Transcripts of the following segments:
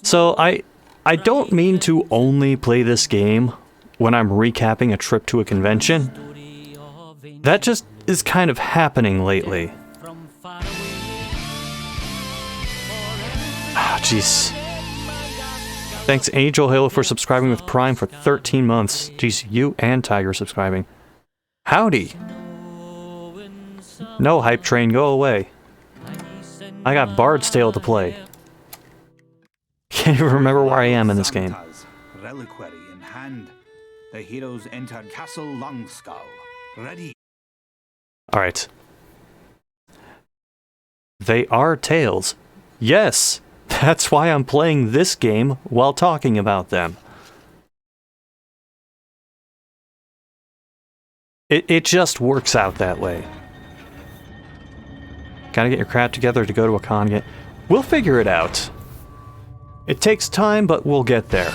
So I don't mean to only play this game when I'm recapping a trip to a convention. That just is kind of happening lately. Ah, jeez. Thanks Angel Halo for subscribing with Prime for 13 months. Jeez, you and Tiger subscribing. Howdy. No, Hype Train, go away. I got Bard's Tale to play. Can't even remember where I am in this game. Reliquary in hand. The heroes entered Castle Longskull. Ready. Alright. They are Tales. Yes! That's why I'm playing this game while talking about them. It just works out that way. Gotta get your crap together to go to a con. We'll figure it out. It takes time, but we'll get there.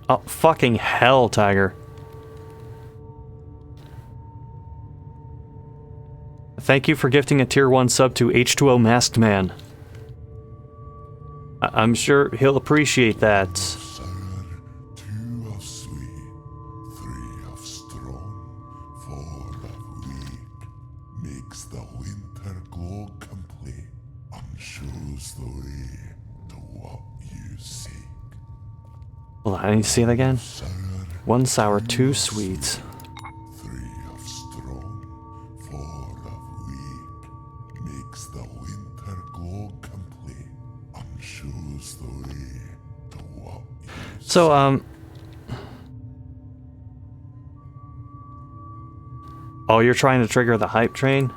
Oh, fucking hell, Tiger. Thank you for gifting a tier 1 sub to H2O Masked Man. I'm sure he'll appreciate that. Sour, 2 of sweet, 3 of strong, 4 of weak, makes the winter glow complete, and shows the way to what you seek. Hold on, I need to see that again. Sour, 1 sour, 2 sweet. 3 of strong, 4 of weak, makes the winter glow complete, and shows the way to what you So, oh, you're trying to trigger the hype train?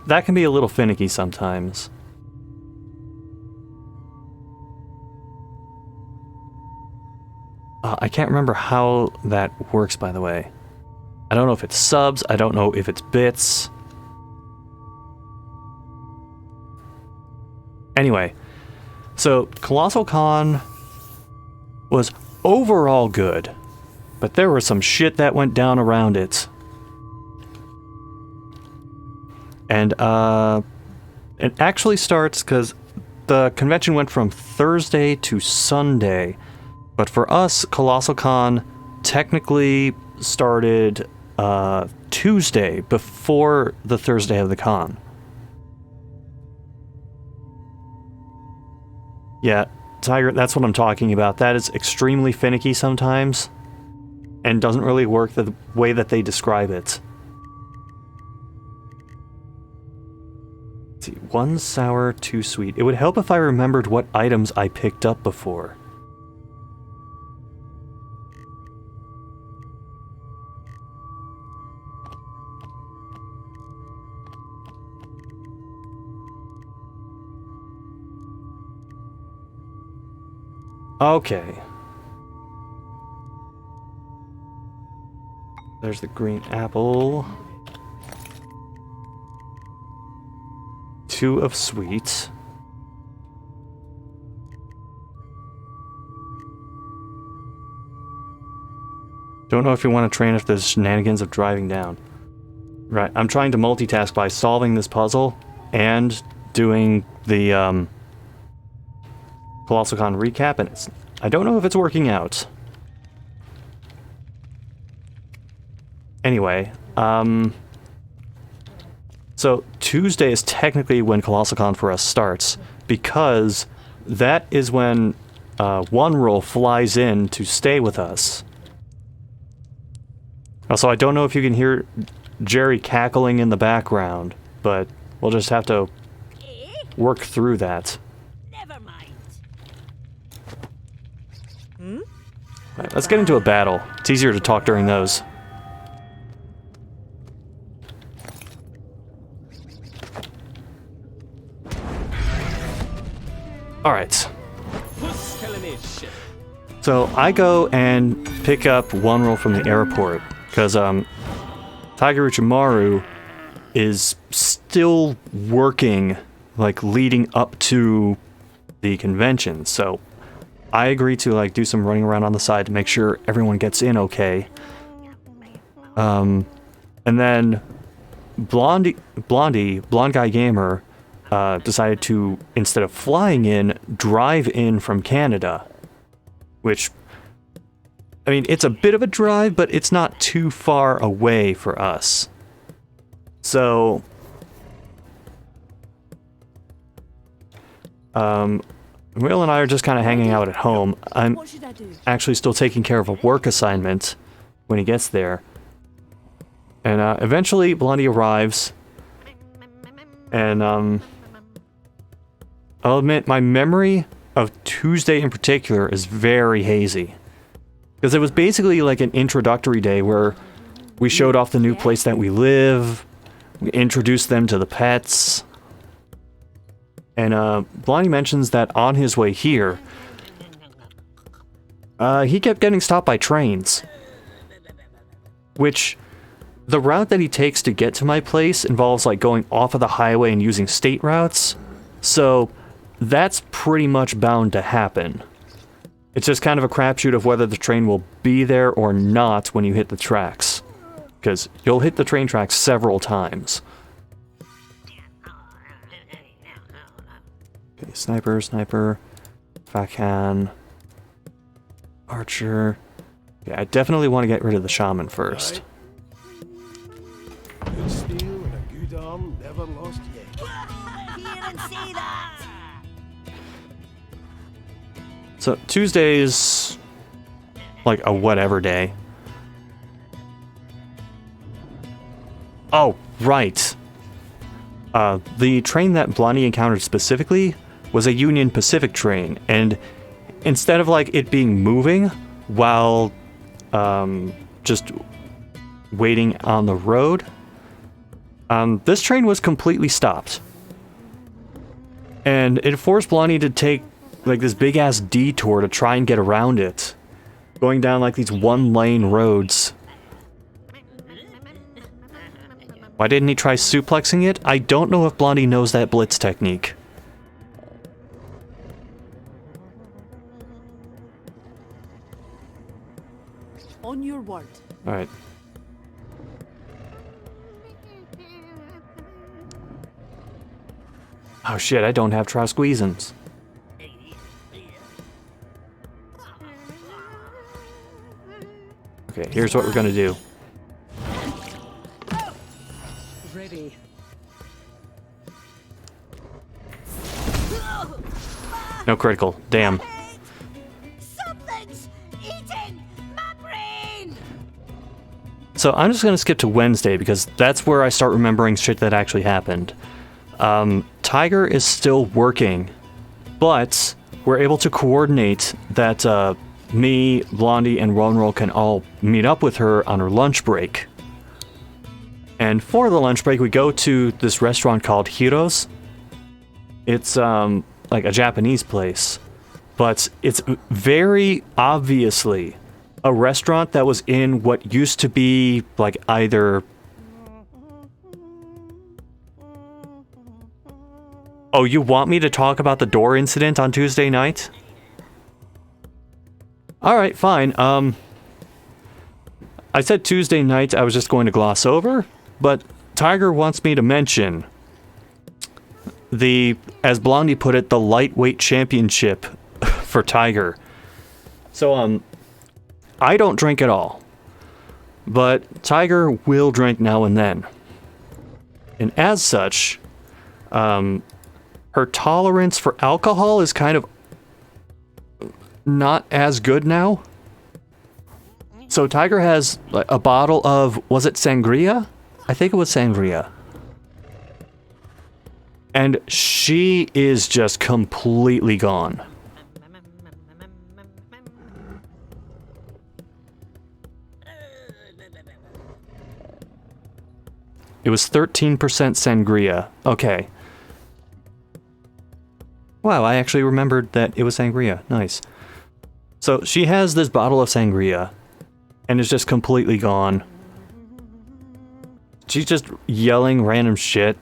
That can be a little finicky sometimes. I can't remember how that works, by the way. I don't know if it's subs, I don't know if it's bits. Anyway, so Colossalcon was overall good, but there was some shit that went down around it. And it actually starts because the convention went from Thursday to Sunday, but for us, Colossalcon technically started Tuesday before the Thursday of the con. Yeah, Tiger, that's what I'm talking about. That is extremely finicky sometimes, and doesn't really work the way that they describe it. Let's see, 1 sour, 2 sweet. It would help if I remembered what items I picked up before. Okay. There's the green apple. 2 of sweet. Don't know if you want to train if there's shenanigans of driving down. Right, I'm trying to multitask by solving this puzzle and doing the Colossalcon recap, and I don't know if it's working out. Anyway, so Tuesday is technically when Colossalcon for us starts, because that is when One Roll flies in to stay with us. Also, I don't know if you can hear Jerry cackling in the background, but we'll just have to work through that. Never mind. Right, let's get into a battle. It's easier to talk during those. Alright. So I go and pick up One Roll from the airport, because Tiger Uchimaru is still working, like, leading up to the convention, so I agree to, like, do some running around on the side to make sure everyone gets in okay. And then Blondie, Blonde Guy Gamer, decided to, instead of flying in, drive in from Canada. Which, I mean, it's a bit of a drive, but it's not too far away for us. So, Will and I are just kind of hanging out at home. I'm actually still taking care of a work assignment when he gets there. And eventually, Blondie arrives. And I'll admit, my memory of Tuesday in particular is very hazy. Because it was basically like an introductory day where we showed off the new place that we live, we introduced them to the pets, and Blondie mentions that on his way here, he kept getting stopped by trains. Which, the route that he takes to get to my place involves like going off of the highway and using state routes, so that's pretty much bound to happen. It's just kind of a crapshoot of whether the train will be there or not when you hit the tracks. Because you'll hit the train tracks several times. Okay, sniper, backhand, archer. Yeah, I definitely want to get rid of the shaman first. Good steel and a good arm never lost yet. Hear and see that! So, Tuesday is like a whatever day. Oh, right. The train that Blondie encountered specifically was a Union Pacific train, and instead of like it being moving while just waiting on the road, this train was completely stopped. And it forced Blondie to take like this big ass detour to try and get around it, going down like these one-lane roads. Why didn't he try suplexing it? I don't know if Blondie knows that blitz technique. On your word. Alright. Oh shit, I don't have Trosqueezins. Okay, here's what we're gonna do. Ready. No critical. Damn. Something's eating my brain! So I'm just gonna skip to Wednesday because that's where I start remembering shit that actually happened. Tiger is still working, but we're able to coordinate that me, Blondie, and Ronroll can all meet up with her on her lunch break. And for the lunch break, we go to this restaurant called Hiro's. It's like a Japanese place, but it's very obviously a restaurant that was in what used to be like either... Oh, you want me to talk about the door incident on Tuesday night? Alright, fine. I said Tuesday night I was just going to gloss over, but Tiger wants me to mention the, as Blondie put it, the lightweight championship for Tiger. So, I don't drink at all, but Tiger will drink now and then. And as such, her tolerance for alcohol is kind of not as good now. So Tiger has a bottle of, was it sangria? I think it was sangria. And she is just completely gone. It was 13% sangria. Okay. Wow, I actually remembered that it was sangria. Nice. So she has this bottle of sangria and is just completely gone. She's just yelling random shit,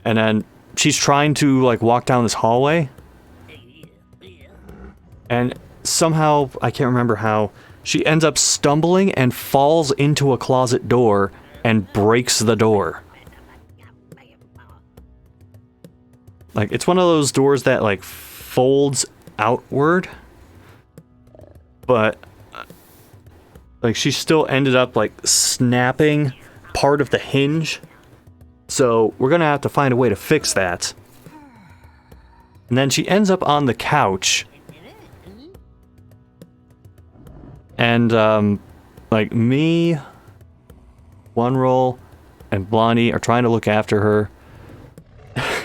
and then she's trying to like walk down this hallway, and somehow, I can't remember how, she ends up stumbling and falls into a closet door and breaks the door. Like, it's one of those doors that, like, folds outward. But, like, she still ended up, like, snapping part of the hinge. So, we're gonna have to find a way to fix that. And then she ends up on the couch. And, like, me, One Roll, and Blondie are trying to look after her.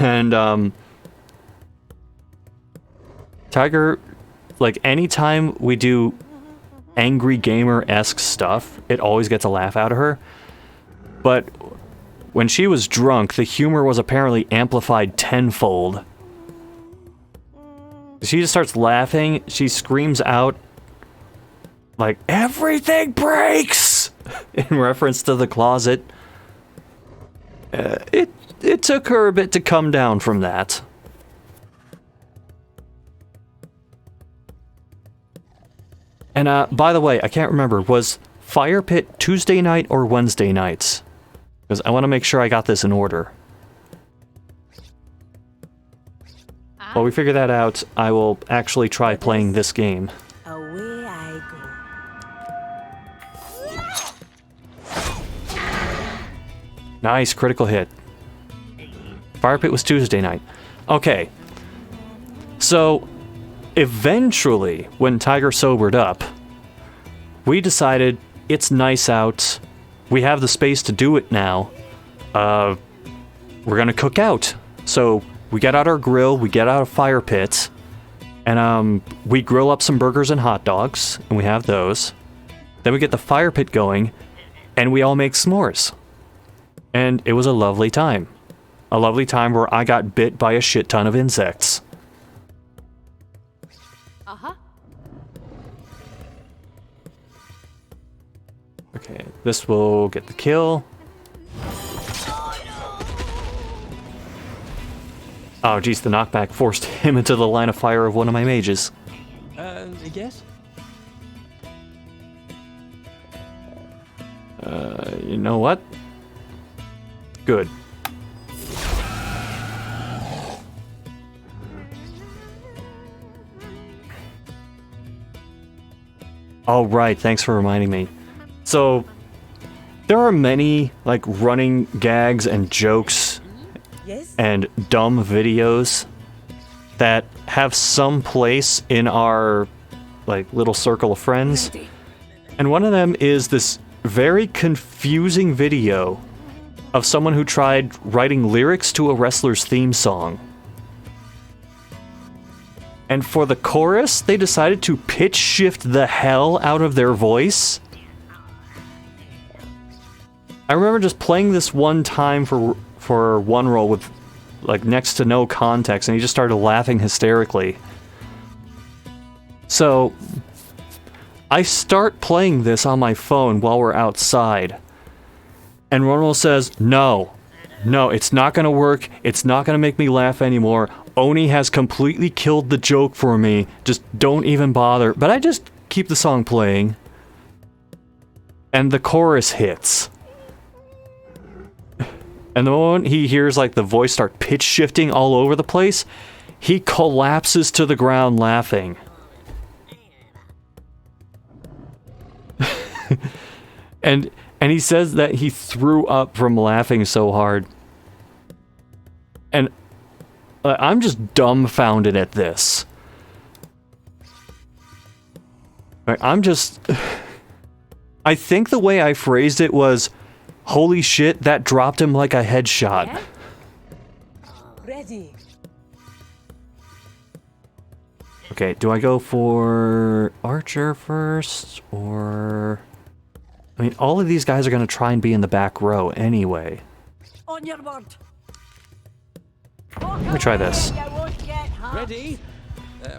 And, Tiger, like, anytime we do angry gamer-esque stuff, it always gets a laugh out of her. But when she was drunk, the humor was apparently amplified tenfold. She just starts laughing, she screams out, like, everything breaks! In reference to the closet. It took her a bit to come down from that. And, by the way, I can't remember, was Fire Pit Tuesday night or Wednesday nights? Because I want to make sure I got this in order. While we figure that out, I will actually try playing this game. Away I go. Nice, critical hit. Fire Pit was Tuesday night. Okay. So, eventually, when Tiger sobered up, we decided it's nice out. We have the space to do it now. We're gonna cook out. So, we get out our grill, we get out a fire pit, and we grill up some burgers and hot dogs, and we have those. Then we get the fire pit going, and we all make s'mores. And it was a lovely time. A lovely time where I got bit by a shit ton of insects. Uh-huh. Okay, this will get the kill. Oh, geez, the knockback forced him into the line of fire of one of my mages. Yes? You know what? Good. Oh, right, thanks for reminding me. So, there are many, like, running gags and jokes and dumb videos that have some place in our, like, little circle of friends. And one of them is this very confusing video of someone who tried writing lyrics to a wrestler's theme song. And for the chorus, they decided to pitch shift the hell out of their voice. I remember just playing this one time for One Roll with, like, next to no context, and he just started laughing hysterically. So, I start playing this on my phone while we're outside. And One Roll says, no, it's not gonna work, it's not gonna make me laugh anymore. Oni has completely killed the joke for me, just don't even bother. But I just keep the song playing. And the chorus hits. And the moment he hears, like, the voice start pitch shifting all over the place, he collapses to the ground laughing. And he says that he threw up from laughing so hard. And I'm just dumbfounded at this. Like, I think the way I phrased it was, holy shit, that dropped him like a headshot. Yeah? Ready. Okay, do I go for Archer first, or... I mean, all of these guys are gonna try and be in the back row anyway. On your word. Let me try this. Ready?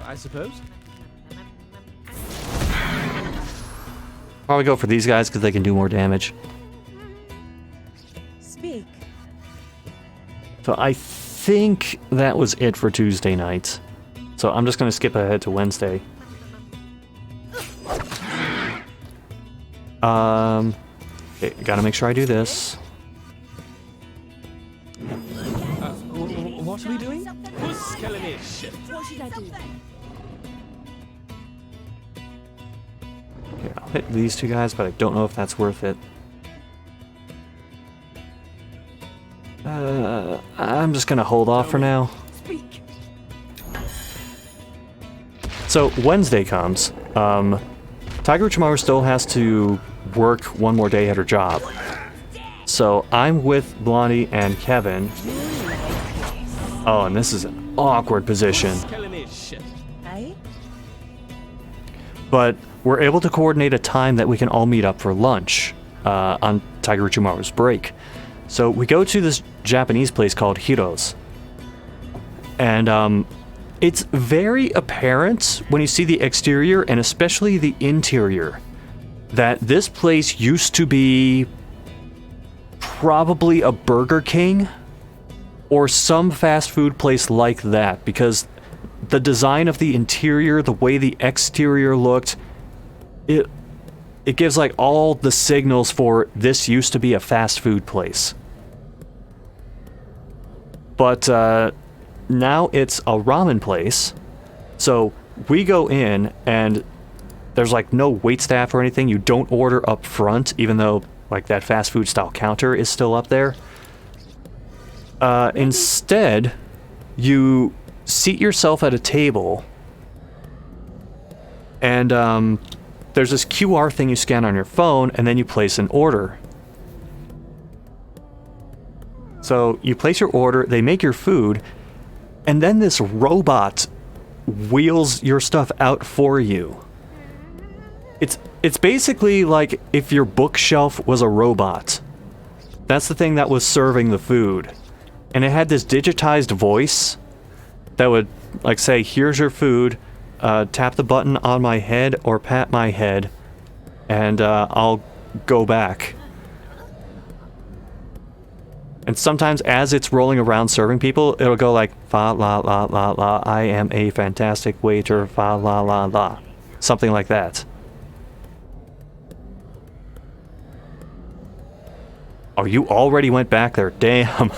I suppose. Probably go for these guys because they can do more damage. Speak. So I think that was it for Tuesday night. So I'm just gonna skip ahead to Wednesday. Okay, gotta make sure I do this. What What are we doing? What should I do? Here, I'll hit these two guys, but I don't know if that's worth it. I'm just gonna hold off for now. Speak. So Wednesday comes. Tiger Uchimaru still has to work one more day at her job. So I'm with Blondie and Kevin. Oh, and this is an awkward position. Eh? But we're able to coordinate a time that we can all meet up for lunch on Tiger Uchimaru's break. So we go to this Japanese place called Hiro's. And it's very apparent when you see the exterior and especially the interior that this place used to be probably a Burger King or some fast food place like that, because the design of the interior, the way the exterior looked, it gives like all the signals for this used to be a fast food place. But now it's a ramen place. So we go in and there's like no waitstaff or anything. You don't order up front, even though like that fast food style counter is still up there. Instead, you seat yourself at a table and there's this QR thing you scan on your phone and then you place an order. So you place your order, they make your food, and then this robot wheels your stuff out for you. It's basically like if your bookshelf was a robot. That's the thing that was serving the food. And it had this digitized voice that would like say, here's your food, tap the button on my head or pat my head, and I'll go back. And sometimes as it's rolling around serving people, it'll go like, fa la la la la, I am a fantastic waiter, fa la la la. Something like that. Oh, you already went back there, damn.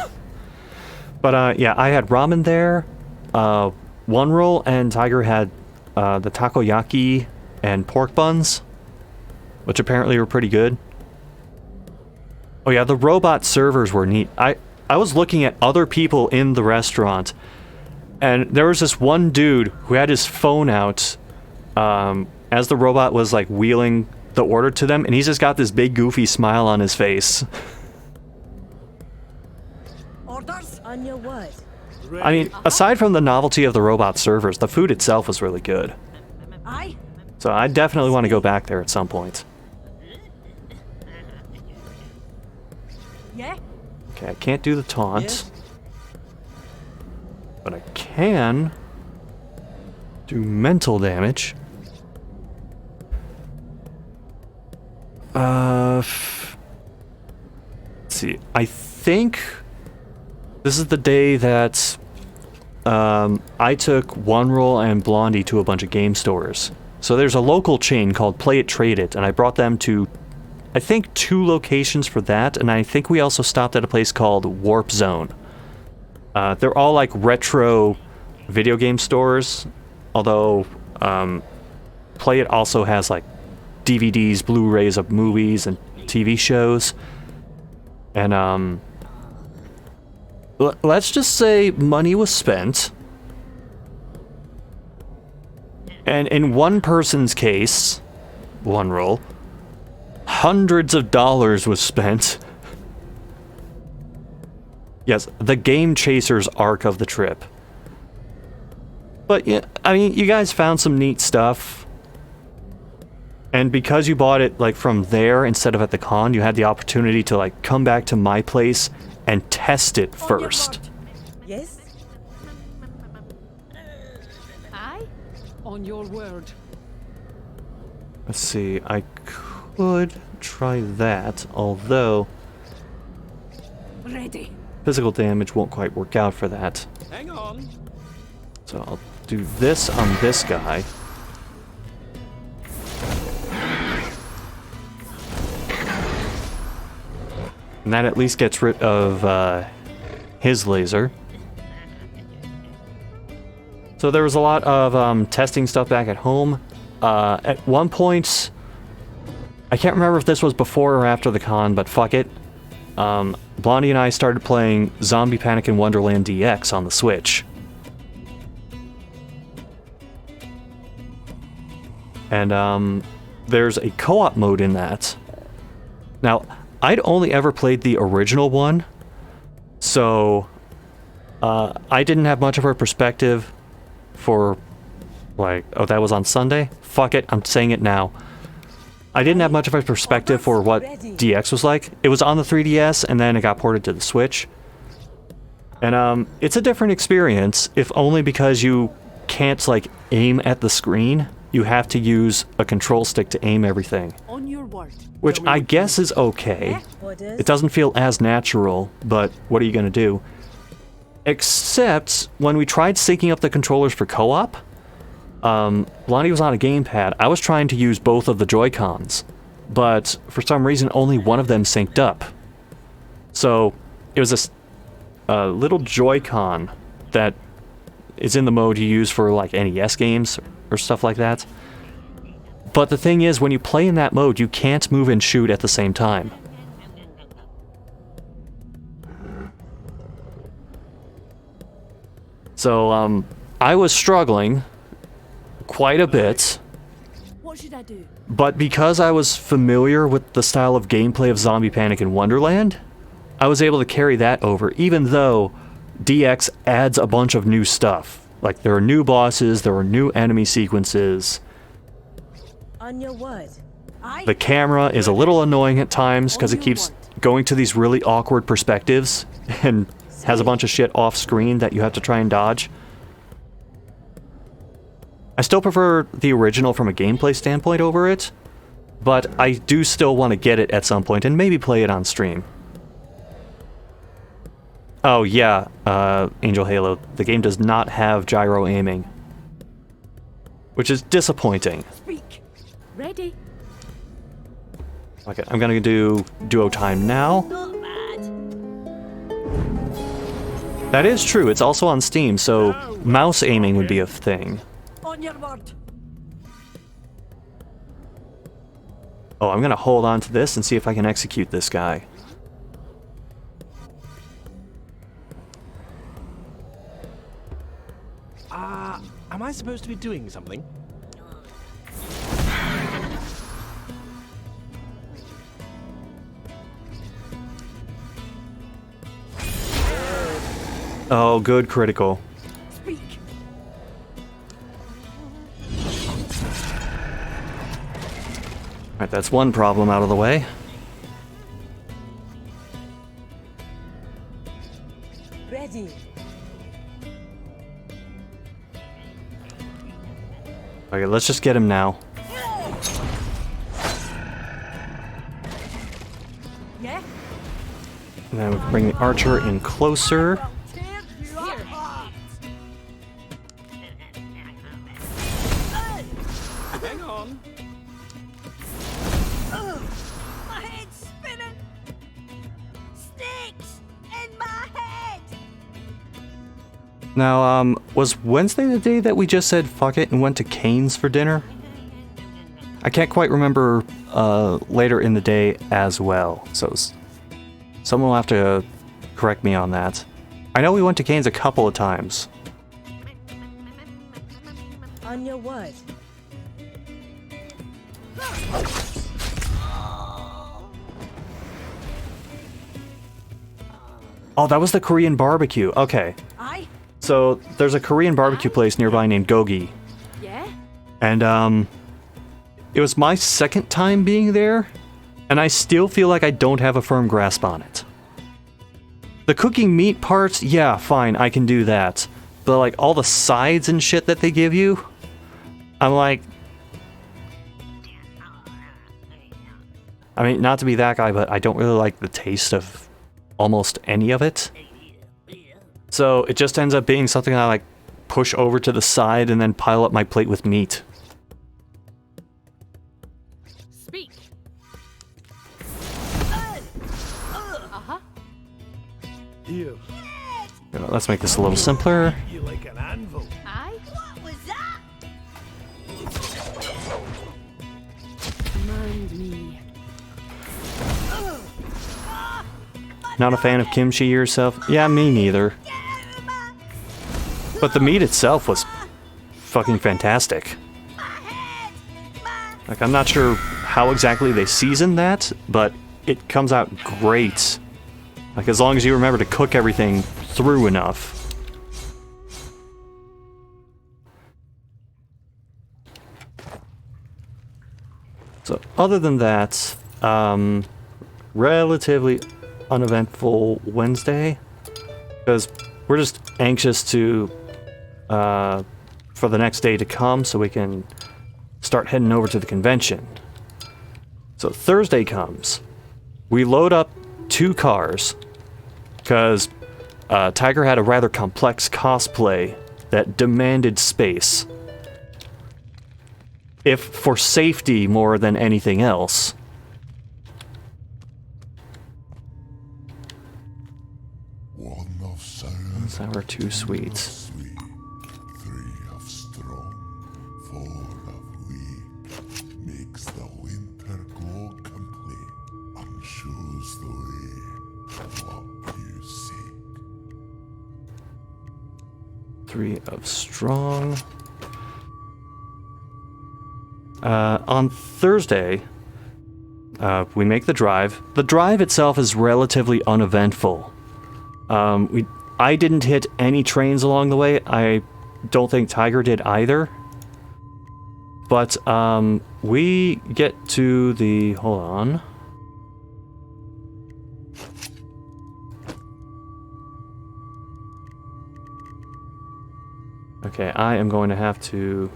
But yeah, I had ramen there, one roll, and Tiger had the takoyaki and pork buns, which apparently were pretty good. Oh yeah, the robot servers were neat. I was looking at other people in the restaurant, and there was this one dude who had his phone out as the robot was like wheeling the order to them, and he's just got this big goofy smile on his face. Orders on your word. I mean, aside from the novelty of the robot servers, the food itself was really good. Aye. So I definitely want to go back there at some point. Yeah. Okay, I can't do the taunt. Yes. But I can do mental damage. Let's see. I think this is the day that I took One Roll and Blondie to a bunch of game stores. So there's a local chain called Play It Trade It, and I brought them to, I think, 2 locations for that, and I think we also stopped at a place called Warp Zone. They're all like retro video game stores, although Play It also has like DVDs, Blu-rays of movies and TV shows. And let's just say money was spent. And in one person's case, One Roll, hundreds of dollars was spent. Yes, the Game Chasers arc of the trip. But yeah, I mean, you guys found some neat stuff. And because you bought it like from there instead of at the con, you had the opportunity to like come back to my place and test it first. Yes. Aye, on your word. Let's see, I could try that, although Ready. physical damage won't quite work out for that. Hang on. So I'll do this on this guy. And that at least gets rid of his laser. So there was a lot of testing stuff back at home. At one point, I can't remember if this was before or after the con, but fuck it. Blondie and I started playing Zombie Panic in Wonderland DX on the Switch. And there's a co-op mode in that. Now, I'd only ever played the original one, so I didn't have much of a perspective for, like, oh, that was on Sunday? Fuck it, I'm saying it now. I didn't have much of a perspective for what DX was like. It was on the 3DS, and then it got ported to the Switch. And it's a different experience, if only because you can't, like, aim at the screen. You have to use a control stick to aim everything. On your word. Which I guess is okay. It doesn't feel as natural, but what are you gonna do? Except, when we tried syncing up the controllers for co-op, Blondie was on a gamepad. I was trying to use both of the Joy-Cons, but for some reason only one of them synced up. So, it was a little Joy-Con that is in the mode you use for, like, NES games or stuff like that. But the thing is, when you play in that mode, you can't move and shoot at the same time. So, I was struggling quite a bit. What should I do? But because I was familiar with the style of gameplay of Zombie Panic in Wonderland, I was able to carry that over, even though DX adds a bunch of new stuff. Like, there are new bosses, there are new enemy sequences. On your word. The camera is a little annoying at times because it keeps going to these really awkward perspectives and has a bunch of shit off screen that you have to try and dodge. I still prefer the original from a gameplay standpoint over it, but I do still want to get it at some point and maybe play it on stream. Oh yeah, Angel Halo, the game does not have gyro aiming, which is disappointing. Speak. Ready. Okay, I'm gonna do duo time now. Not bad. That is true, it's also on Steam, so mouse aiming would be a thing. On your word. Oh, I'm gonna hold on to this and see if I can execute this guy. Am I supposed to be doing something? Oh, good critical. Speak. Alright, that's one problem out of the way. Ready. Okay, let's just get him now. Yeah? And then we can bring the archer in closer. Tear you apart. Hang on. My head's spinning. Sticks in my head. Now, was Wednesday the day that we just said fuck it and went to Cane's for dinner? I can't quite remember later in the day as well, so someone will have to correct me on that. I know we went to Cane's a couple of times. On your word. Oh, that was the Korean barbecue. Okay. Aye. So, there's a Korean barbecue place nearby named Gogi. Yeah? And, it was my second time being there, and I still feel like I don't have a firm grasp on it. The cooking meat parts, yeah, fine, I can do that. But, like, all the sides and shit that they give you, I'm like... I mean, not to be that guy, but I don't really like the taste of almost any of it. So it just ends up being something I, like, push over to the side and then pile up my plate with meat. Speak. Uh-huh. Here, Let's make this a little simpler. you like an anvil. Aye. Not a fan of kimchi yourself? Yeah, me neither. But the meat itself was fucking fantastic. Like, I'm not sure how exactly they seasoned that, but it comes out great. Like, as long as you remember to cook everything through enough. So, other than that, relatively uneventful Wednesday. Because we're just anxious to, for the next day to come so we can start heading over to the convention. So Thursday comes. We load up 2 cars because Tiger had a rather complex cosplay that demanded space. If for safety more than anything else. One of sour, Sour, 2 sweet. sweet, 3 of strong, 4 of weak, makes the winter glow complete, and shows the way what you seek. 3 of strong. On Thursday, we make the drive. The drive itself is relatively uneventful. I didn't hit any trains along the way. I don't think Tiger did either. But we get to the... Hold on. Okay, I am going to have to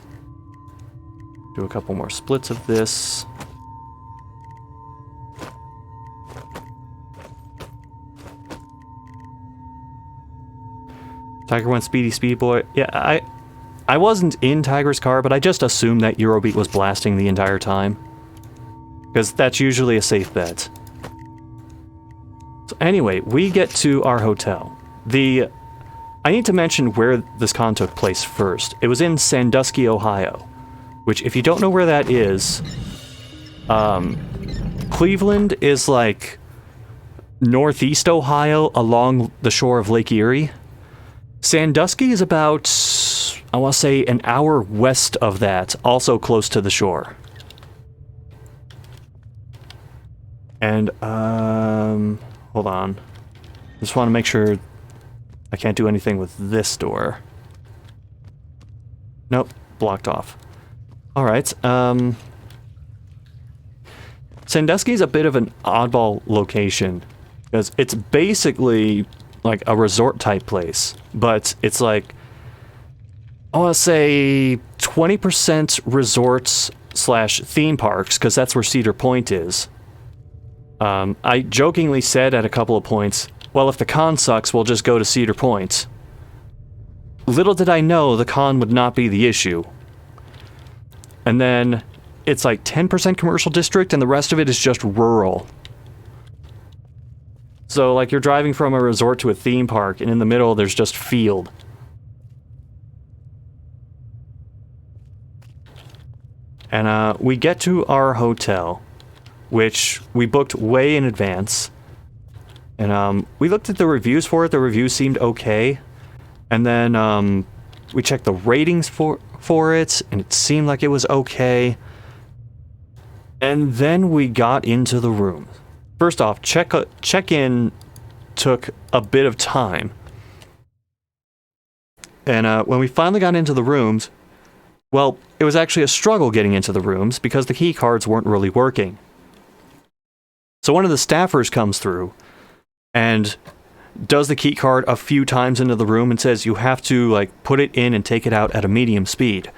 do a couple more splits of this. Tiger went Speedy Speed Boy. Yeah, I wasn't in Tiger's car, but I just assumed that Eurobeat was blasting the entire time. Because that's usually a safe bet. So anyway, we get to our hotel. I need to mention where this con took place first. It was in Sandusky, Ohio. Which, if you don't know where that is, Cleveland is like northeast Ohio along the shore of Lake Erie. Sandusky is about, I want to say, an hour west of that, also close to the shore. And, hold on. Just want to make sure I can't do anything with this door. Nope, blocked off. Alright, Sandusky is a bit of an oddball location, because it's basically like a resort type place, but it's like, I want to say 20% resorts / theme parks, because that's where Cedar Point is. I jokingly said at a couple of points, well, if the con sucks, we'll just go to Cedar Point. Little did I know the con would not be the issue. And then it's like 10% commercial district and the rest of it is just rural. So like you're driving from a resort to a theme park and in the middle there's just field. And we get to our hotel, which we booked way in advance. And we looked at the reviews for it. The reviews seemed okay. And then we checked the ratings for it, and it seemed like it was okay. And then we got into the room. First off, check-in took a bit of time. And when we finally got into the rooms, well, it was actually a struggle getting into the rooms because the key cards weren't really working. So one of the staffers comes through and does the key card a few times into the room and says you have to like put it in and take it out at a medium speed.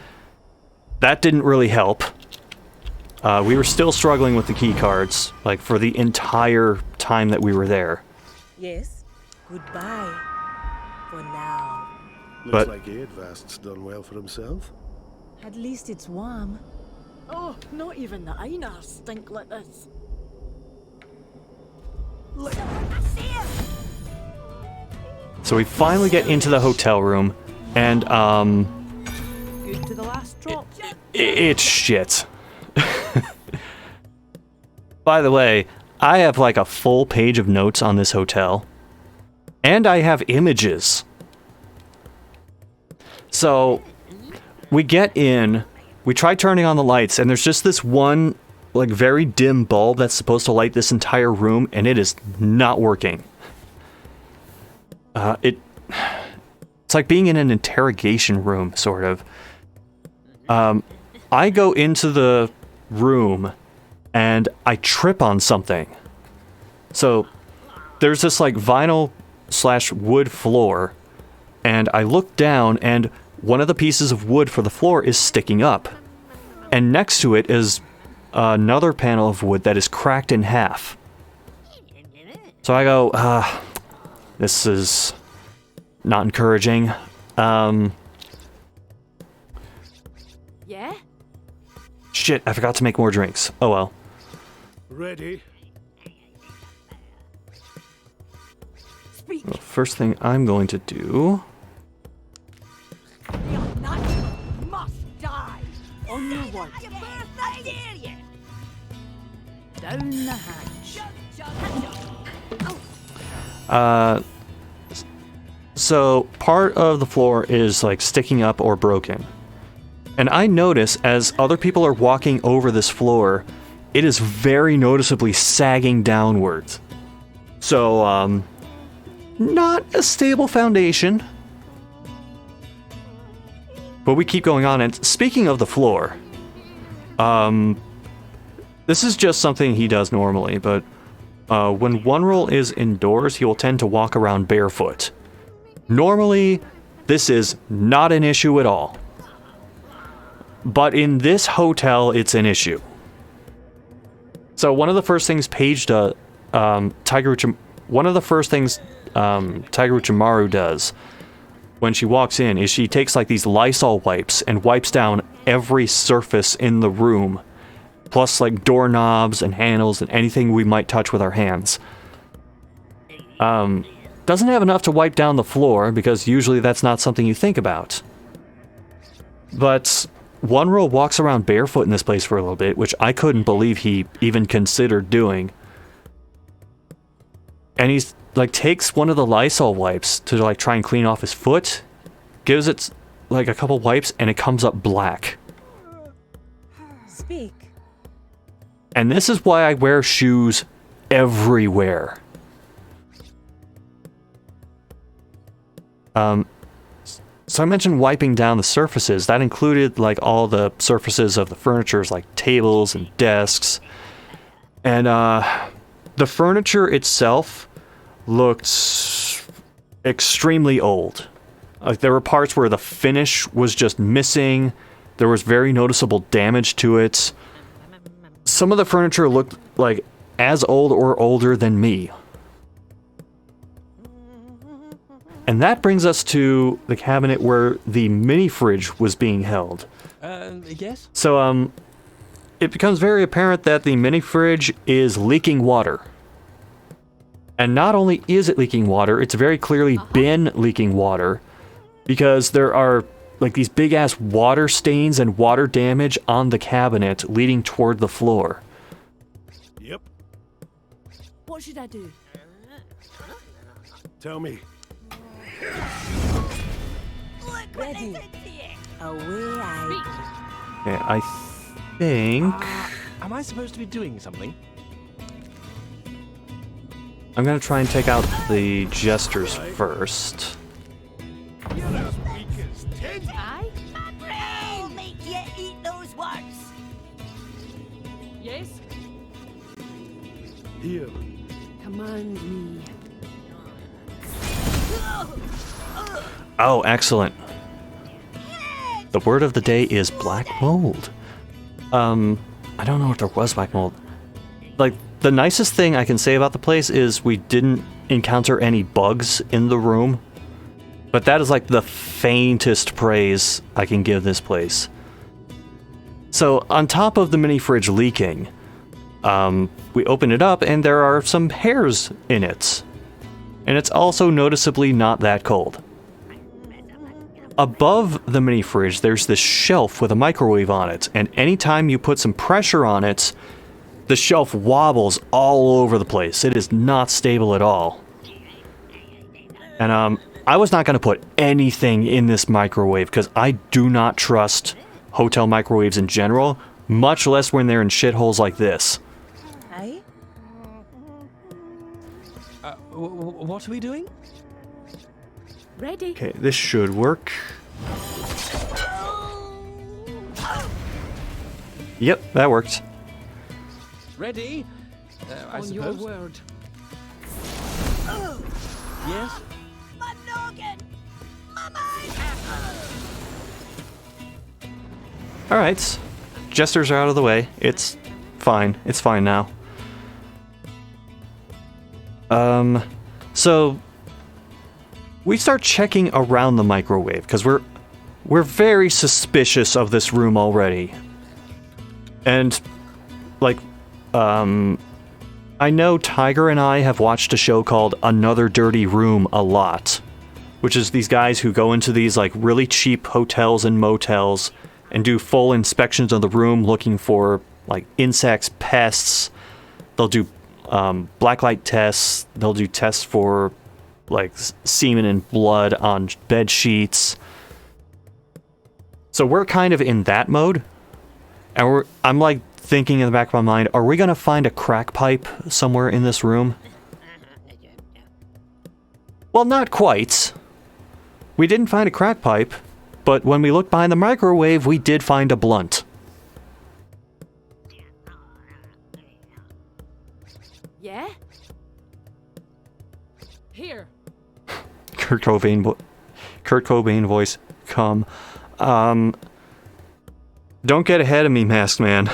That didn't really help. We were still struggling with the key cards, like for the entire time that we were there. Yes. Goodbye. For now. Looks But- like Eadvast's done well for himself. At least it's warm. Oh, not even the Einars stink like this. I see him! So we finally get into the hotel room, and Good to the last drop. it's shit. By the way, I have like a full page of notes on this hotel. And I have images. So, we get in, we try turning on the lights, and there's just this one, like, very dim bulb that's supposed to light this entire room, and it is not working. It's like being in an interrogation room, sort of. I go into the room, and I trip on something. So, there's this, like, vinyl/wood floor, and I look down, and one of the pieces of wood for the floor is sticking up. And next to it is another panel of wood that is cracked in half. So I go, this is not encouraging. Yeah? Shit, I forgot to make more drinks. Oh well. Ready? Speak. Well, first thing I'm going to do... The unnatural must die. On your word. I dare you. Down the hatch. So part of the floor is like sticking up or broken. And I notice as other people are walking over this floor, it is very noticeably sagging downwards. So, not a stable foundation. But we keep going on, and speaking of the floor, this is just something he does normally, but when one roll is indoors, he will tend to walk around barefoot. Normally, this is not an issue at all. But in this hotel, it's an issue. So one of the first things Tiger Uchimaru does when she walks in is she takes like these Lysol wipes and wipes down every surface in the room, plus like doorknobs and handles and anything we might touch with our hands. Doesn't have enough to wipe down the floor because usually that's not something you think about. But One Roll walks around barefoot in this place for a little bit, which I couldn't believe he even considered doing. And he's like takes one of the Lysol wipes to like try and clean off his foot, gives it like a couple wipes, and it comes up black. Speak. And this is why I wear shoes everywhere. So I mentioned wiping down the surfaces. That included like all the surfaces of the furniture, like tables and desks. And the furniture itself looked extremely old. Like there were parts where the finish was just missing. There was very noticeable damage to it. Some of the furniture looked like as old or older than me. And that brings us to the cabinet where the mini fridge was being held. Yes? So, it becomes very apparent that the mini fridge is leaking water. And not only is it leaking water, it's very clearly been leaking water, because there are like these big ass water stains and water damage on the cabinet leading toward the floor. Yep. What should I do? Tell me. Ready. Away I Okay, I think Am I supposed to be doing something? I'm gonna try and take out the jesters first. You're as weak as tin. Aye? I'll make you eat those words. Yes? Here. Command me. Oh, excellent. The word of the day is black mold. I don't know if there was black mold. Like, the nicest thing I can say about the place is we didn't encounter any bugs in the room. But that is like the faintest praise I can give this place. So, on top of the mini fridge leaking, we open it up and there are some hairs in it. And it's also noticeably not that cold. Above the mini fridge, there's this shelf with a microwave on it, and anytime you put some pressure on it, the shelf wobbles all over the place. It is not stable at all. And I was not going to put anything in this microwave because I do not trust hotel microwaves in general, much less when they're in shitholes like this. Hey? What are we doing? Ready? Okay, this should work. Yep, that worked. Ready? I On your suppose. word. Yes. My noggin! My mind! Alright. Jesters are out of the way. It's fine. It's fine now. So we start checking around the microwave because we're very suspicious of this room already. And like I know Tiger and I have watched a show called Another Dirty Room a lot, which is these guys who go into these like really cheap hotels and motels and do full inspections of the room looking for like insects, pests. They'll do blacklight tests. They'll do tests for like semen and blood on bed sheets. So we're kind of in that mode. And I'm like thinking in the back of my mind, are we going to find a crack pipe somewhere in this room? Well, not quite. We didn't find a crack pipe, but when we looked behind the microwave, we did find a blunt. Yeah? Here. Kurt Cobain voice, come. Don't get ahead of me, Masked Man.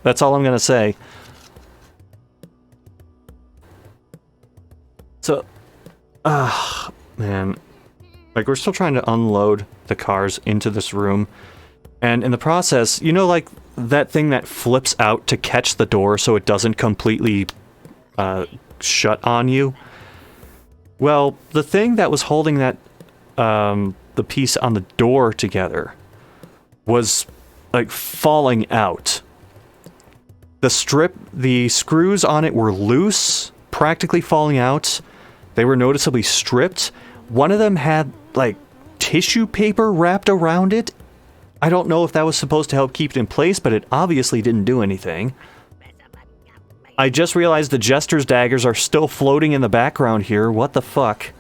That's all I'm gonna say. So, man. Like, we're still trying to unload the cars into this room. And in the process, you know, like, that thing that flips out to catch the door so it doesn't completely shut on you? Well, the thing that was holding that, the piece on the door together was, like, falling out. The screws on it were loose, practically falling out. They were noticeably stripped. One of them had, like, tissue paper wrapped around it. I don't know if that was supposed to help keep it in place, but it obviously didn't do anything. I just realized the Jester's daggers are still floating in the background here. What the fuck?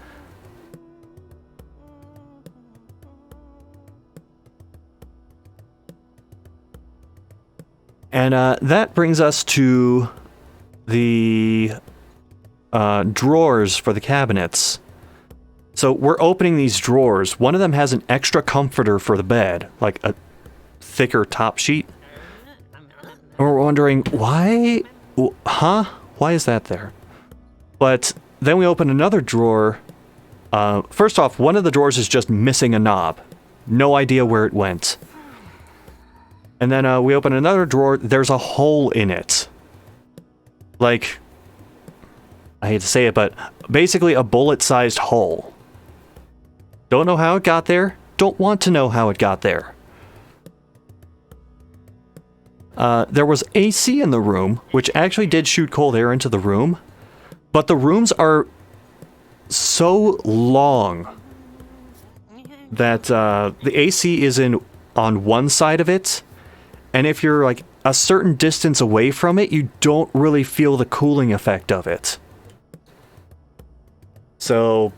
And that brings us to the drawers for the cabinets. So we're opening these drawers. One of them has an extra comforter for the bed, like a thicker top sheet. And we're wondering, why? Huh? Why is that there? But then we open another drawer. First off, one of the drawers is just missing a knob. No idea where it went. And then we open another drawer. There's a hole in it. Like, I hate to say it, but basically a bullet-sized hole. Don't know how it got there. Don't want to know how it got there. There was AC in the room, which actually did shoot cold air into the room. But the rooms are so long that the AC is on one side of it. And if you're like a certain distance away from it, you don't really feel the cooling effect of it. So,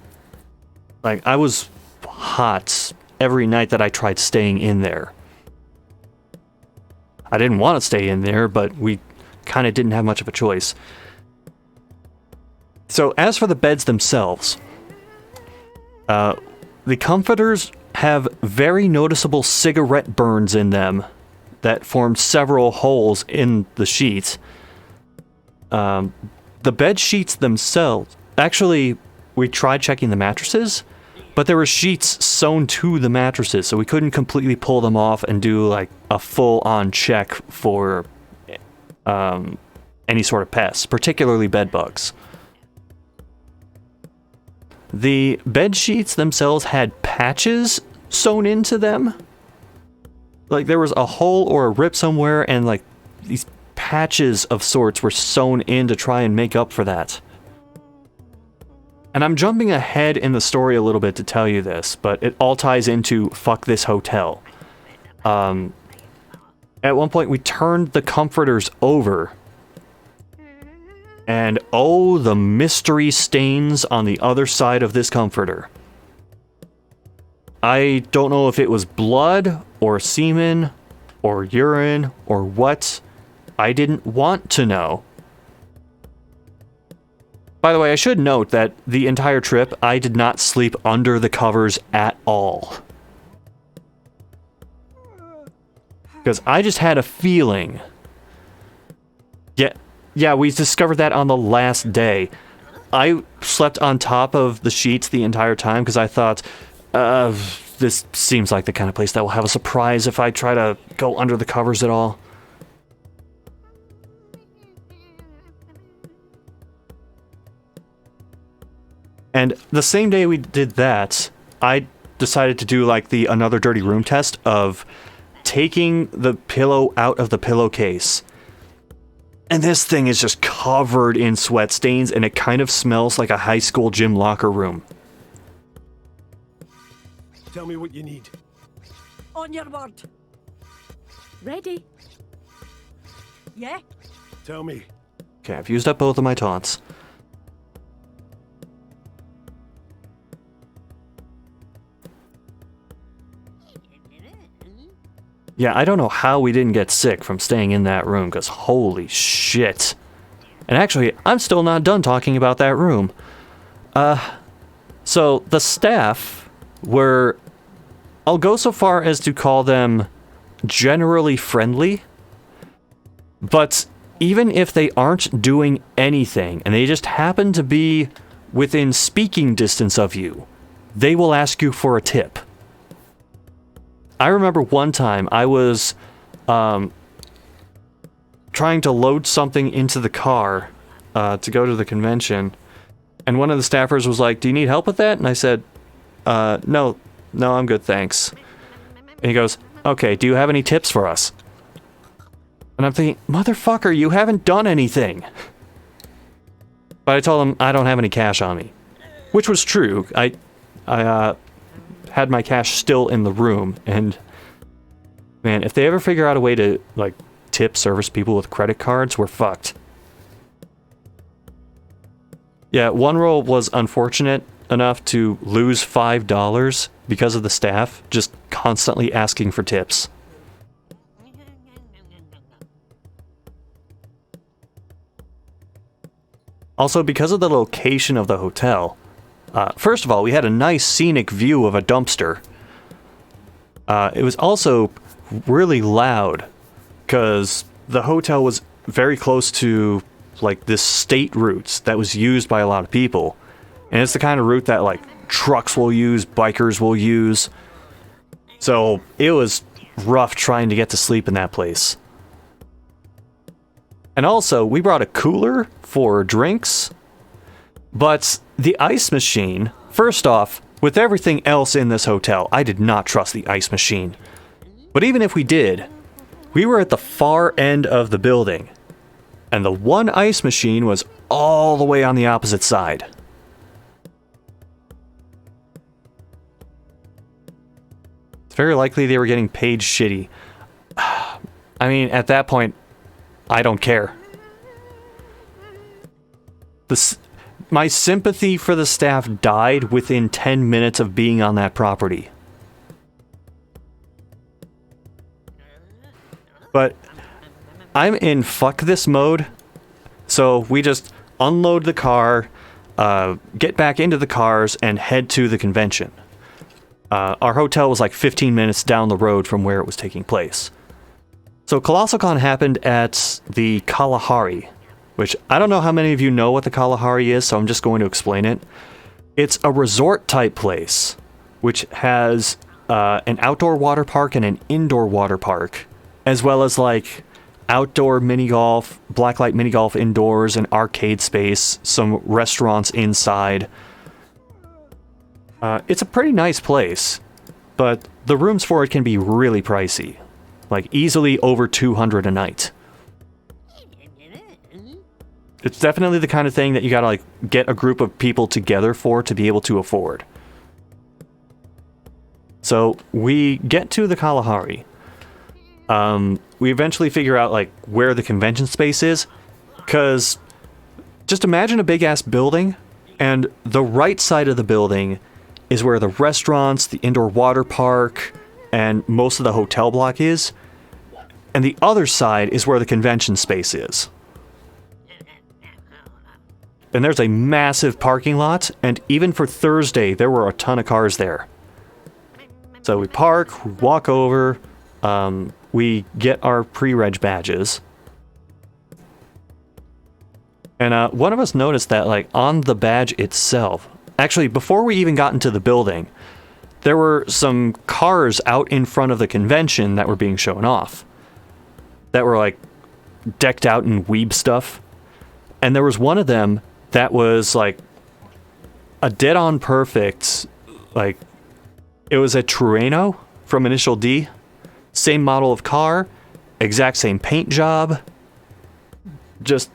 like, I was hot every night that I tried staying in there. I didn't want to stay in there, but we kind of didn't have much of a choice. So, as for the beds themselves, the comforters have very noticeable cigarette burns in them that formed several holes in the sheets. The bed sheets themselves, actually, we tried checking the mattresses, but there were sheets sewn to the mattresses, so we couldn't completely pull them off and do like a full-on check for any sort of pests, particularly bed bugs. The bed sheets themselves had patches sewn into them. Like there was a hole or a rip somewhere, and like these patches of sorts were sewn in to try and make up for that. And I'm jumping ahead in the story a little bit to tell you this, but it all ties into fuck this hotel. At one point we turned the comforters over, and oh, the mystery stains on the other side of this comforter. I don't know if it was blood or semen or urine or what. I didn't want to know. By the way, I should note that the entire trip I did not sleep under the covers at all. Because I just had a feeling. Yeah, we discovered that on the last day. I slept on top of the sheets the entire time because I thought, this seems like the kind of place that will have a surprise if I try to go under the covers at all. And the same day we did that, I decided to do like the another dirty room test of taking the pillow out of the pillowcase. And this thing is just covered in sweat stains, and it kind of smells like a high school gym locker room. Tell me what you need. On your word. Ready? Yeah? Tell me. Okay, I've used up both of my taunts. Yeah, I don't know how we didn't get sick from staying in that room, because holy shit. And actually, I'm still not done talking about that room. So the staff were, I'll go so far as to call them generally friendly. But even if they aren't doing anything, and they just happen to be within speaking distance of you, they will ask you for a tip. I remember one time I was trying to load something into the car to go to the convention, and one of the staffers was like, "Do you need help with that?" And I said, No, I'm good, thanks." And he goes, "Okay, do you have any tips for us?" And I'm thinking, motherfucker, you haven't done anything. But I told him I don't have any cash on me, which was true. I had my cash still in the room, and man, if they ever figure out a way to like tip service people with credit cards, we're fucked. Yeah, one roll was unfortunate enough to lose $5 because of the staff just constantly asking for tips. Also, because of the location of the hotel, first of all, we had a nice scenic view of a dumpster. It was also really loud, because the hotel was very close to, like, this state route that was used by a lot of people. And it's the kind of route that, like, trucks will use, bikers will use. So, it was rough trying to get to sleep in that place. And also, we brought a cooler for drinks, but the ice machine, first off, with everything else in this hotel, I did not trust the ice machine. But even if we did, we were at the far end of the building, and the one ice machine was all the way on the opposite side. It's very likely they were getting paid shitty. I mean, at that point, I don't care. My sympathy for the staff died within 10 minutes of being on that property. But I'm in fuck this mode, so we just unload the car, get back into the cars, and head to the convention. Our hotel was like 15 minutes down the road from where it was taking place. So Colossalcon happened at the Kalahari, which I don't know how many of you know what the Kalahari is, so I'm just going to explain it. It's a resort-type place, which has an outdoor water park and an indoor water park, as well as like outdoor mini golf, blacklight mini golf indoors, an arcade space, some restaurants inside. It's a pretty nice place, but the rooms for it can be really pricey, like easily over $200 a night. It's definitely the kind of thing that you gotta like get a group of people together for to be able to afford. So we get to the Kalahari. We eventually figure out like where the convention space is, because just imagine a big ass building, and the right side of the building is where the restaurants, the indoor water park, and most of the hotel block is, and the other side is where the convention space is. And there's a massive parking lot, and even for Thursday, there were a ton of cars there. So we park, we walk over, we get our pre-reg badges. And one of us noticed that, like, on the badge itself, actually, before we even got into the building, there were some cars out in front of the convention that were being shown off. That were, like, decked out in weeb stuff. And there was one of them that was, like, a dead-on perfect, like, it was a Trueno from Initial D. Same model of car, exact same paint job. Just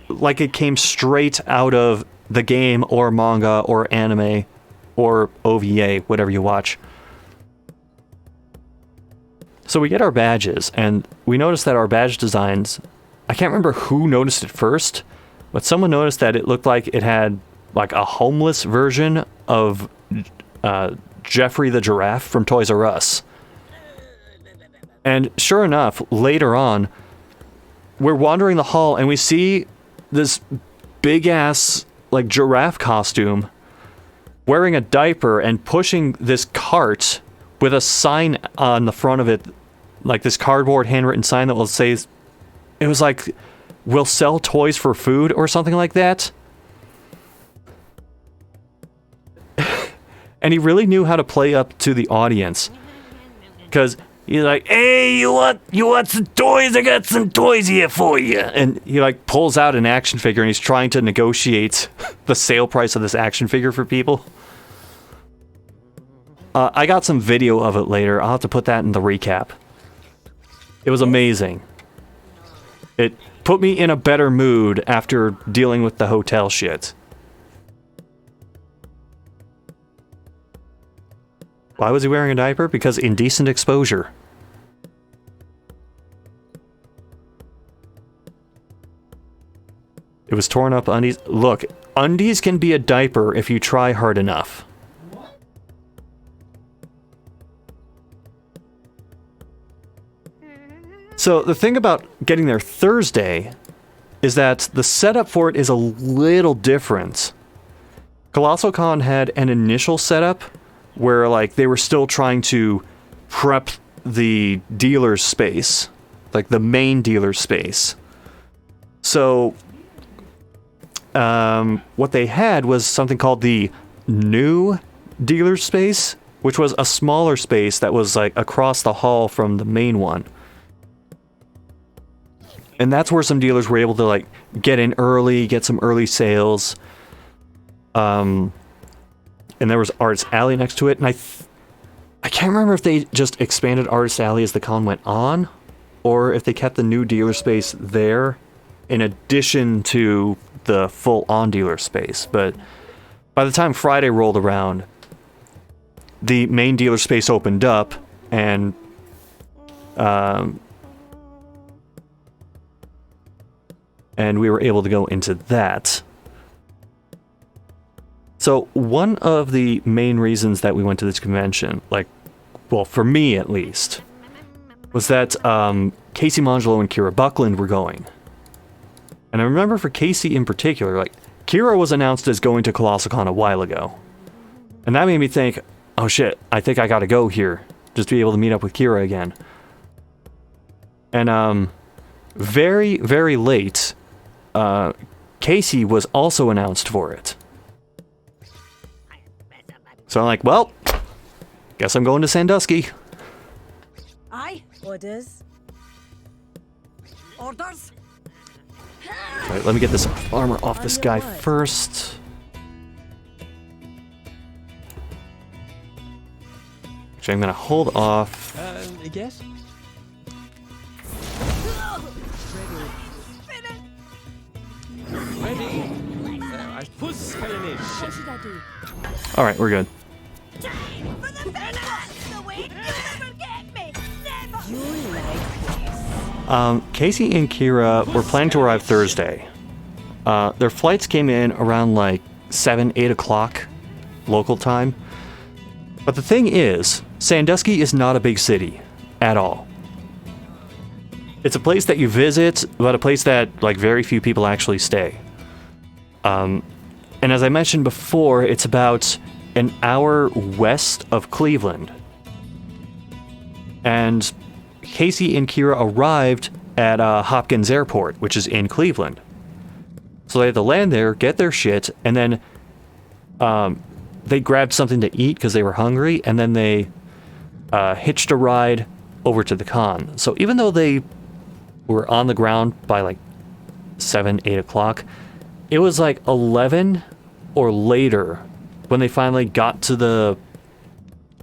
like it came straight out of the game or manga or anime or OVA, whatever you watch. So we get our badges, and we notice that our badge designs, I can't remember who noticed it first, but someone noticed that it looked like it had like a homeless version of Jeffrey the Giraffe from Toys R Us. And sure enough, later on, we're wandering the hall and we see this big ass like giraffe costume wearing a diaper and pushing this cart with a sign on the front of it, like this cardboard handwritten sign that will say, it was like, we'll sell toys for food or something like that. And he really knew how to play up to the audience, because he's like, hey, you want some toys? I got some toys here for you. And he like pulls out an action figure and he's trying to negotiate the sale price of this action figure for people. I got some video of it later. I'll have to put that in the recap. It was amazing. It put me in a better mood after dealing with the hotel shit. Why was he wearing a diaper? Because indecent exposure. It was torn up undies. Look, undies can be a diaper if you try hard enough. So the thing about getting there Thursday is that the setup for it is a little different. Colossalcon had an initial setup where like they were still trying to prep the dealer's space, like the main dealer's space. So what they had was something called the new dealer's space, which was a smaller space that was like across the hall from the main one. And that's where some dealers were able to like get in early, get some early sales. And there was Artist Alley next to it, and I can't remember if they just expanded Artist Alley as the con went on, or if they kept the new dealer space there in addition to the full-on dealer space. But by the time Friday rolled around, the main dealer space opened up, and we were able to go into that. So one of the main reasons that we went to this convention, like, well, for me at least, was that Casey Mongelo and Kira Buckland were going. And I remember for Casey in particular, like, Kira was announced as going to Colossalcon a while ago. And that made me think, oh shit, I think I gotta go here, just to be able to meet up with Kira again. And very, very late, Casey was also announced for it. So I'm like, well, guess I'm going to Sandusky. Aye. Orders. Orders. Alright, let me get this armor off this guy first. Actually, I'm gonna hold off. Yes? killing his What shit. should I do? All right, we're good. Casey and Kira were planning to arrive Thursday. Their flights came in around like 7, 8 o'clock local time. But the thing is, Sandusky is not a big city at all. It's a place that you visit, but a place that like very few people actually stay. And as I mentioned before, it's about an hour west of Cleveland. And Casey and Kira arrived at Hopkins Airport, which is in Cleveland. So they had to land there, get their shit, and then they grabbed something to eat because they were hungry, and then they hitched a ride over to the con. So even though they were on the ground by like 7, 8 o'clock, it was like 11 or later when they finally got to the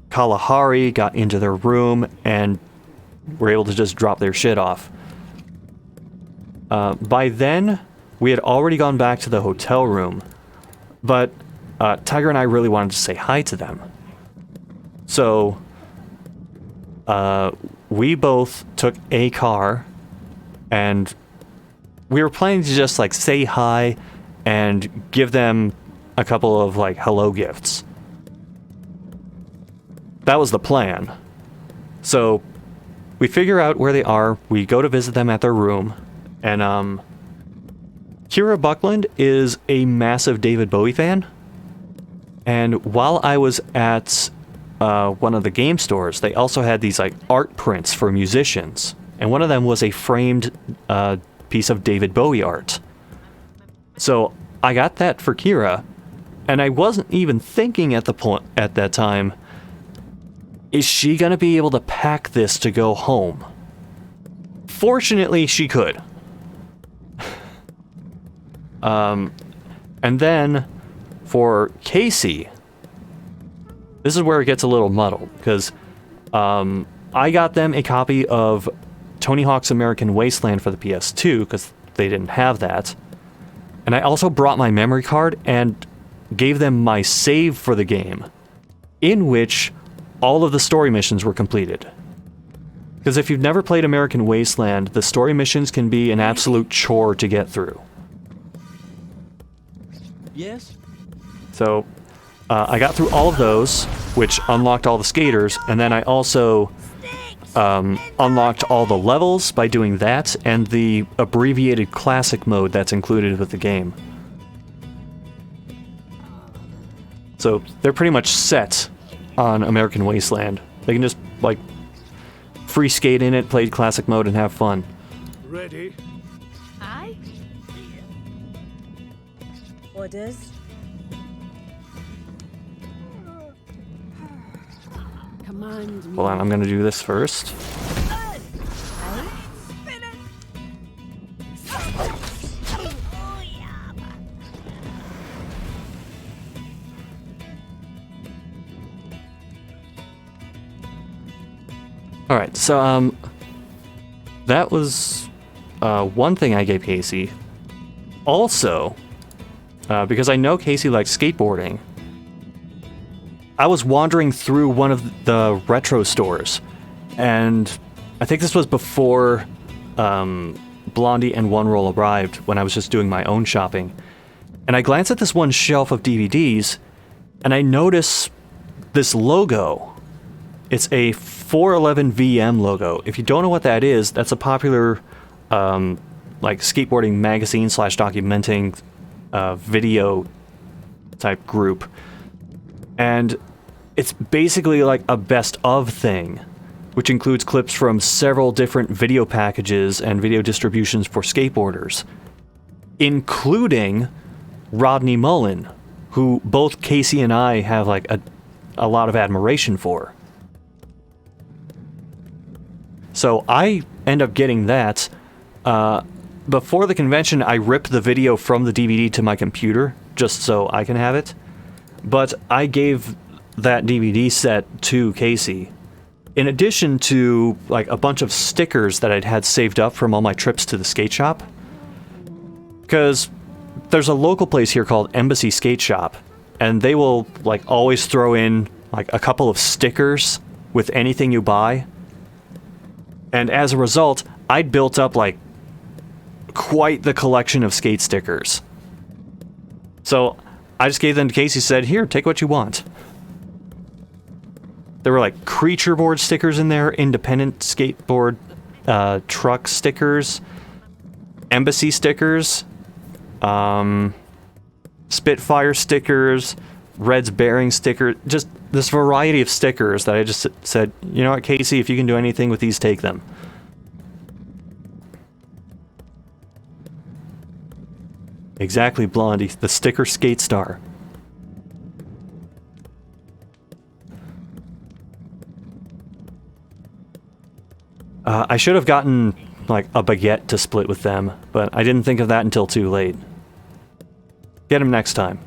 Kalahari, got into their room, and were able to just drop their shit off. By then, we had already gone back to the hotel room, but Tiger and I really wanted to say hi to them. So, we both took a car, and we were planning to just like say hi and give them a couple of like hello gifts. That was the plan. So we figure out where they are, we go to visit them at their room, and Kira Buckland is a massive David Bowie fan. And while I was at one of the game stores, they also had these like art prints for musicians. And one of them was a framed piece of David Bowie art. So I got that for Kira, and I wasn't even thinking at that time, is she gonna be able to pack this to go home? Fortunately, she could. And then for Casey, this is where it gets a little muddled, because I got them a copy of Tony Hawk's American Wasteland for the PS2, because they didn't have that. And I also brought my memory card and gave them my save for the game, in which all of the story missions were completed. Because if you've never played American Wasteland, the story missions can be an absolute chore to get through. Yes? So, I got through all of those, which unlocked all the skaters, and then I also unlocked all the levels by doing that, and the abbreviated classic mode that's included with the game. So, they're pretty much set on American Wasteland. They can just, like, free skate in it, play classic mode, and have fun. Ready? Aye. Orders. Command me. Hold on, I'm gonna do this first. Alright, so, that was, one thing I gave Casey. Also, because I know Casey likes skateboarding, I was wandering through one of the retro stores, and I think this was before, Blondie and One Roll arrived, when I was just doing my own shopping. And I glanced at this one shelf of DVDs, and I noticed this logo. It's a 411 VM logo. If you don't know what that is, that's a popular like skateboarding magazine / documenting video type group. And it's basically like a best of thing, which includes clips from several different video packages and video distributions for skateboarders, including Rodney Mullen, who both Casey and I have like a lot of admiration for. So I end up getting that. Before the convention, I ripped the video from the DVD to my computer, just so I can have it. But I gave that DVD set to Casey, in addition to like a bunch of stickers that I'd had saved up from all my trips to the skate shop. Because there's a local place here called Embassy Skate Shop, and they will like always throw in like a couple of stickers with anything you buy. And as a result, I'd built up like quite the collection of skate stickers. So I just gave them to Casey, said, here, take what you want. There were like creature board stickers in there, independent skateboard truck stickers, embassy stickers, Spitfire stickers, Red's bearing sticker, just this variety of stickers that I just said, you know what, Casey, if you can do anything with these, take them. Exactly, Blondie, the sticker skate star. I should have gotten like a baguette to split with them, but I didn't think of that until too late. Get him next time.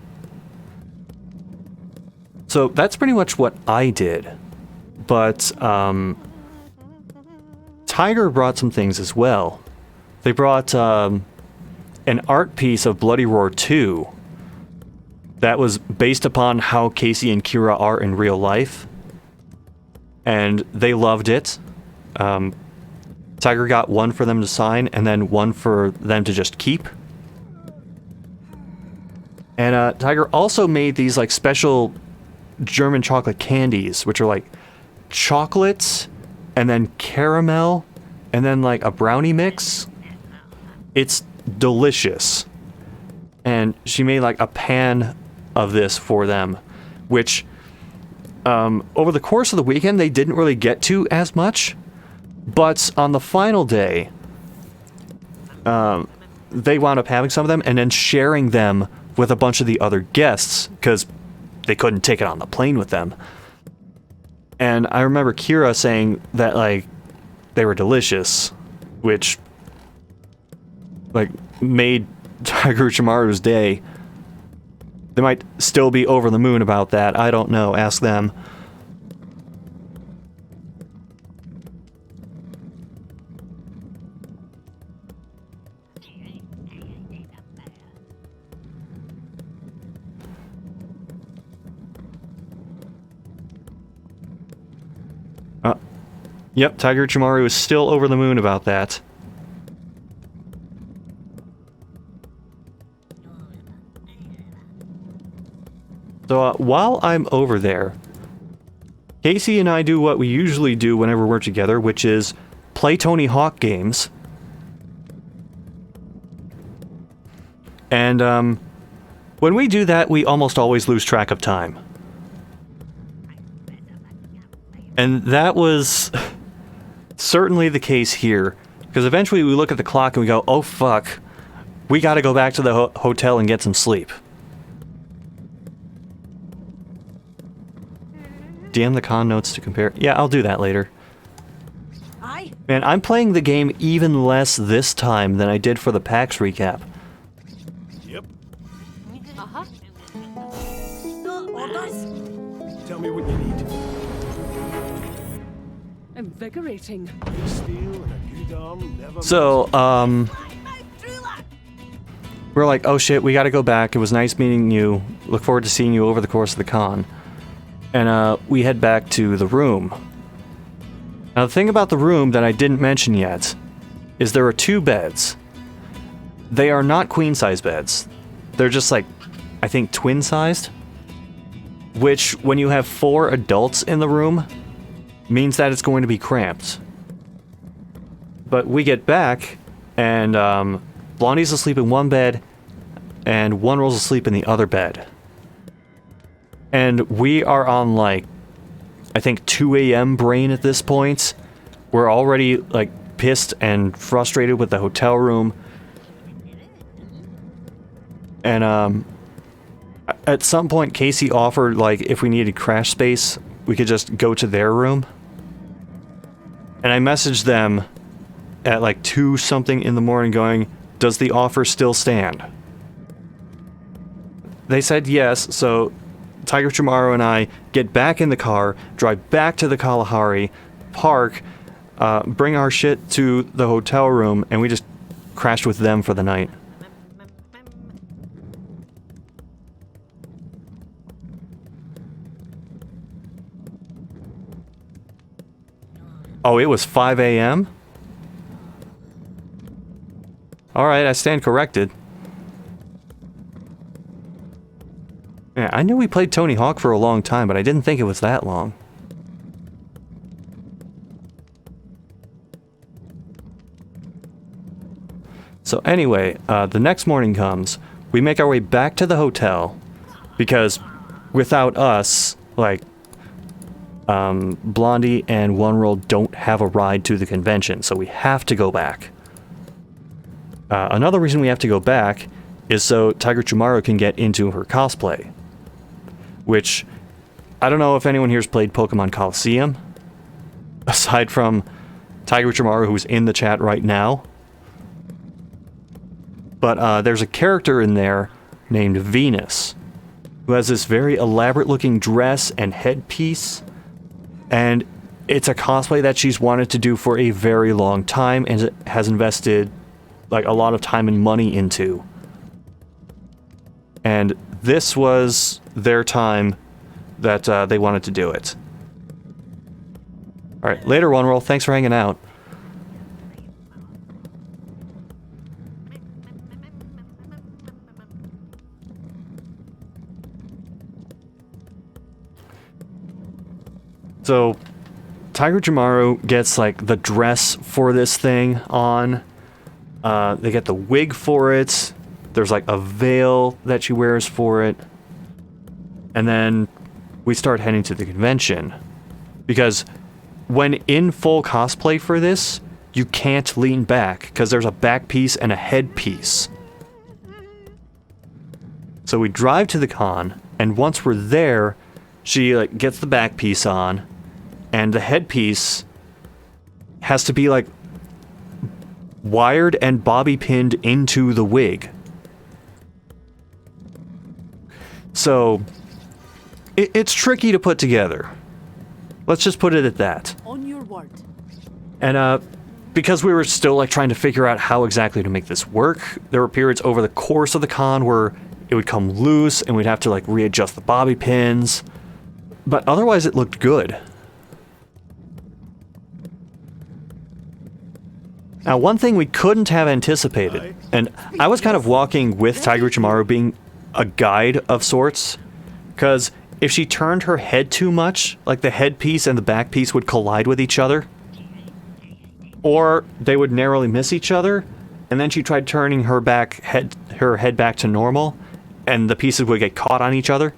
So that's pretty much what I did. But Tiger brought some things as well. They brought an art piece of Bloody Roar 2 that was based upon how Casey and Kira are in real life. And they loved it. Tiger got one for them to sign, and then one for them to just keep. And Tiger also made these like special German chocolate candies, which are like chocolates and then caramel and then like a brownie mix. It's delicious. And she made like a pan of this for them, which over the course of the weekend they didn't really get to as much. But on the final day, they wound up having some of them and then sharing them with a bunch of the other guests because they couldn't take it on the plane with them. And I remember Kira saying that like they were delicious, which like made Tiger Uchimaru's day. They might still be over the moon about that. I don't know. Ask them. Yep, Tiger Uchimaru is still over the moon about that. So while I'm over there, Casey and I do what we usually do whenever we're together, which is play Tony Hawk games. And when we do that, we almost always lose track of time. And that was certainly the case here, because eventually we look at the clock and we go, oh fuck, we gotta go back to the hotel and get some sleep. Damn the con notes to compare. Yeah, I'll do that later. Aye. Man, I'm playing the game even less this time than I did for the PAX recap. Yep. Uh-huh. Orders. Tell me what you need. Invigorating. Good steel and a good arm never. So, we're like, oh shit, we gotta go back. It was nice meeting you. Look forward to seeing you over the course of the con. And we head back to the room. Now the thing about the room that I didn't mention yet is there are two beds. They are not queen-size beds. They're just like, I think twin-sized. Which, when you have 4 adults in the room, means that it's going to be cramped. But we get back, and Blondie's asleep in one bed, and One Roll's asleep in the other bed. And we are on, like, I think 2 a.m. brain at this point. We're already, like, pissed and frustrated with the hotel room. And, at some point, Casey offered, like, if we needed crash space, we could just go to their room. And I messaged them at, like, 2-something in the morning going, does the offer still stand? They said yes, so Tiger Uchimaru and I get back in the car, drive back to the Kalahari, park, bring our shit to the hotel room, and we just crashed with them for the night. Oh, it was 5 a.m.? Alright, I stand corrected. Yeah, I knew we played Tony Hawk for a long time, but I didn't think it was that long. So anyway, the next morning comes. We make our way back to the hotel, because without us, like, Blondie and One World don't have a ride to the convention, so we have to go back. Another reason we have to go back is so Tiger Chumaru can get into her cosplay. Which, I don't know if anyone here's played Pokemon Colosseum, aside from Tiger Chumaru, who's in the chat right now. But there's a character in there named Venus, who has this very elaborate looking dress and headpiece, and it's a cosplay that she's wanted to do for a very long time and has invested like a lot of time and money into. And this was their time that they wanted to do it. Alright, later One World, thanks for hanging out. So, Tiger Chumaru gets like the dress for this thing on. They get the wig for it. There's like a veil that she wears for it. And then we start heading to the convention. Because when in full cosplay for this, you can't lean back because there's a back piece and a head piece. So we drive to the con, and once we're there, she like gets the back piece on, and the headpiece has to be like wired and bobby pinned into the wig. So it's tricky to put together. Let's just put it at that. On your word. And because we were still like trying to figure out how exactly to make this work, there were periods over the course of the con where it would come loose and we'd have to like readjust the bobby pins. But otherwise it looked good. Now, one thing we couldn't have anticipated, and I was kind of walking with Tiger Chumaru being a guide of sorts, because if she turned her head too much, like the headpiece and the back piece would collide with each other, or they would narrowly miss each other, and then she tried turning her head back to normal, and the pieces would get caught on each other.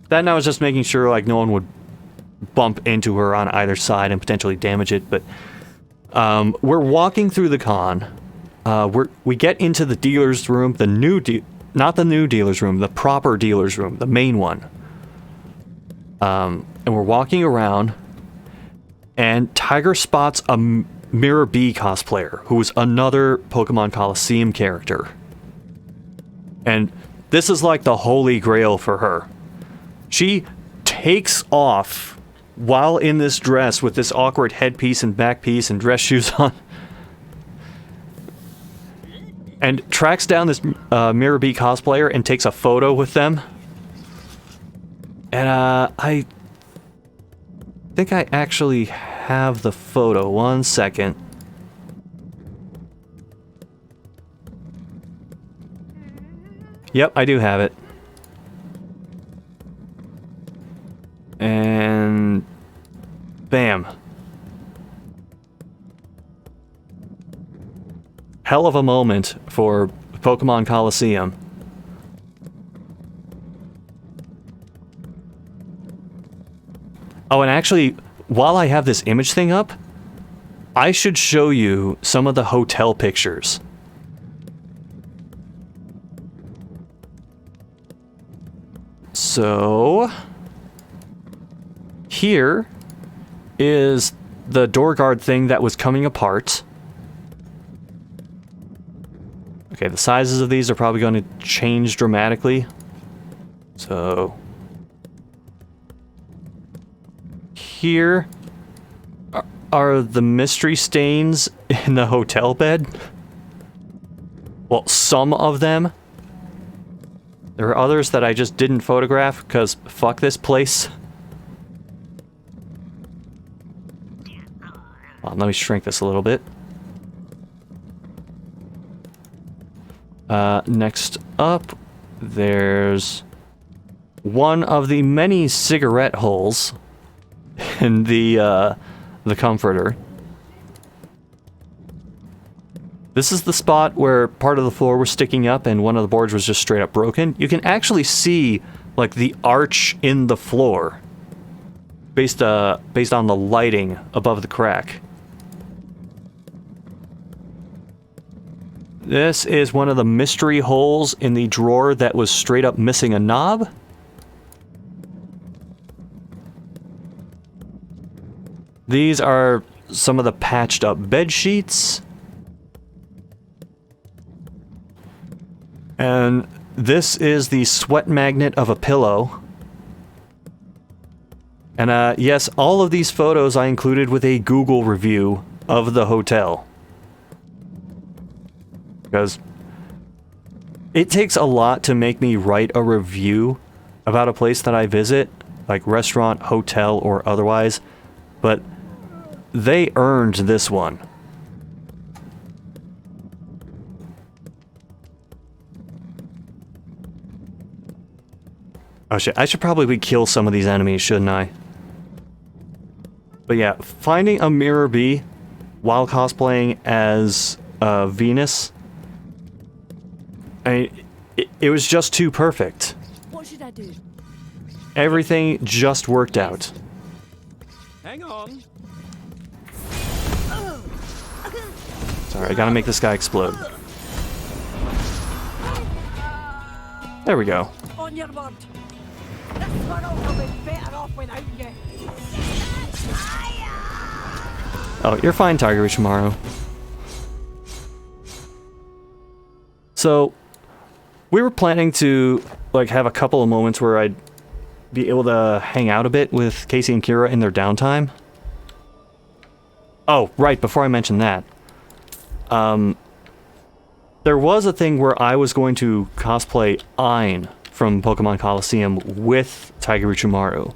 Then I was just making sure like no one would bump into her on either side and potentially damage it. But we're walking through the con. We get into the dealer's room, not the new dealer's room, the proper dealer's room, the main one. And we're walking around, and Tiger spots a Mirror B cosplayer, who is another Pokemon Colosseum character. And this is like the holy grail for her. She takes off while in this dress with this awkward headpiece and back piece and dress shoes on, and tracks down this Mirror B cosplayer and takes a photo with them. And I think I actually have the photo. 1 second. Yep, I do have it. And bam. Hell of a moment for Pokemon Colosseum. Oh, and actually, while I have this image thing up, I should show you some of the hotel pictures. So here is the door guard thing that was coming apart. Okay, the sizes of these are probably going to change dramatically. So here are the mystery stains in the hotel bed. Well, some of them. There are others that I just didn't photograph because fuck this place. Let me shrink this a little bit. Next up, there's one of the many cigarette holes in the comforter. This is the spot where part of the floor was sticking up and one of the boards was just straight up broken. You can actually see, like, the arch in the floor based on the lighting above the crack. This is one of the mystery holes in the drawer that was straight up missing a knob. These are some of the patched up bed sheets. And this is the sweat magnet of a pillow. And yes, all of these photos I included with a Google review of the hotel. Because it takes a lot to make me write a review about a place that I visit, like restaurant, hotel, or otherwise, but they earned this one. Oh shit, I should probably kill some of these enemies, shouldn't I? But yeah, finding a Mirror B while cosplaying as Venus, it was just too perfect. What should I do? Everything just worked out. Hang on. Sorry, I gotta make this guy explode. There we go. On your word. This tunnel will be better off without you. Oh, you're fine, Tiger Ichimaru. So, we were planning to, like, have a couple of moments where I'd be able to hang out a bit with Casey and Kira in their downtime. Oh, right, before I mention that. There was a thing where I was going to cosplay Ein from Pokemon Colosseum with Tiger Ichimaru.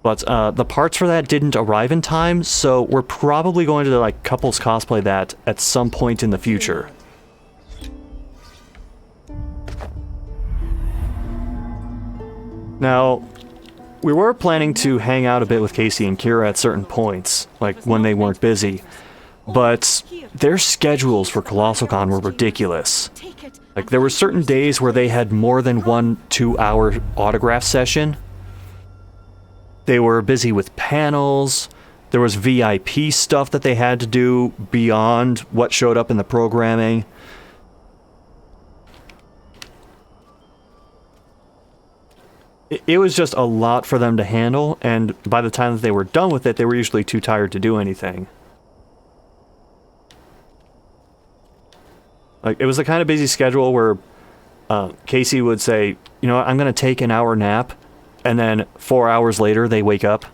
But the parts for that didn't arrive in time, so we're probably going to, like, couples cosplay that at some point in the future. Now, we were planning to hang out a bit with Casey and Kira at certain points, like when they weren't busy, but their schedules for Colossalcon were ridiculous. Like, there were certain days where they had more than 1 2-hour autograph session. They were busy with panels. There was VIP stuff that they had to do beyond what showed up in the programming. It was just a lot for them to handle, and by the time that they were done with it, they were usually too tired to do anything. Like, it was the kind of busy schedule where Casey would say, you know what, I'm going to take an hour nap, and then 4 hours later, they wake up.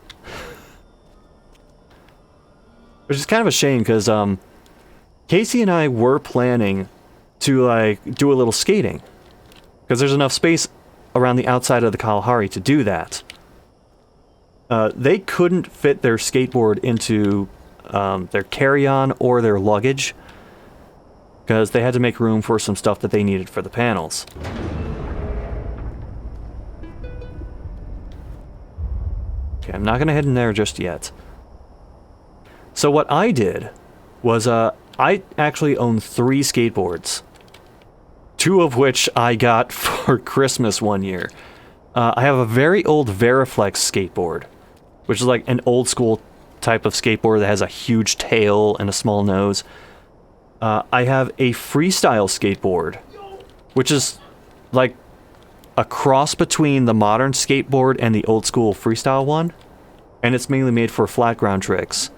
Which is kind of a shame, because Casey and I were planning to, like, do a little skating. Because there's enough space around the outside of the Kalahari to do that. They couldn't fit their skateboard into their carry-on or their luggage, because they had to make room for some stuff that they needed for the panels. Okay, I'm not going to head in there just yet. So what I did was, I actually own 3 skateboards. 2 of which I got for Christmas one year. I have a very old Veriflex skateboard, which is like an old school type of skateboard that has a huge tail and a small nose. I have a freestyle skateboard, which is like a cross between the modern skateboard and the old school freestyle one, and it's mainly made for flat ground tricks.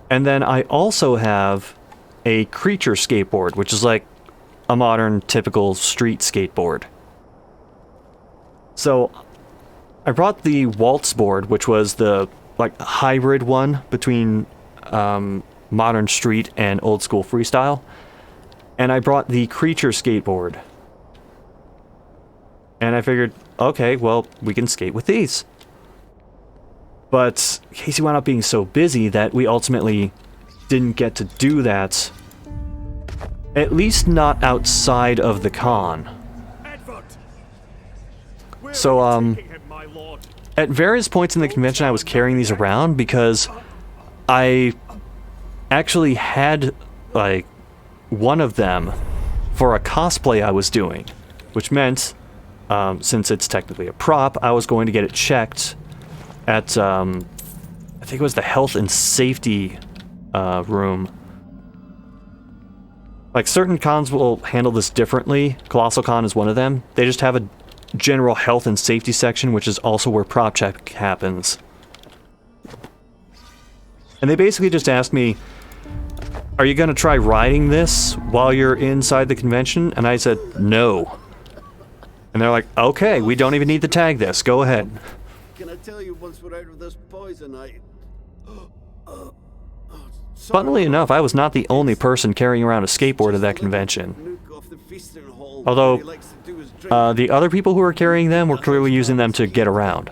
And then I also have a creature skateboard, which is like a modern, typical street skateboard. So, I brought the Waltz board, which was the, like, hybrid one between modern street and old school freestyle. And I brought the creature skateboard. And I figured, okay, well, we can skate with these. But Casey wound up being so busy that we ultimately didn't get to do that. At least not outside of the con. So, at various points in the convention I was carrying these around because I actually had, like, one of them for a cosplay I was doing. Which meant, since it's technically a prop, I was going to get it checked at, I think it was the health and safety room. Like, certain cons will handle this differently. Colossalcon is one of them. They just have a general health and safety section, which is also where prop check happens. And they basically just asked me, are you gonna try riding this while you're inside the convention? And I said, no. And they're like, okay, we don't even need to tag this, go ahead. Can I tell you once we're out of this poison, Funnily enough, I was not the only person carrying around a skateboard at that convention. Although, the other people who were carrying them were clearly using them to get around.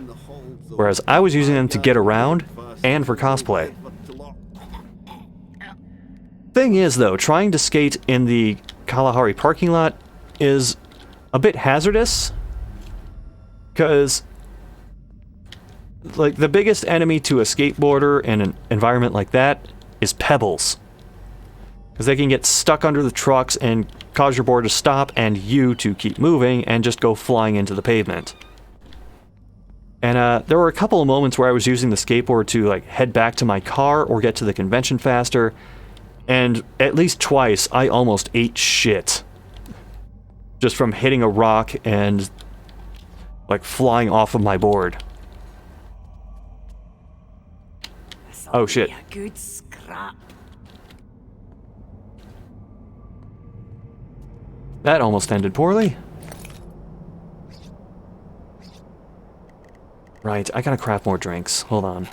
Whereas I was using them to get around and for cosplay. Thing is, though, trying to skate in the Kalahari parking lot is a bit hazardous. Because, like, the biggest enemy to a skateboarder in an environment like that is pebbles. Because they can get stuck under the trucks and cause your board to stop and you to keep moving and just go flying into the pavement. And there were a couple of moments where I was using the skateboard to, like, head back to my car or get to the convention faster, and at least twice I almost ate shit. Just from hitting a rock and, like, flying off of my board. Oh shit. A good scrap. That almost ended poorly. Right, I gotta craft more drinks. Hold on.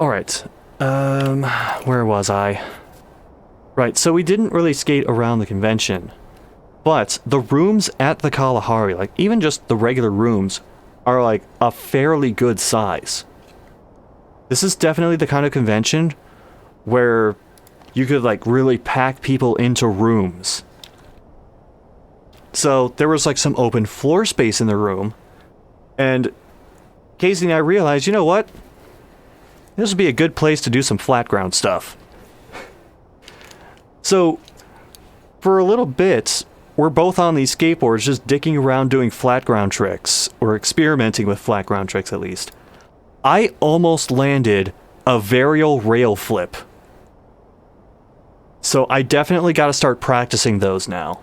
Alright, where was I? Right, so we didn't really skate around the convention, but the rooms at the Kalahari, like, even just the regular rooms, are, like, a fairly good size. This is definitely the kind of convention where you could, like, really pack people into rooms. So, there was, like, some open floor space in the room, and Casey and I realized, you know what? This would be a good place to do some flat ground stuff. So, for a little bit, we're both on these skateboards just dicking around doing flat ground tricks, or experimenting with flat ground tricks at least. I almost landed a varial rail flip. So I definitely gotta start practicing those now.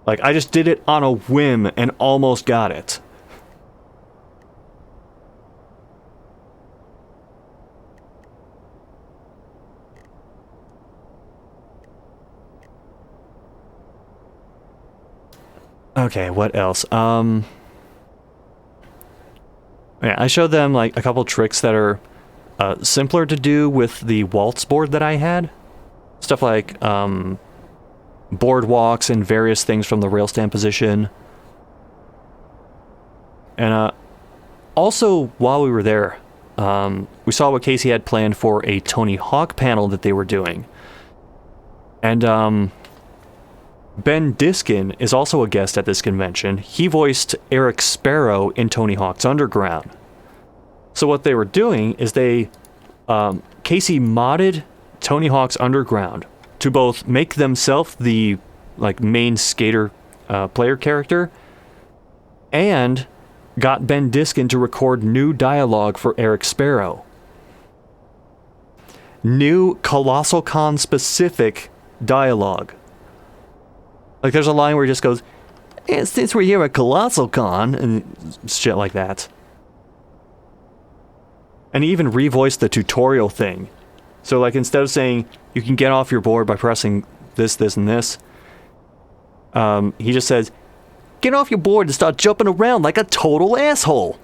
Like, I just did it on a whim and almost got it. Okay, what else? Yeah, I showed them, like, a couple tricks that are simpler to do with the waltz board that I had. Stuff like boardwalks and various things from the rail stand position. And also, while we were there, we saw what Casey had planned for a Tony Hawk panel that they were doing. And Ben Diskin is also a guest at this convention. He voiced Eric Sparrow in Tony Hawk's Underground. So what they were doing is they, Casey modded Tony Hawk's Underground to both make themselves the, like, main skater player character, and got Ben Diskin to record new dialogue for Eric Sparrow. New Colossalcon specific dialogue. Like, there's a line where he just goes, "And since we're here at Colossalcon," and shit like that. And he even revoiced the tutorial thing. So, like, instead of saying, you can get off your board by pressing this, this, and this, he just says, "Get off your board and start jumping around like a total asshole."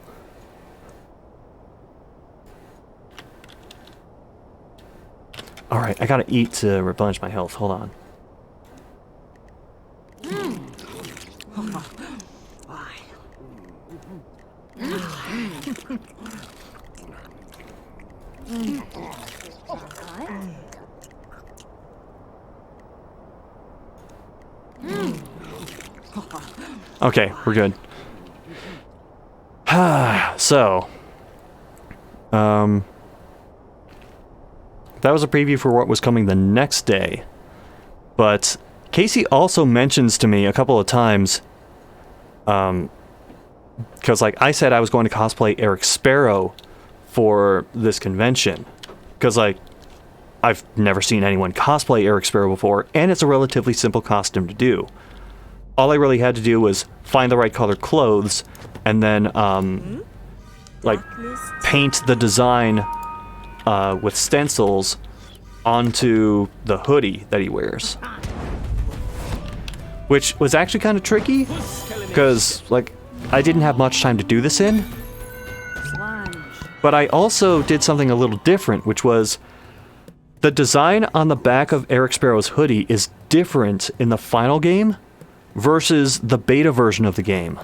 Alright, I gotta eat to replenish my health. Hold on. Okay, we're good. So, that was a preview for what was coming the next day. But Casey also mentions to me a couple of times, because like I said I was going to cosplay Eric Sparrow for this convention, because like I've never seen anyone cosplay Eric Sparrow before, and it's a relatively simple costume to do. All I really had to do was find the right color clothes, and then like paint the design with stencils onto the hoodie that he wears, which was actually kind of tricky because like I didn't have much time to do this in. But I also did something a little different, which was the design on the back of Eric Sparrow's hoodie is different in the final game versus the beta version of the game.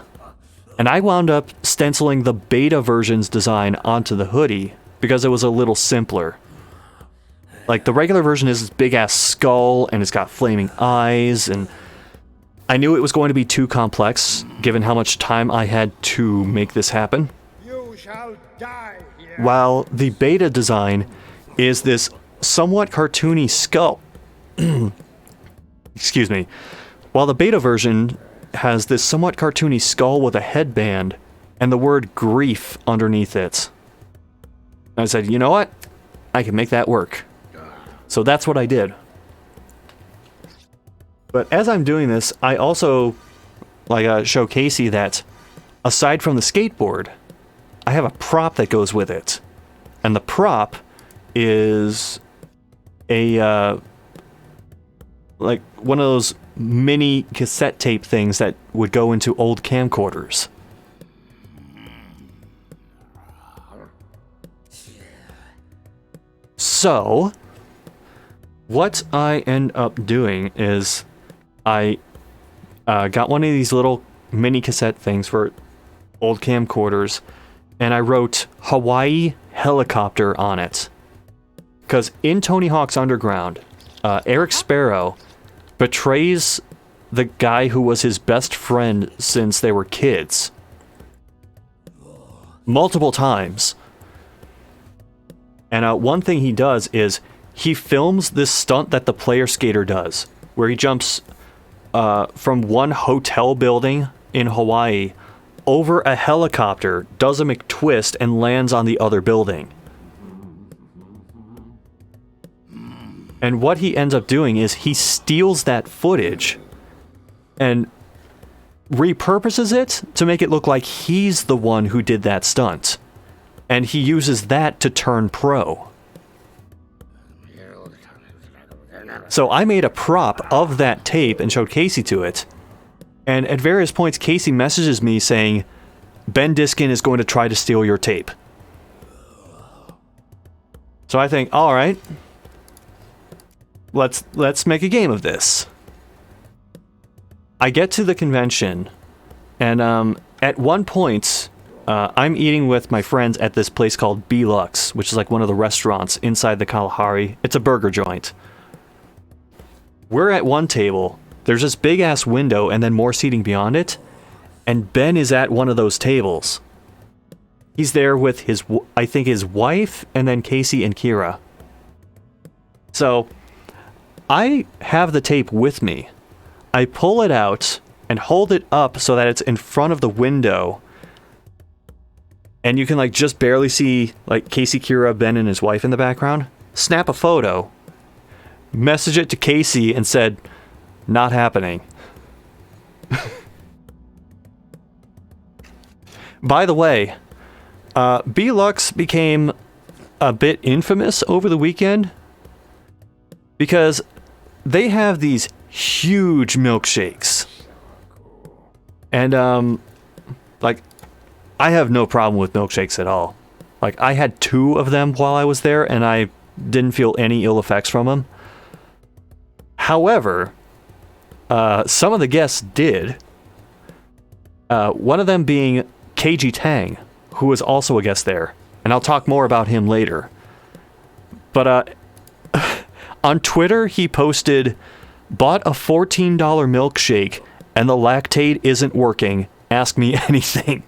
And I wound up stenciling the beta version's design onto the hoodie because it was a little simpler. Like, the regular version is this big-ass skull, and it's got flaming eyes, and I knew it was going to be too complex, given how much time I had to make this happen. You shall die here. While the beta design is this somewhat cartoony skull. Excuse me. While the beta version has this somewhat cartoony skull with a headband and the word grief underneath it. And I said, you know what? I can make that work. So that's what I did. But as I'm doing this, I also show Casey that aside from the skateboard, I have a prop that goes with it. And the prop is a like one of those mini cassette tape things that would go into old camcorders. So, what I end up doing is I got one of these little mini cassette things for old camcorders, and I wrote Hawaii helicopter on it. Because in Tony Hawk's Underground, Eric Sparrow betrays the guy who was his best friend since they were kids. Multiple times. And one thing he does is he films this stunt that the player skater does, where he jumps from one hotel building in Hawaii over a helicopter, does a McTwist, and lands on the other building. And what he ends up doing is he steals that footage and repurposes it to make it look like he's the one who did that stunt. And he uses that to turn pro. So I made a prop of that tape and showed Casey to it. And at various points, Casey messages me saying, Ben Diskin is going to try to steal your tape. So I think, all right, let's make a game of this. I get to the convention, and at one point, I'm eating with my friends at this place called B-Lux, which is like one of the restaurants inside the Kalahari. It's a burger joint. We're at one table. There's this big-ass window and then more seating beyond it, and Ben is at one of those tables. He's there with his wife, and then Casey and Kira. So, I have the tape with me. I pull it out and hold it up so that it's in front of the window, and you can like just barely see like Casey, Kira, Ben, and his wife in the background. Snap a photo, message it to Casey, and said, not happening. By the way, B-Lux became a bit infamous over the weekend because they have these huge milkshakes. And, like, I have no problem with milkshakes at all. Like, I had 2 of them while I was there, and I didn't feel any ill effects from them. However, some of the guests did. One of them being KG Tang, who was also a guest there. And I'll talk more about him later. But on Twitter, he posted, "Bought a $14 milkshake and the lactate isn't working. Ask me anything."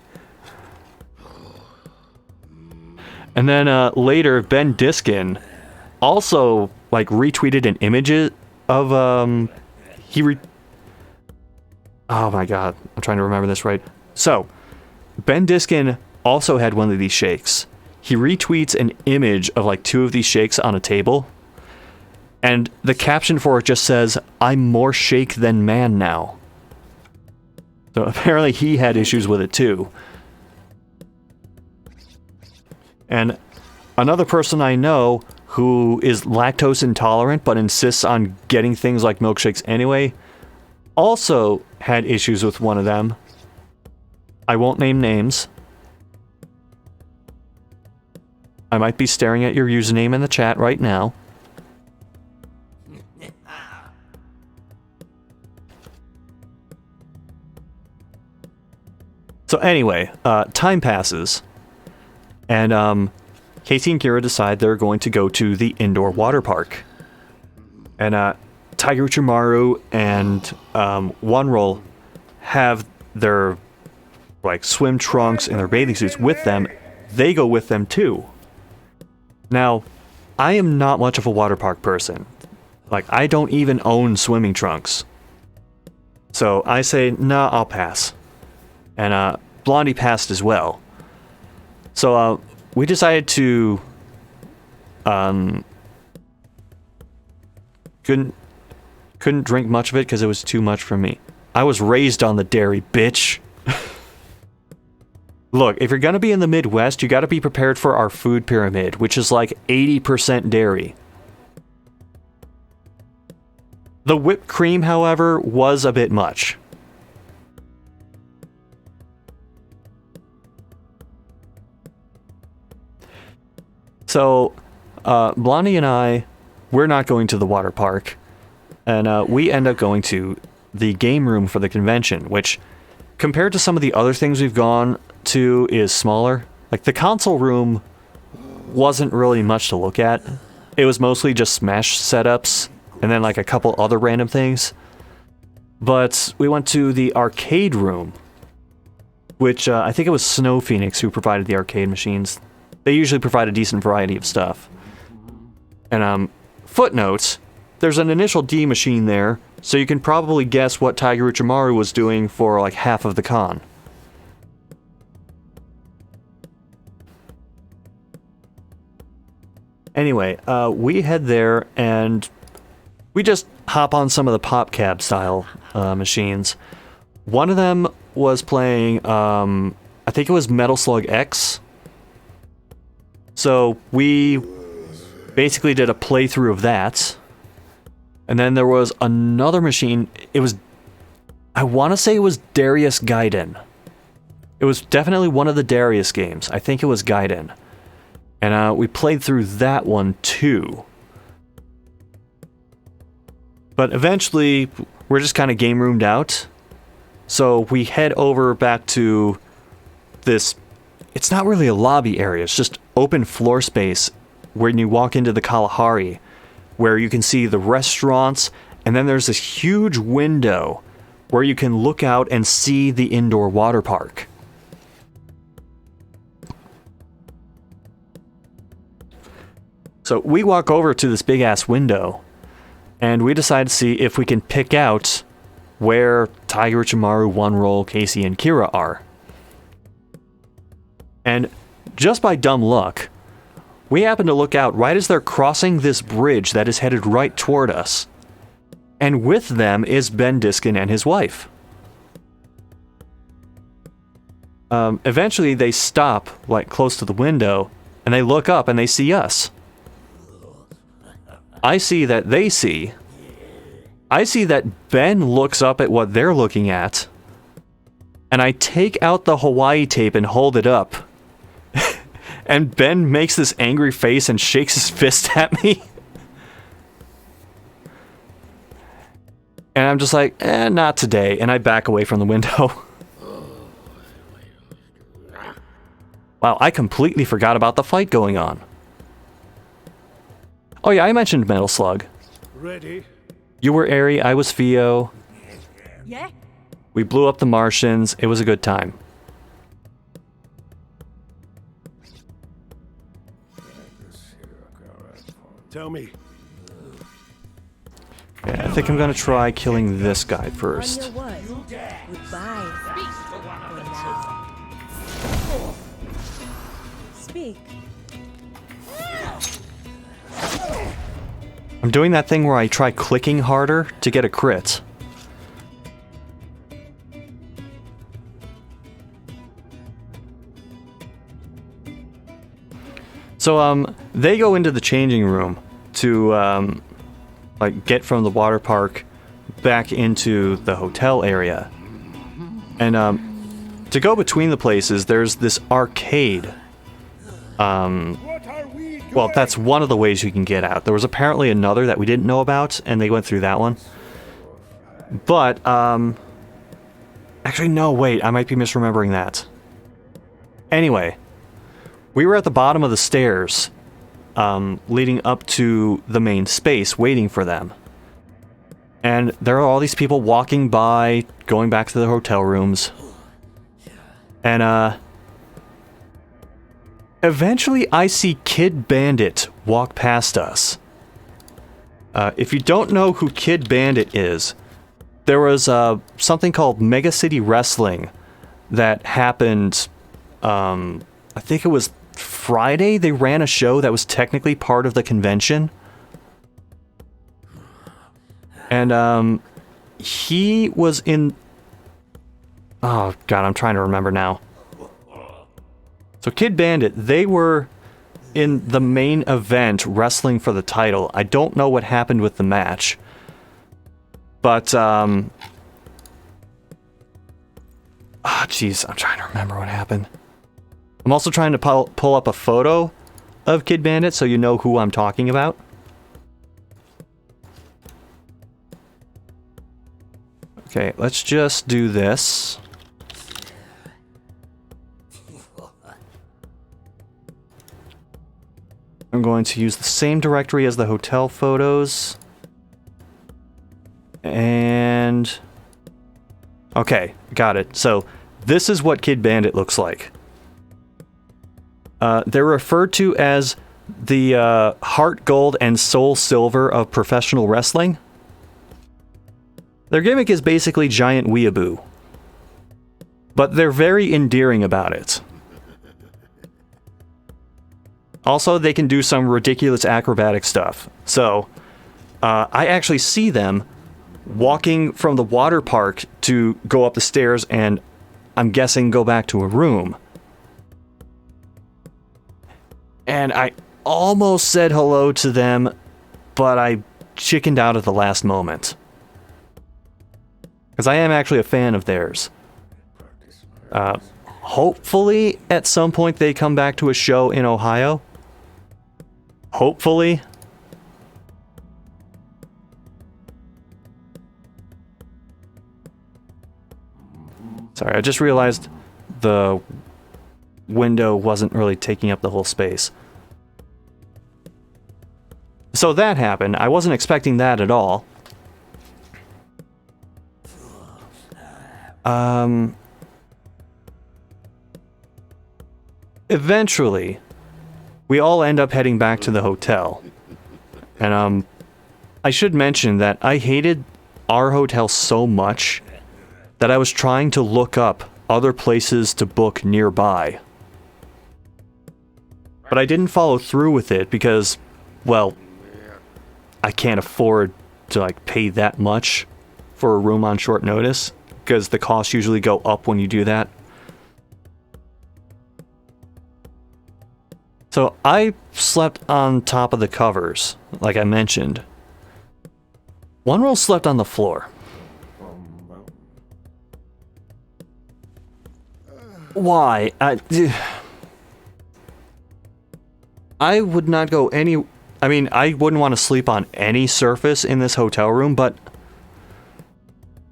And then later, Ben Diskin also like retweeted an image of oh my god, I'm trying to remember this right. So, Ben Diskin also had one of these shakes. He retweets an image of like 2 of these shakes on a table. And the caption for it just says, "I'm more shake than man now." So apparently he had issues with it too. And another person I know who is lactose intolerant but insists on getting things like milkshakes anyway, also had issues with one of them. I won't name names. I might be staring at your username in the chat right now. So anyway, time passes, and Casey and Kira decide they're going to go to the indoor water park. And Tiger Uchimaru and One Roll have their like swim trunks and their bathing suits with them. They go with them too. Now, I am not much of a water park person. Like, I don't even own swimming trunks. So I say, nah, I'll pass. And Blondie passed as well. So we decided to couldn't drink much of it because it was too much for me. I was raised on the dairy, bitch. Look, if you're gonna be in the Midwest, you gotta be prepared for our food pyramid, which is like 80% dairy. The whipped cream, however, was a bit much. So, Blondie and I, we're not going to the water park, and we end up going to the game room for the convention, which, compared to some of the other things we've gone to, is smaller. Like, the console room wasn't really much to look at. It was mostly just Smash setups, and then like a couple other random things. But we went to the arcade room, which I think it was Snow Phoenix who provided the arcade machines. They usually provide a decent variety of stuff. And footnotes, there's an initial D machine there, so you can probably guess what Tiger Uchimaru was doing for like half of the con. Anyway, we head there and we just hop on some of the pop cab style machines. One of them was playing, I think it was Metal Slug X. So we basically did a playthrough of that. And then there was another machine. It was, I want to say it was Darius Gaiden. It was definitely one of the Darius games. I think it was Gaiden. And we played through that one too. But eventually, we're just kind of game roomed out. So we head over back to this, it's not really a lobby area, it's just open floor space when you walk into the Kalahari, where you can see the restaurants, and then there's this huge window where you can look out and see the indoor water park. So we walk over to this big ass window, and we decide to see if we can pick out where Tiger Uchimaru, One Roll, Casey, and Kira are. And just by dumb luck, we happen to look out right as they're crossing this bridge that is headed right toward us. And with them is Ben Diskin and his wife. Eventually they stop, like, close to the window, and they look up and they see us. I see that they see. I see that Ben looks up at what they're looking at, and I take out the Hawaii tape and hold it up. And Ben makes this angry face and shakes his fist at me. And I'm just like, not today. And I back away from the window. Wow, I completely forgot about the fight going on. Oh yeah, I mentioned Metal Slug. Ready? You were Aerie, I was Theo. Yeah? We blew up the Martians. It was a good time. Tell me. Okay, I think I'm gonna try killing this guy first. On your word. Goodbye. Speak. I'm doing that thing where I try clicking harder to get a crit. So, they go into the changing room to, like, get from the water park back into the hotel area. And, to go between the places, there's this arcade. Well, that's one of the ways you can get out. There was apparently another that we didn't know about, and they went through that one. But, actually, no, wait, I might be misremembering that. Anyway, we were at the bottom of the stairs, leading up to the main space, waiting for them. And there are all these people walking by, going back to their hotel rooms. And, eventually I see Kid Bandit walk past us. If you don't know who Kid Bandit is, there was, something called Mega City Wrestling that happened, I think it was Friday. They ran a show that was technically part of the convention. And, he was in... Oh, God, I'm trying to remember now. So Kid Bandit, they were in the main event wrestling for the title. I don't know what happened with the match. But, jeez, I'm trying to remember what happened. I'm also trying to pull up a photo of Kid Bandit so you know who I'm talking about. Okay, let's just do this. I'm going to use the same directory as the hotel photos. And... okay, got it. So, this is what Kid Bandit looks like. They're referred to as the Heart Gold and Soul Silver of professional wrestling. Their gimmick is basically giant weeaboo. But they're very endearing about it. Also, they can do some ridiculous acrobatic stuff. So, I actually see them walking from the water park to go up the stairs and, I'm guessing, go back to a room. And I almost said hello to them, but I chickened out at the last moment. Because I am actually a fan of theirs. Hopefully, at some point, they come back to a show in Ohio. Hopefully. Sorry, I just realized the window wasn't really taking up the whole space. So that happened. I wasn't expecting that at all. Eventually, we all end up heading back to the hotel. And, I should mention that I hated our hotel so much that I was trying to look up other places to book nearby. But I didn't follow through with it because, well, I can't afford to, like, pay that much for a room on short notice, because the costs usually go up when you do that. So I slept on top of the covers, like I mentioned. One roll slept on the floor. Why? I would not go any... I mean, I wouldn't want to sleep on any surface in this hotel room, but...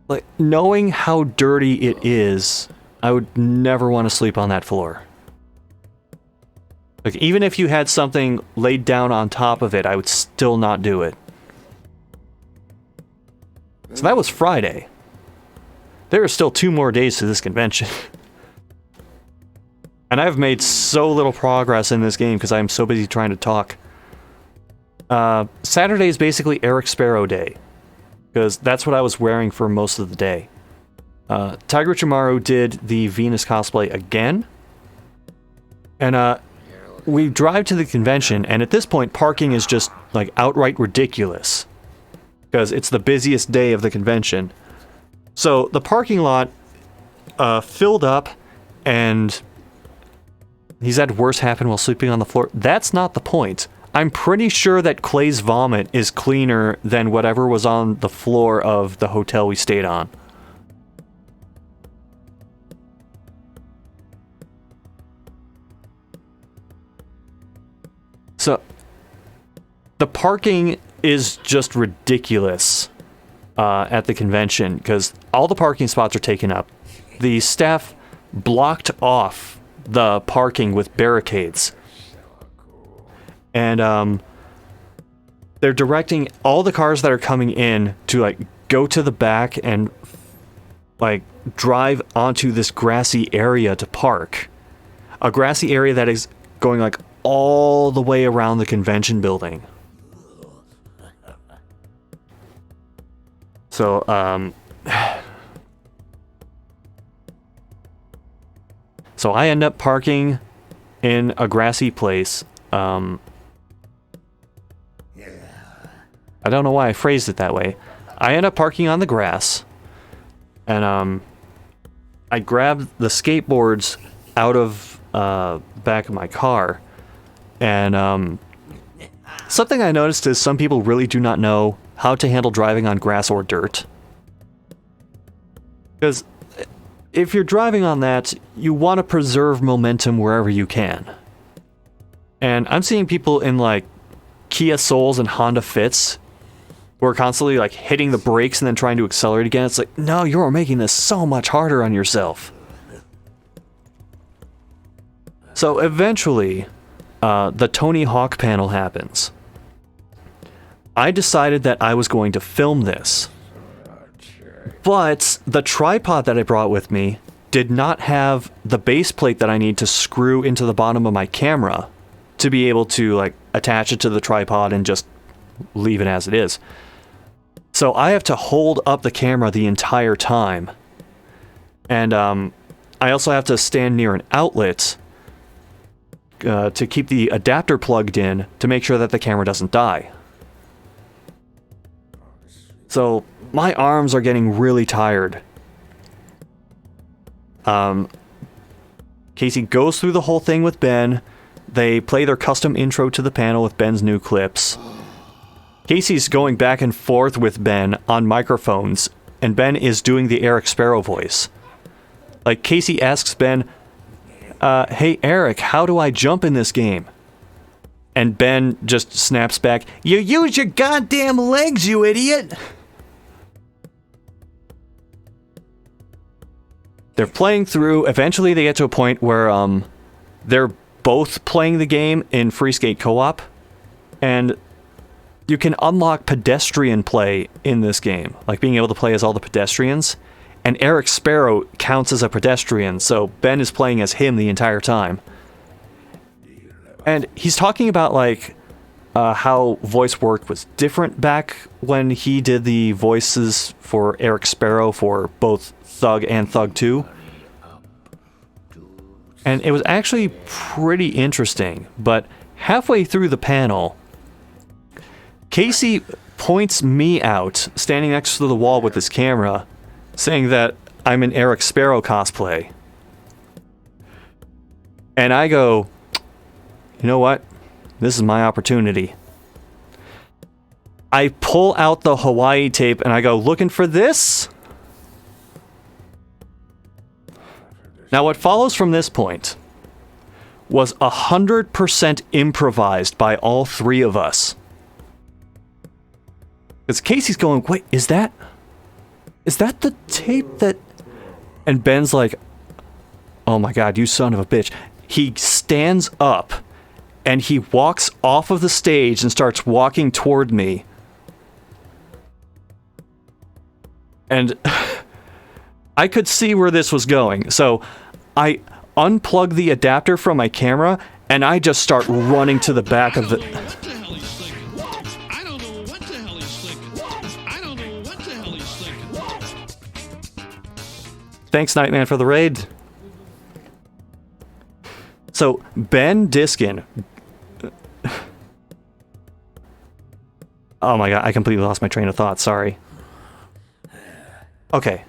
like, knowing how dirty it is, I would never want to sleep on that floor. Like, even if you had something laid down on top of it, I would still not do it. So that was Friday. There are still 2 more days to this convention. And I've made so little progress in this game because I'm so busy trying to talk. Saturday is basically Eric Sparrow Day, because that's what I was wearing for most of the day. Tiger Chimaru did the Venus cosplay again. And we drive to the convention, and at this point, parking is just, like, outright ridiculous. Because it's the busiest day of the convention. So the parking lot filled up, and he's had worse happen while sleeping on the floor. That's not the point. I'm pretty sure that Clay's vomit is cleaner than whatever was on the floor of the hotel we stayed on. So, the parking is just ridiculous at the convention, because all the parking spots are taken up. The staff blocked off the parking with barricades. And they're directing all the cars that are coming in to, like, go to the back and, like, drive onto this grassy area to park. A grassy area that is going, like, all the way around the convention building. So, so I end up parking in a grassy place. I don't know why I phrased it that way. I end up parking on the grass, and I grab the skateboards out of back of my car, and something I noticed is some people really do not know how to handle driving on grass or dirt. Because if you're driving on that, you want to preserve momentum wherever you can. And I'm seeing people in, like, Kia Souls and Honda Fits who are constantly, like, hitting the brakes and then trying to accelerate again. It's like, no, you're making this so much harder on yourself. So eventually, the Tony Hawk panel happens. I decided that I was going to film this. But the tripod that I brought with me did not have the base plate that I need to screw into the bottom of my camera to be able to, like, attach it to the tripod and just leave it as it is. So I have to hold up the camera the entire time. And I also have to stand near an outlet to keep the adapter plugged in to make sure that the camera doesn't die. So my arms are getting really tired. Casey goes through the whole thing with Ben. They play their custom intro to the panel with Ben's new clips. Casey's going back and forth with Ben on microphones, and Ben is doing the Eric Sparrow voice. Like, Casey asks Ben, hey Eric, how do I jump in this game? And Ben just snaps back, you use your goddamn legs, you idiot! They're playing through. Eventually they get to a point where they're both playing the game in free skate co-op, and you can unlock pedestrian play in this game, like being able to play as all the pedestrians, and Eric Sparrow counts as a pedestrian, so Ben is playing as him the entire time. And he's talking about, like, how voice work was different back when he did the voices for Eric Sparrow for both Thug and Thug 2. And it was actually pretty interesting, but halfway through the panel, Casey points me out, standing next to the wall with his camera, saying that I'm an Eric Sparrow cosplay. And I go, you know what? This is my opportunity. I pull out the Hawaii tape and I go, looking for this? Now what follows from this point was 100% improvised by all three of us. Because Casey's going, wait, is that the tape that... And Ben's like, oh my god, you son of a bitch. He stands up and he walks off of the stage and starts walking toward me. And I could see where this was going. So I unplug the adapter from my camera and I just start running to the back of the... I don't know what the hell he's thinking. I don't know what the hell he's thinking. Thanks, Nightman, for the raid. So, Ben Diskin... Oh my god, I completely lost my train of thought, sorry. Okay.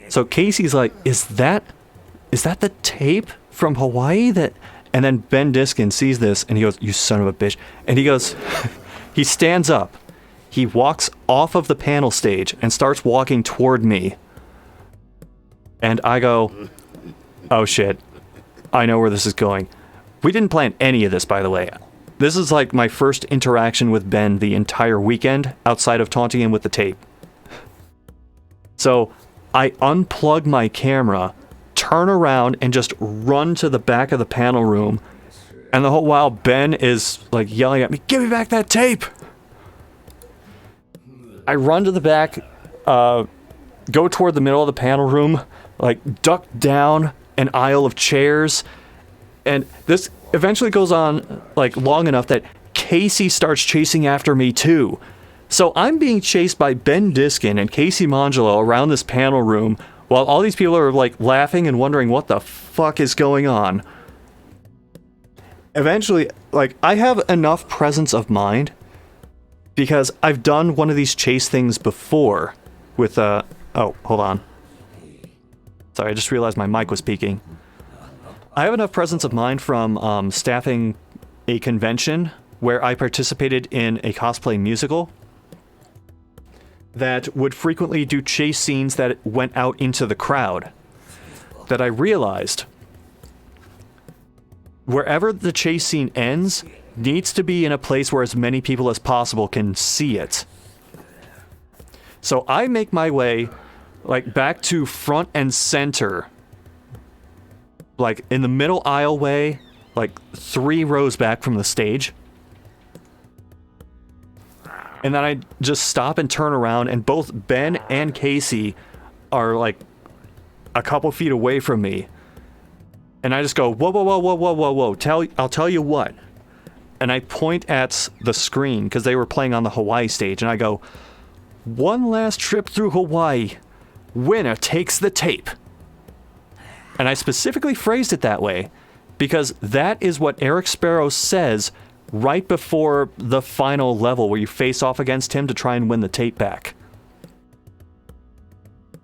So Casey's like, is that the tape from Hawaii that... And then Ben Diskin sees this and he goes, you son of a bitch. And he goes, he stands up. He walks off of the panel stage and starts walking toward me. And I go, oh shit, I know where this is going. We didn't plan any of this, by the way. This is like my first interaction with Ben the entire weekend outside of taunting him with the tape. So I unplug my camera, turn around, and just run to the back of the panel room. And the whole while, Ben is like yelling at me, give me back that tape! I run to the back, go toward the middle of the panel room, like duck down an aisle of chairs. And this eventually goes on like long enough that Casey starts chasing after me too. So I'm being chased by Ben Diskin and Casey Mongelo around this panel room while all these people are like laughing and wondering what the fuck is going on. Eventually, like, I have enough presence of mind because I've done one of these chase things before with, oh, hold on. Sorry, I just realized my mic was peaking. I have enough presence of mind from staffing a convention where I participated in a cosplay musical that would frequently do chase scenes that went out into the crowd, that I realized wherever the chase scene ends needs to be in a place where as many people as possible can see it. So I make my way like back to front and center, like in the middle aisleway, like 3 rows back from the stage. And then I just stop and turn around, and both Ben and Casey are like a couple feet away from me. And I just go, whoa, whoa, whoa, whoa, whoa, whoa, whoa, I'll tell you what. And I point at the screen, because they were playing on the Hawaii stage, and I go, one last trip through Hawaii. Winner takes the tape. And I specifically phrased it that way, because that is what Eric Sparrow says right before the final level where you face off against him to try and win the tape back.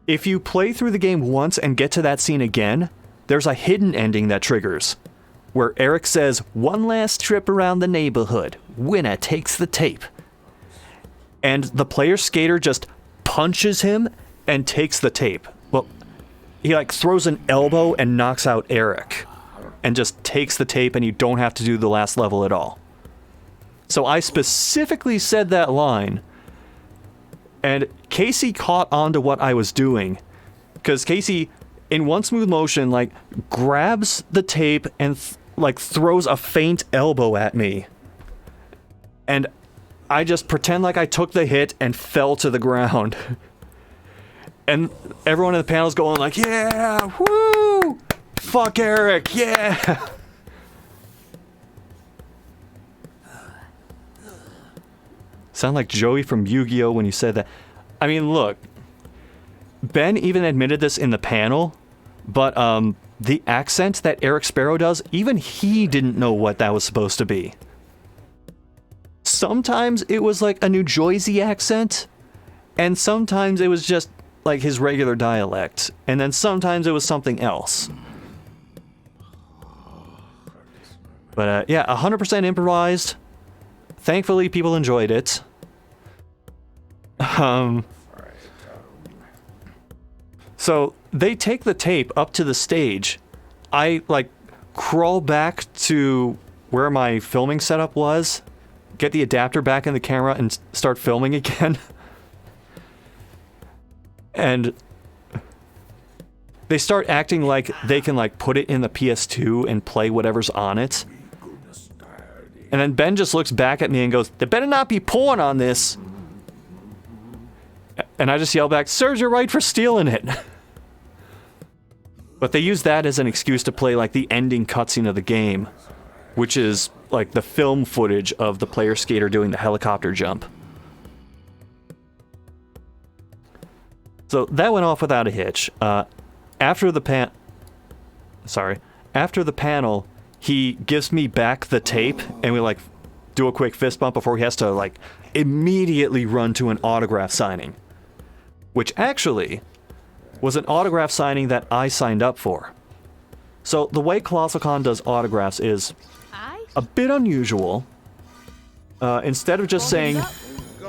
If you play through the game once and get to that scene again, there's a hidden ending that triggers, where Eric says, one last trip around the neighborhood. Winner takes the tape. And the player skater just punches him and takes the tape. Well, he like throws an elbow and knocks out Eric and just takes the tape, and you don't have to do the last level at all. So I specifically said that line, and Casey caught on to what I was doing, because Casey, in one smooth motion, like grabs the tape and like throws a feint elbow at me, and I just pretend like I took the hit and fell to the ground. And everyone in the panel's going like, yeah, woo, fuck Eric, yeah. Sound like Joey from Yu-Gi-Oh! When you said that. I mean, look, Ben even admitted this in the panel, but the accent that Eric Sparrow does, even he didn't know what that was supposed to be. Sometimes it was like a New Jersey accent, and sometimes it was just like his regular dialect, and then sometimes it was something else. But yeah, 100% improvised. Thankfully, people enjoyed it. So they take the tape up to the stage. I like crawl back to where my filming setup was, get the adapter back in the camera, and start filming again. And they start acting like they can like put it in the PS2 and play whatever's on it. And then Ben just looks back at me and goes, "There better not be porn on this." And I just yell back, "Serves you right for stealing it." But they use that as an excuse to play like the ending cutscene of the game, which is like the film footage of the player skater doing the helicopter jump. So that went off without a hitch. After the panel, he gives me back the tape, and we like do a quick fist bump before he has to like immediately run to an autograph signing, which actually was an autograph signing that I signed up for. So the way Colossalcon does autographs is a bit unusual. Instead of just saying,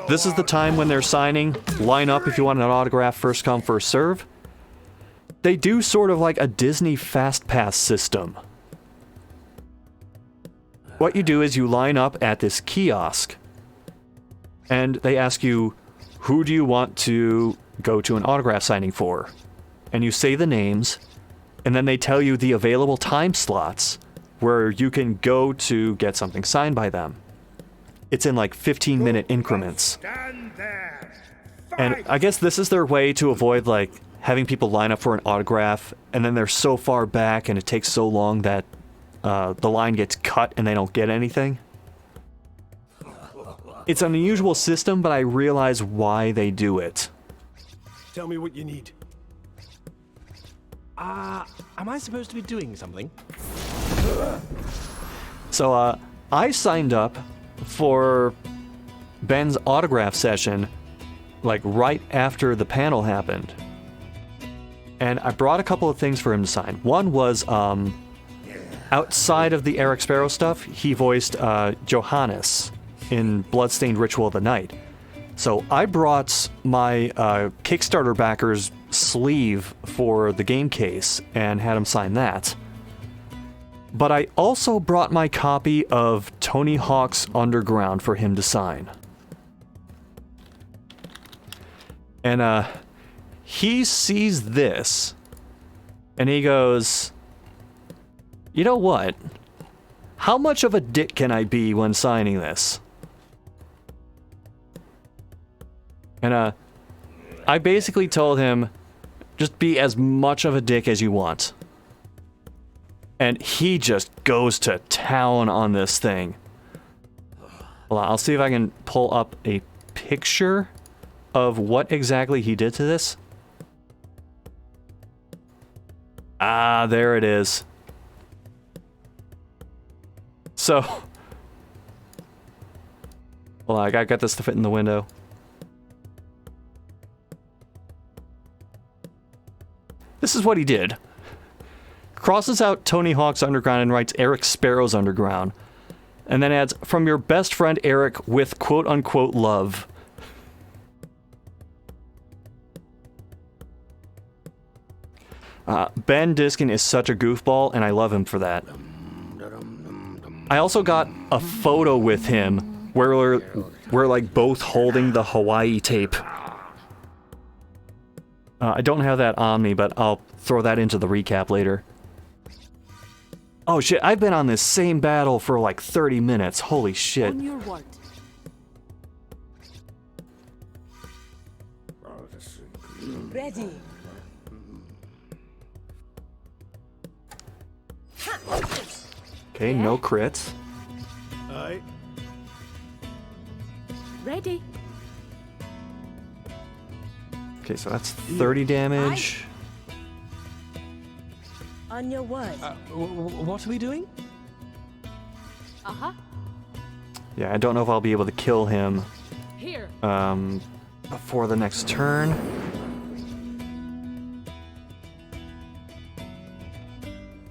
"This is the time when they're signing, line up if you want an autograph, first come, first serve," they do sort of like a Disney Fast Pass system. What you do is you line up at this kiosk, and they ask you, who do you want to go to an autograph signing for? And you say the names, and then they tell you the available time slots where you can go to get something signed by them. It's in like 15-minute increments. And I guess this is their way to avoid like having people line up for an autograph and then they're so far back and it takes so long that the line gets cut and they don't get anything. It's an unusual system, but I realize why they do it. Tell me what you need. Am I supposed to be doing something? So, I signed up for Ben's autograph session, like, right after the panel happened. And I brought a couple of things for him to sign. One was, outside of the Eric Sparrow stuff, he voiced, Johannes in Bloodstained Ritual of the Night. So I brought my Kickstarter backers sleeve for the game case and had him sign that. But I also brought my copy of Tony Hawk's Underground for him to sign. And he sees this and he goes, "You know what? How much of a dick can I be when signing this?" And I basically told him, just be as much of a dick as you want. And he just goes to town on this thing. Hold on, I'll see if I can pull up a picture of what exactly he did to this. Ah, there it is. So, hold on, I gotta get this to fit in the window. This is what he did. Crosses out Tony Hawk's Underground and writes Eric Sparrow's Underground. And then adds, "From your best friend Eric with quote-unquote love." Ben Diskin is such a goofball, and I love him for that. I also got a photo with him where we're like both holding the Hawaii tape. I don't have that on me, but I'll throw that into the recap later. Oh shit, I've been on this same battle for like 30 minutes. Holy shit. On your word. Ready. Okay, no crits. Aye. Ready. Okay, so that's 30 damage. On your word. What are we doing? Uh-huh. Yeah, I don't know if I'll be able to kill him Here. before the next turn.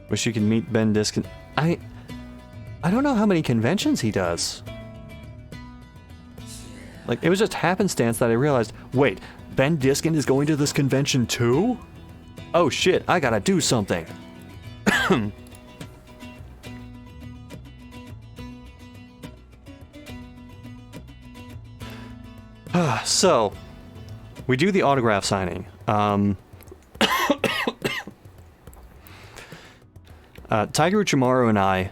Wish you could meet Ben Diskin. I don't know how many conventions he does. Like, it was just happenstance that I realized, wait, Ben Diskin is going to this convention too? Oh shit, I gotta do something. So, we do the autograph signing. Tiger Uchimaru and I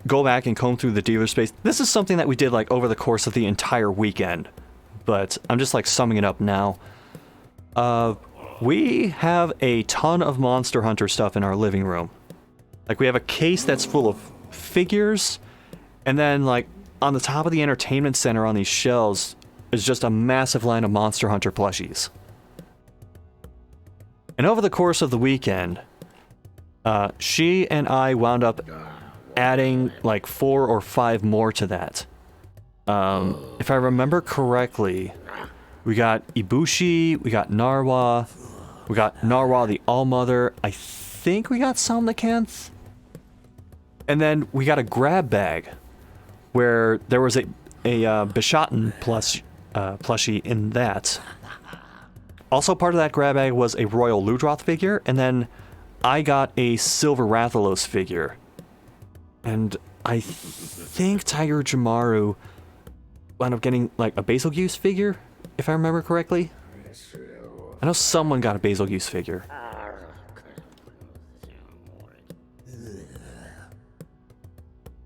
go back and comb through the dealer space. This is something that we did like over the course of the entire weekend, but I'm just like summing it up now. We have a ton of Monster Hunter stuff in our living room. Like we have a case that's full of figures, and then like on the top of the entertainment center on these shelves is just a massive line of Monster Hunter plushies. And over the course of the weekend, she and I wound up adding like 4 or 5 more to that. If I remember correctly, we got Ibushi, we got Narwa, we got Narwa the All-Mother, I think we got Somnicanth, and then we got a grab bag where there was a Bishaten plushie in that. Also part of that grab bag was a Royal Ludroth figure, and then I got a Silver Rathalos figure. And I think Tiger Uchimaru wound up getting like a Basilgeuse figure, if I remember correctly. I know someone got a Basilgeuse figure.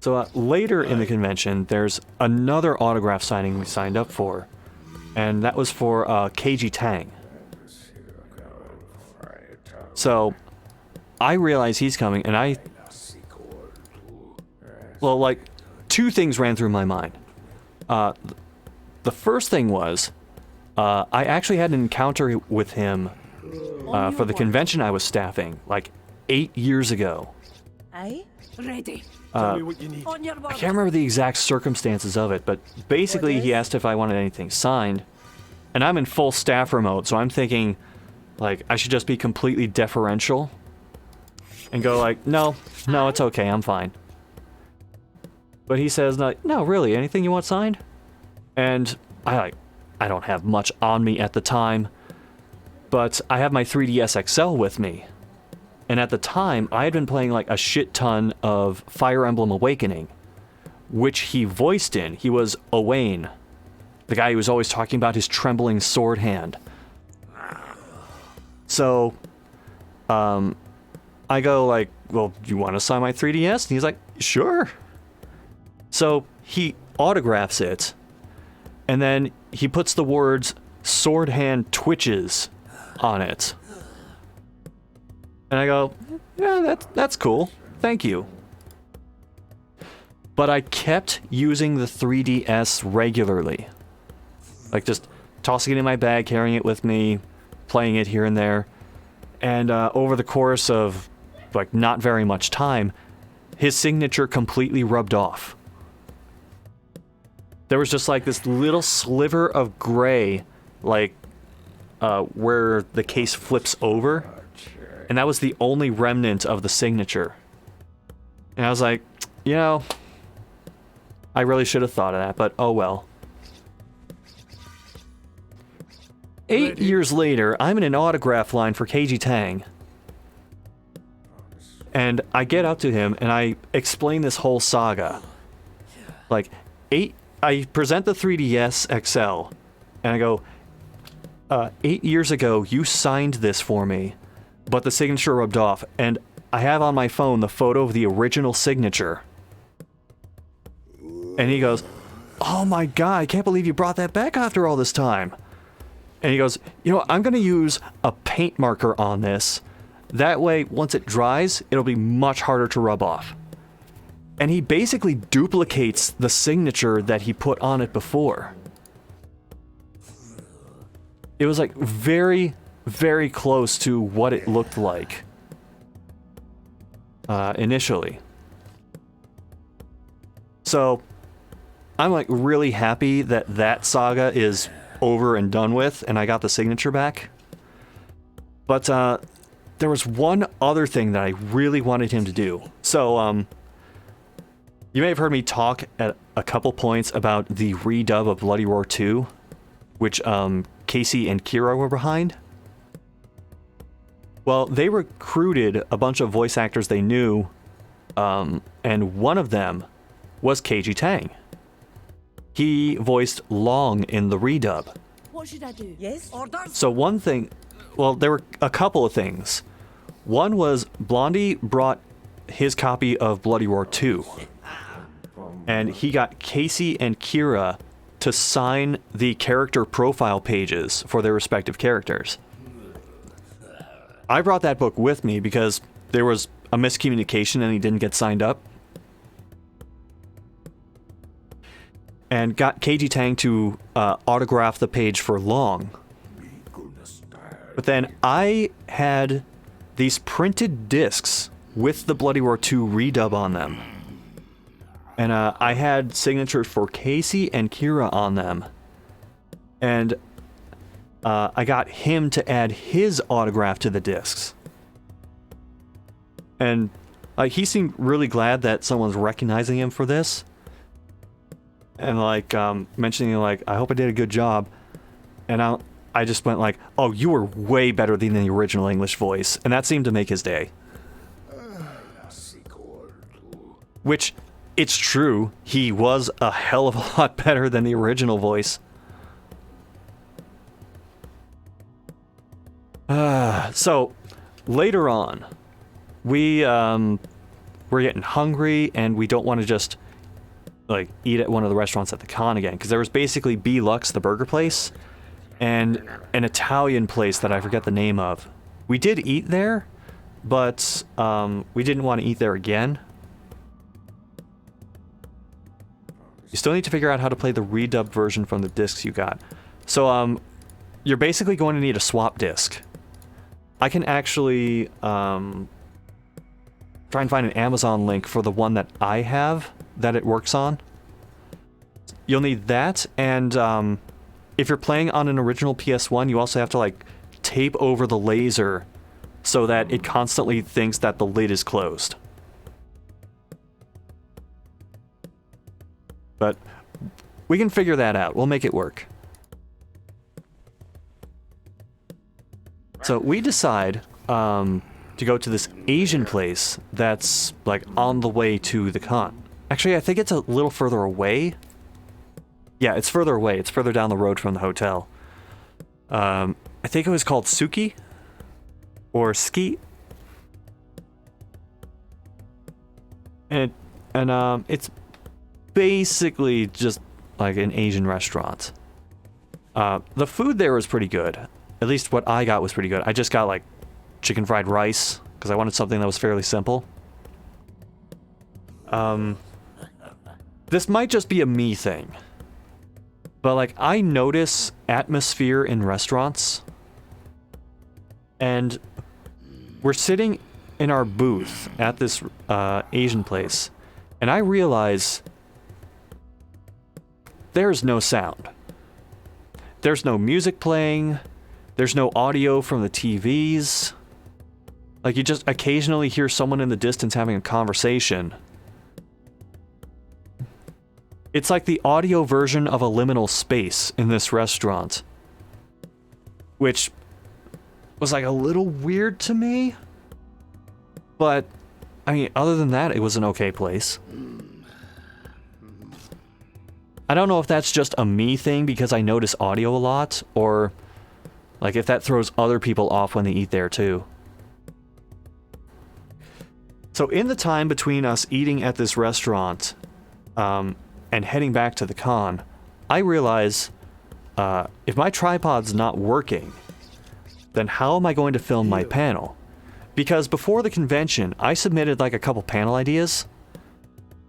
So later in the convention, there's another autograph signing we signed up for, and that was for Keiji Tang. So I realize he's coming, and well, like, 2 things ran through my mind. The first thing was, I actually had an encounter with him for the convention I was staffing, like 8 years ago. Aye? Ready. Tell me what you need. On your I can't remember the exact circumstances of it, but basically he asked if I wanted anything signed, and I'm in full staffer mode, so I'm thinking, like, I should just be completely deferential and go like, no, it's okay, I'm fine. But he says, no, really, anything you want signed? And I don't have much on me at the time, but I have my 3DS XL with me. And at the time, I had been playing like a shit ton of Fire Emblem Awakening, which he voiced in. He was Owain, the guy who was always talking about his trembling sword hand. So, I go like, well, do you want to sign my 3DS? And he's like, sure. So he autographs it, and then he puts the words "sword hand twitches" on it. And I go, yeah, that's cool. Thank you. But I kept using the 3DS regularly. Like just tossing it in my bag, carrying it with me, playing it here and there. And over the course of like not very much time, his signature completely rubbed off. There was just like this little sliver of gray, like where the case flips over. And that was the only remnant of the signature. And I was like, you know, I really should have thought of that, but oh well. 8 years later, I'm in an autograph line for Keiji Tang. And I get up to him and I explain this whole saga. Like, I present the 3DS XL, and I go, 8 years ago, you signed this for me, but the signature rubbed off, and I have on my phone the photo of the original signature. And he goes, oh my god, I can't believe you brought that back after all this time. And he goes, you know, I'm going to use a paint marker on this. That way, once it dries, it'll be much harder to rub off. And he basically duplicates the signature that he put on it before. It was like very, very close to what it looked like initially. So I'm like really happy that that saga is over and done with, and I got the signature back. But there was one other thing that I really wanted him to do. So you may have heard me talk at a couple points about the redub of Bloody Roar 2, which Casey and Kira were behind. Well, they recruited a bunch of voice actors they knew, and one of them was KG Tang. He voiced Long in the redub. What should I do? Yes? Orders? So one thing, well, there were a couple of things. One was Blondie brought his copy of Bloody Roar 2, and he got Casey and Kira to sign the character profile pages for their respective characters. I brought that book with me because there was a miscommunication and he didn't get signed up. And got KG Tang to autograph the page for Long. But then I had these printed discs with the Bloody Roar 2 redub on them. And I had signatures for Casey and Kira on them. And I got him to add his autograph to the discs. And he seemed really glad that someone's recognizing him for this. And mentioning I hope I did a good job. And I just went oh, you were way better than the original English voice. And that seemed to make his day. Which, it's true, he was a hell of a lot better than the original voice. So, later on, we're getting hungry and we don't want to just eat at one of the restaurants at the con again, because there was basically B-Lux, the burger place, and an Italian place that I forget the name of. We did eat there, but we didn't want to eat there again. You still need to figure out how to play the redubbed version from the discs you got. So you're basically going to need a swap disc. I can actually try and find an Amazon link for the one that I have that it works on. You'll need that, and if you're playing on an original PS1, you also have to tape over the laser so that it constantly thinks that the lid is closed. But we can figure that out. We'll make it work. So we decide to go to this Asian place that's on the way to the con. Actually, I think it's a little further away. Yeah, it's further away. It's further down the road from the hotel. I think it was called Suki or Ski. And it's basically just an Asian restaurant. The food there was pretty good. At least what I got was pretty good. I just got chicken fried rice because I wanted something that was fairly simple. This might just be a me thing, but I notice atmosphere in restaurants, and we're sitting in our booth at this Asian place, and I realize there's no sound. There's no music playing. There's no audio from the TVs. You just occasionally hear someone in the distance having a conversation. It's like the audio version of a liminal space in this restaurant. Which was a little weird to me. But, other than that, it was an okay place. I don't know if that's just a me thing because I notice audio a lot, or if that throws other people off when they eat there too. So in the time between us eating at this restaurant and heading back to the con, I realize if my tripod's not working, then how am I going to film my panel? Because before the convention, I submitted a couple panel ideas,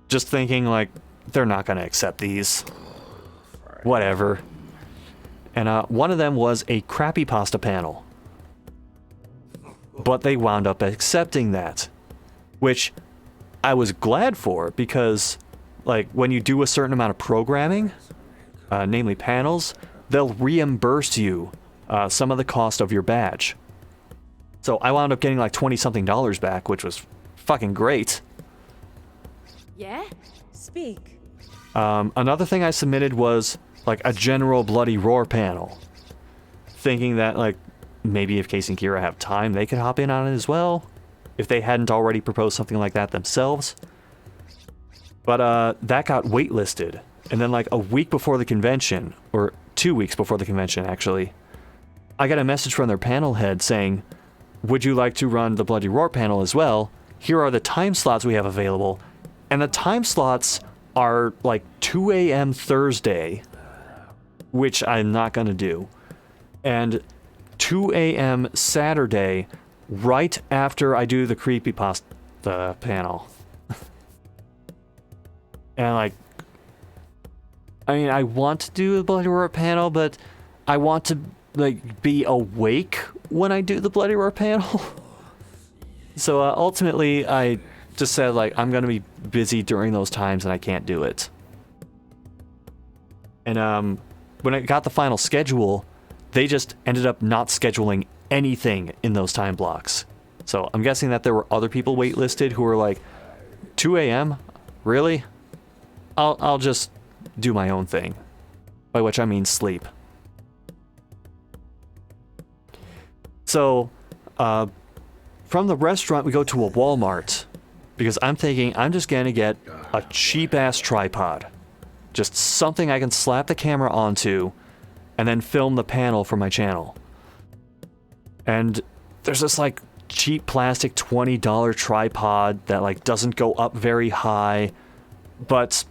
just thinking they're not going to accept these. Whatever. And one of them was a creepypasta panel. But they wound up accepting that, which I was glad for, because when you do a certain amount of programming, namely panels, they'll reimburse you some of the cost of your badge. So I wound up getting $20-something back, which was fucking great. Yeah? Speak. Another thing I submitted was a general Bloody Roar panel, thinking that maybe if Casey and Kira have time, they could hop in on it as well, if they hadn't already proposed something like that themselves. But that got waitlisted. And then like a week before the convention, or 2 weeks before the convention actually, I got a message from their panel head saying, would you like to run the Bloody Roar panel as well? Here are the time slots we have available. And the time slots are like 2 a.m. Thursday, which I'm not going to do. And 2 a.m. Saturday, right after I do the creepypasta panel. And like, I mean, I want to do the Bloody Roar panel, but I want to like be awake when I do the Bloody Roar panel. So ultimately, I just said like I'm gonna be busy during those times and I can't do it. And when I got the final schedule, they just ended up not scheduling anything in those time blocks. So I'm guessing that there were other people waitlisted who were like, 2 a.m. Really? I'll just do my own thing, by which I mean sleep. So, from the restaurant we go to a Walmart, because I'm thinking I'm just gonna get a cheap-ass tripod. Just something I can slap the camera onto, and then film the panel for my channel. And there's this like cheap plastic $20 tripod that like doesn't go up very high, but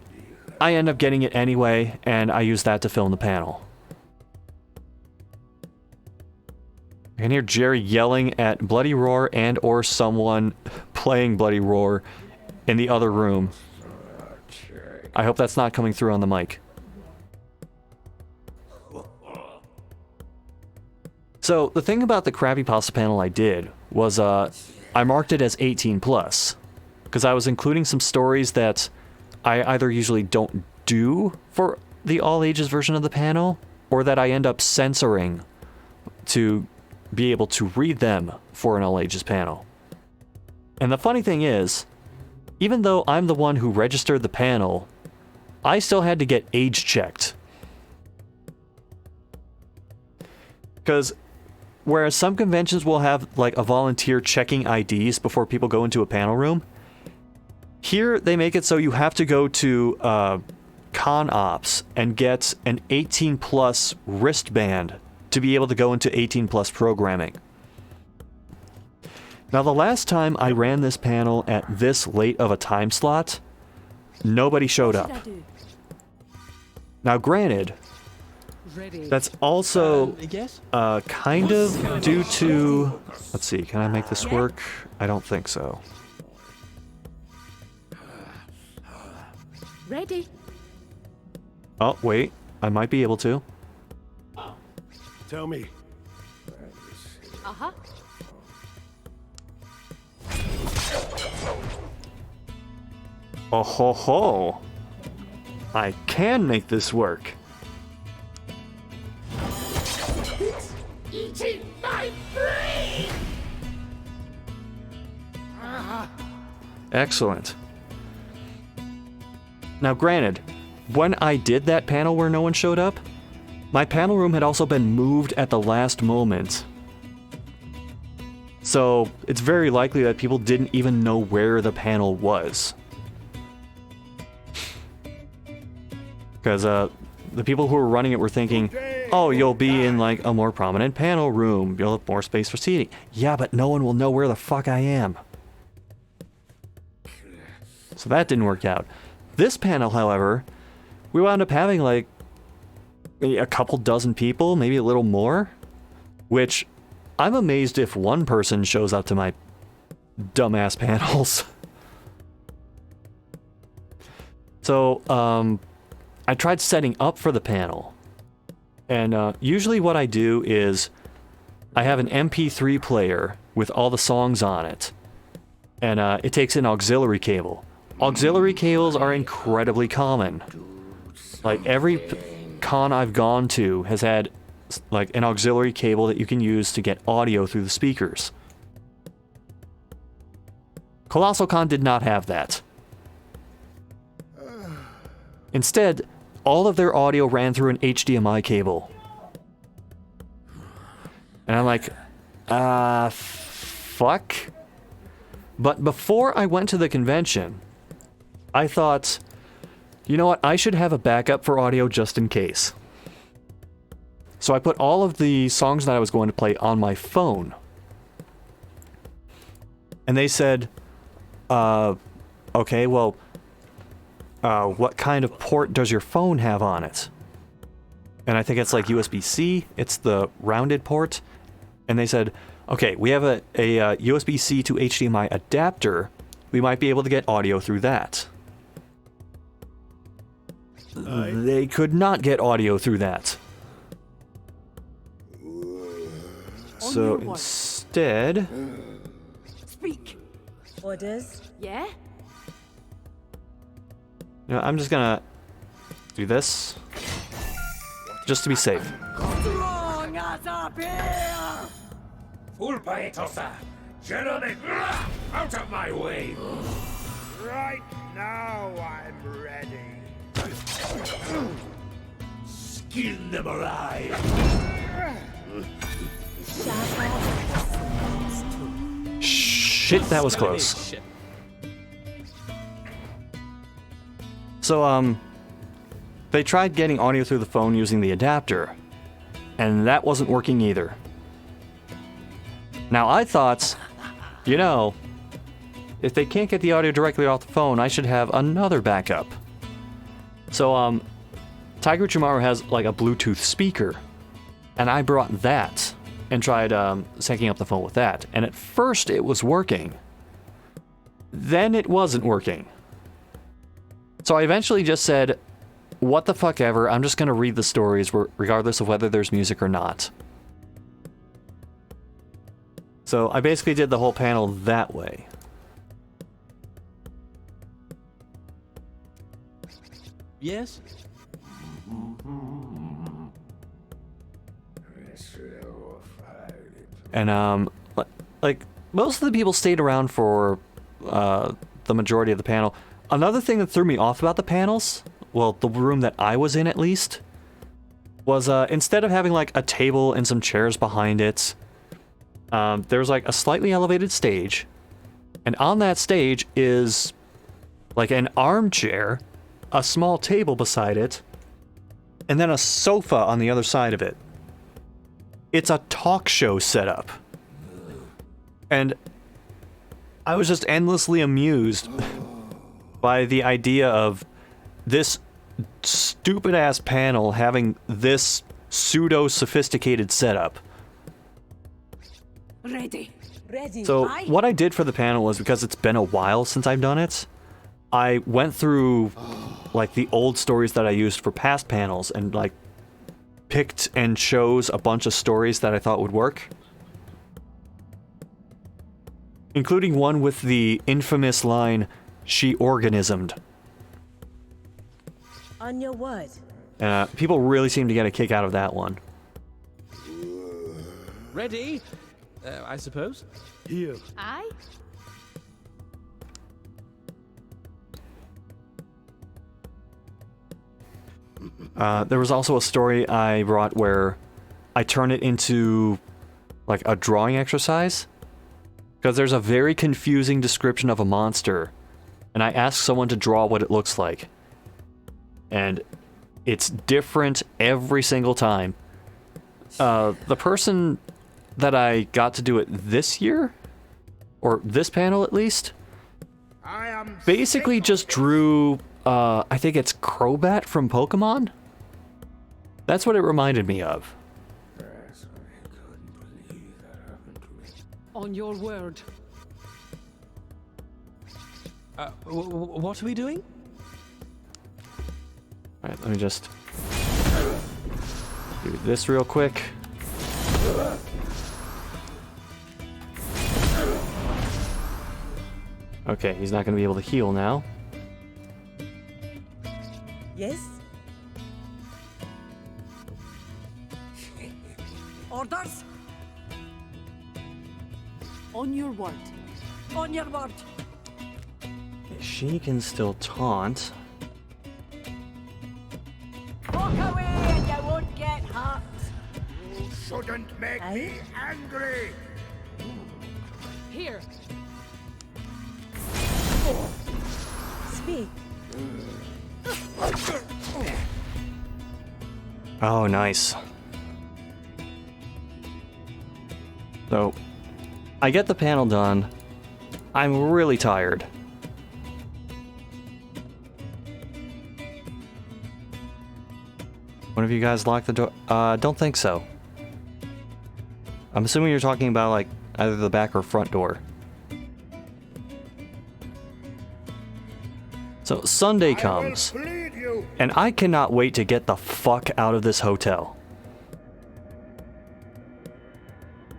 I end up getting it anyway, and I use that to film the panel. I can hear Jerry yelling at Bloody Roar and or someone playing Bloody Roar in the other room. I hope that's not coming through on the mic. So the thing about the Crappy Pasta panel I did was I marked it as 18 plus, because I was including some stories that I either usually don't do for the all ages version of the panel, or that I end up censoring to be able to read them for an all ages panel. And the funny thing is, even though I'm the one who registered the panel, I still had to get age checked. Because whereas some conventions will have like a volunteer checking IDs before people go into a panel room, here they make it so you have to go to Con Ops and get an 18 plus wristband to be able to go into 18 plus programming. Now the last time I ran this panel at this late of a time slot, nobody showed up. Now granted, that's also kind of due to... Let's see, can I make this work? I don't think so. Ready? Oh, wait. I might be able to. Tell me. Uh-huh. Oh ho ho! I can make this work. Eating my brain! Excellent. Now granted, when I did that panel where no one showed up, my panel room had also been moved at the last moment. So it's very likely that people didn't even know where the panel was. Because the people who were running it were thinking, oh, you'll be in like a more prominent panel room, you'll have more space for seating. Yeah, but no one will know where the fuck I am. So that didn't work out. This panel, however, we wound up having like a couple dozen people, maybe a little more, which I'm amazed if one person shows up to my dumbass panels. So, I tried setting up for the panel, and usually what I do is I have an MP3 player with all the songs on it, and it takes an auxiliary cable. Auxiliary cables are incredibly common. Like every con I've gone to has had like an auxiliary cable that you can use to get audio through the speakers. Colossalcon did not have that. Instead, all of their audio ran through an HDMI cable. And I'm like, fuck. But before I went to the convention, I thought, you know what, I should have a backup for audio just in case. So I put all of the songs that I was going to play on my phone. And they said, okay, well, what kind of port does your phone have on it? And I think it's like USB-C. It's the rounded port. And they said, okay, we have a USB-C to HDMI adapter. We might be able to get audio through that. They could not get audio through that. So instead... Speak. Orders? Yeah? You know, I'm just gonna do this. Just to be safe. Strong as a bear! Full paetosa! Gentlemen, out of my way! Right now I'm ready. Skin them alive! Shit, that was close. Shit. So, they tried getting audio through the phone using the adapter, and that wasn't working either. Now, I thought, you know, if they can't get the audio directly off the phone, I should have another backup. So, Tiger Uchimaru has, like, a Bluetooth speaker, and I brought that and tried, syncing up the phone with that. And at first, it was working. Then it wasn't working. So I eventually just said, what the fuck ever, I'm just gonna read the stories regardless of whether there's music or not. So I basically did the whole panel that way. Yes? And, like, most of the people stayed around for, the majority of the panel. Another thing that threw me off about the panels, well, the room that I was in at least, was, instead of having, like, a table and some chairs behind it, there's, like, a slightly elevated stage, and on that stage is, like, an armchair, a small table beside it, and then a sofa on the other side of it. It's a talk show setup. And I was just endlessly amused by the idea of this stupid-ass panel having this pseudo-sophisticated setup. Ready. Ready. So what I did for the panel was, because it's been a while since I've done it, I went through, like, the old stories that I used for past panels and, like, picked and chose a bunch of stories that I thought would work. Including one with the infamous line, "She organismed." On your word. People really seem to get a kick out of that one. Ready? I suppose. Here. Aye? There was also a story I brought where I turn it into, like, a drawing exercise. Because there's a very confusing description of a monster, and I ask someone to draw what it looks like. And it's different every single time. The person that I got to do it this year, or this panel at least, basically just drew, I think it's Crobat from Pokemon? That's what it reminded me of. On your word. What are we doing? Alright, let me just do this real quick. Okay, he's not going to be able to heal now. Yes? Orders? On your word. On your word. She can still taunt. Walk away and you won't get hurt. You shouldn't make me angry! Here. Speak. Oh, nice. So, I get the panel done. I'm really tired. One of you guys locked the door? Don't think so. I'm assuming you're talking about, like, either the back or front door. So, Sunday comes, and I cannot wait to get the fuck out of this hotel.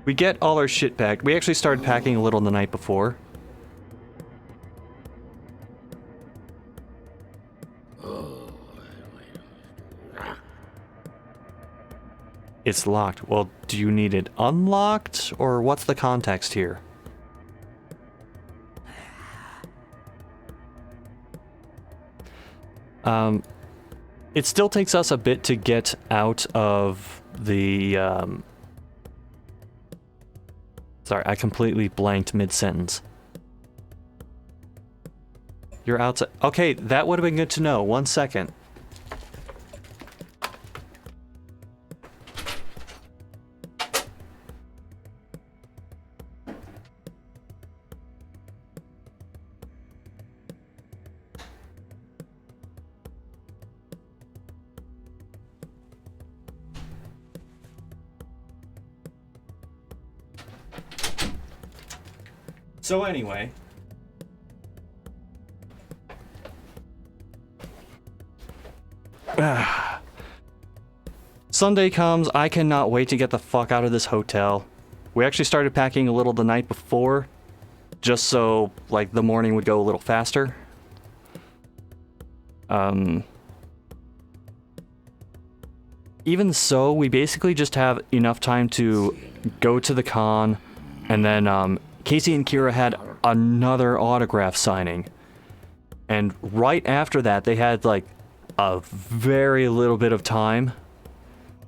We get all our shit packed. We actually started packing a little the night before. It's locked. Well, do you need it unlocked, or what's the context here? It still takes us a bit to get out of the, Sorry, I completely blanked mid-sentence. You're outside. Okay, that would have been good to know. 1 second. So anyway, Sunday comes, I cannot wait to get the fuck out of this hotel. We actually started packing a little the night before, just so, like, the morning would go a little faster. Even so, we basically just have enough time to go to the con, and then, Casey and Kira had another autograph signing. And right after that, they had, like, a very little bit of time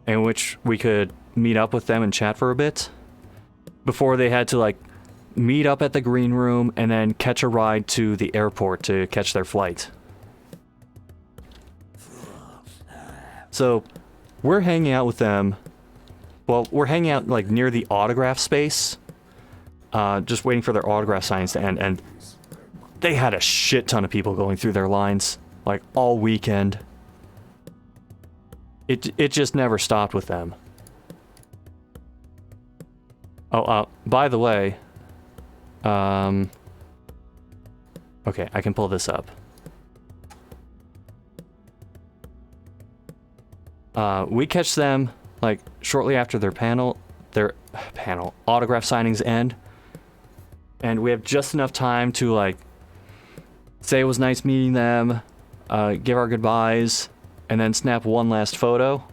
in which we could meet up with them and chat for a bit before they had to, like, meet up at the green room and then catch a ride to the airport to catch their flight. So, we're hanging out with them. Well, we're hanging out, like, near the autograph space. Just waiting for their autograph signings to end, and they had a shit ton of people going through their lines, like, all weekend. It just never stopped with them. Oh, by the way, okay, I can pull this up. We catch them, like, shortly after their autograph signings end. And we have just enough time to, like, say it was nice meeting them, give our goodbyes, and then snap one last photo.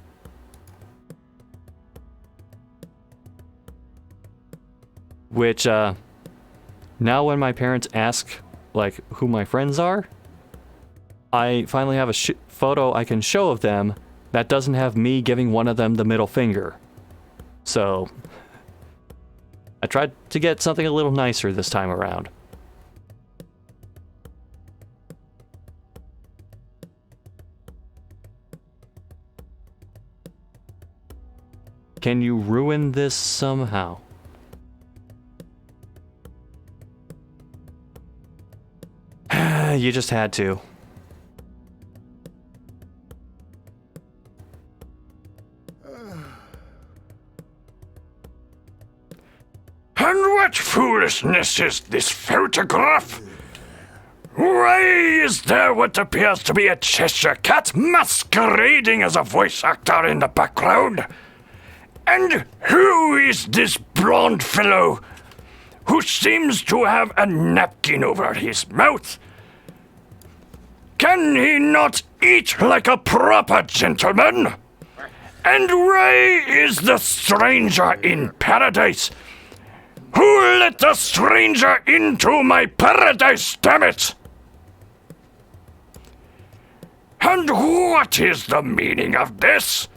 Which, now when my parents ask, like, who my friends are, I finally have a photo I can show of them that doesn't have me giving one of them the middle finger. So, I tried to get something a little nicer this time around. Can you ruin this somehow? You just had to. And what foolishness is this photograph? Why is there what appears to be a Cheshire cat masquerading as a voice actor in the background? And who is this blonde fellow who seems to have a napkin over his mouth? Can he not eat like a proper gentleman? And why is the stranger in paradise? Who let the stranger into my paradise, damn it? And what is the meaning of this?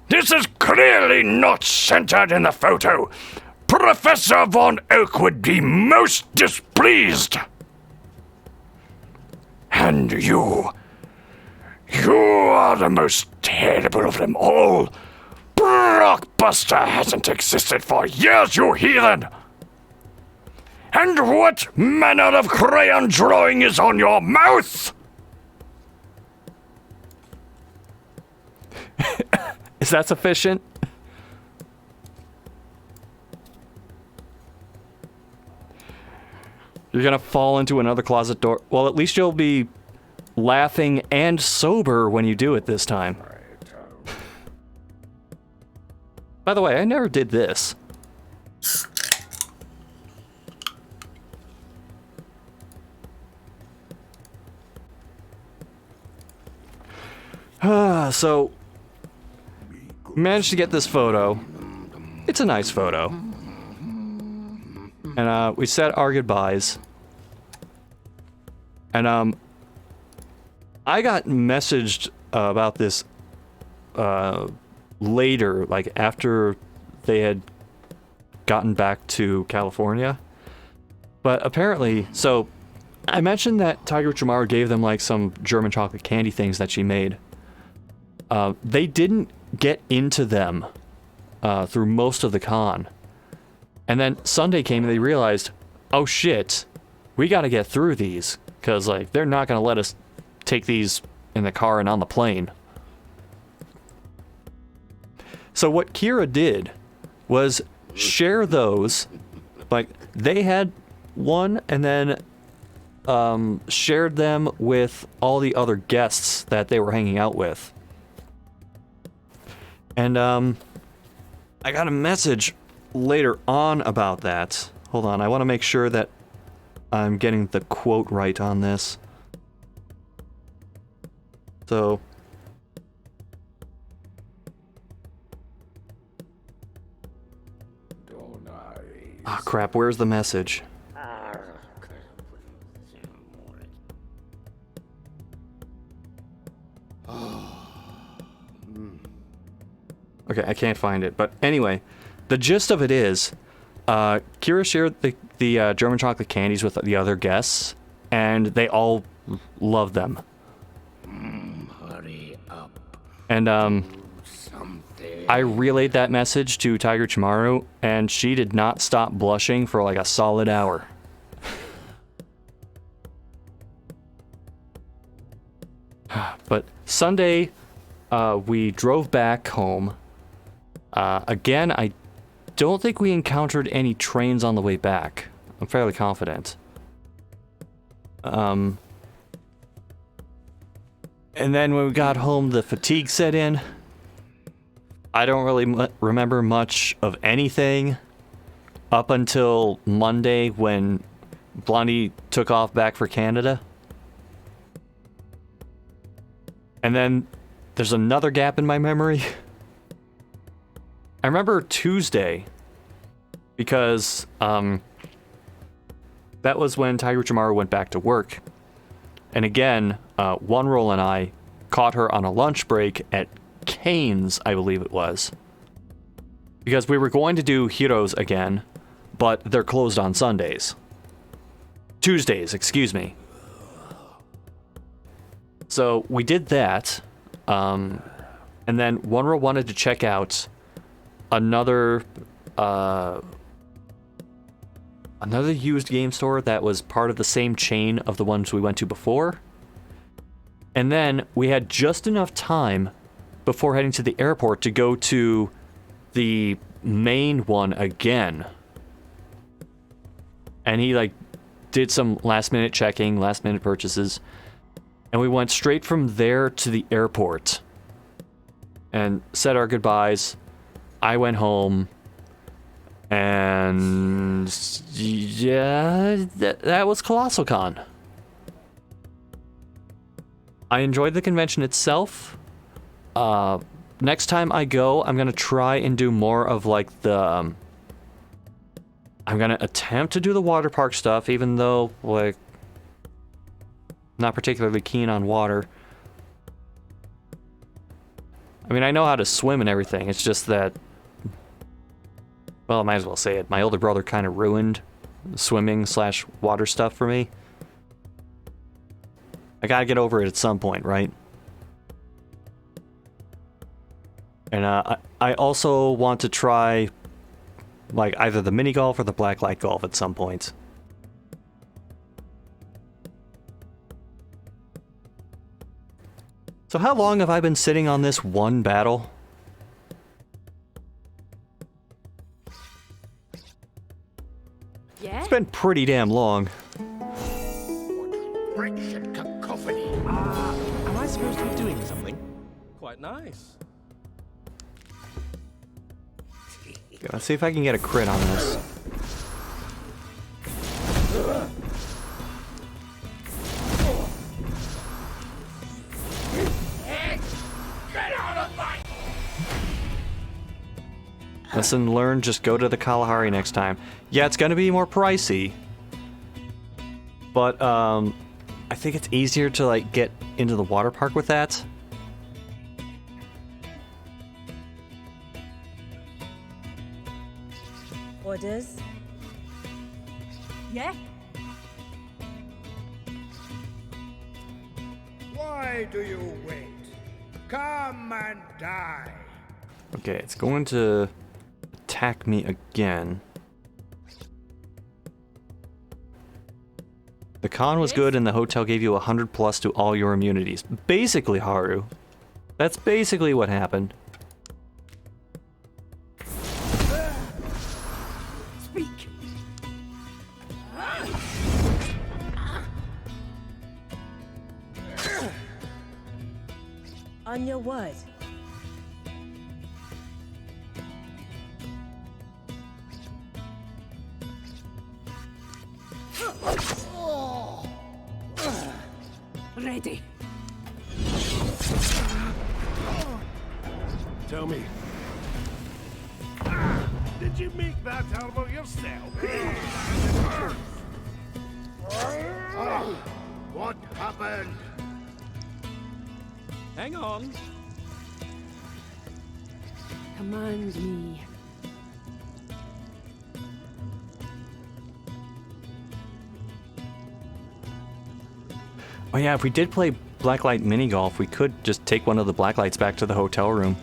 This is clearly not centered in the photo. Prove Professor Von Oak would be most displeased. And you are the most terrible of them all. Blockbuster hasn't existed for years, you heathen! And what manner of crayon drawing is on your mouth? Is that sufficient? You're gonna fall into another closet door. Well, at least you'll be laughing and sober when you do it this time. By the way, I never did this. So, managed to get this photo. It's a nice photo. And we said our goodbyes. And I got messaged about this later, like after they had gotten back to California. But apparently, so I mentioned that Tiger Chamara gave them like some German chocolate candy things that she made. They didn't get into them through most of the con. And then Sunday came and they realized, oh shit, we gotta get through these. Because like they're not gonna let us take these in the car and on the plane. So what Kira did was share those. Like they had one and then shared them with all the other guests that they were hanging out with. And I got a message later on about that. Hold on, I want to make sure that I'm getting the quote right on this. So ah, crap, where's the message? Okay, I can't find it. But anyway, the gist of it is, Kira shared the German chocolate candies with the other guests, and they all loved them. Hurry up. And I relayed that message to Tiger Chimaru, and she did not stop blushing for like a solid hour. But Sunday, we drove back home. Again, I don't think we encountered any trains on the way back. I'm fairly confident. And then when we got home, the fatigue set in. I don't really remember much of anything up until Monday when Blondie took off back for Canada. And then there's another gap in my memory. I remember Tuesday because that was when Tiger Chamara went back to work. And again, One Roll and I caught her on a lunch break at Cane's, I believe it was. Because we were going to do Heroes again, but they're closed on Sundays. Tuesdays, excuse me. So we did that. And then One Roll wanted to check out another used game store that was part of the same chain of the ones we went to before. And then we had just enough time before heading to the airport to go to the main one again. And he like did some last minute checking, last minute purchases. And we went straight from there to the airport and said our goodbyes. I went home, and yeah, that was Colossalcon. I enjoyed the convention itself. Next time I go, I'm gonna try and do more of like the. I'm gonna attempt to do the water park stuff, even though like not particularly keen on water. I mean, I know how to swim and everything. It's just that Well, I might as well say it. My older brother kind of ruined swimming / water stuff for me. I gotta get over it at some point, right? And I also want to try, like, either the mini golf or the blacklight golf at some point. So how long have I been sitting on this one battle? Yeah? It's been pretty damn long. Wretched cacophony. Am I supposed to be doing something? Quite nice. Okay, let's see if I can get a crit on this. Lesson learned, just go to the Kalahari next time. Yeah, it's gonna be more pricey. But, I think it's easier to, like, get into the water park with that. Orders? Yeah? Why do you wait? Come and die. Okay, it's going to attack me again. The con was good and the hotel gave you 100+ to all your immunities. Basically, Haru. That's basically what happened. Speak! On your word. Ready. Tell me. Did you make that out of yourself? What happened? Hang on. Command me. Oh yeah, if we did play Blacklight mini golf, we could just take one of the Blacklights back to the hotel room.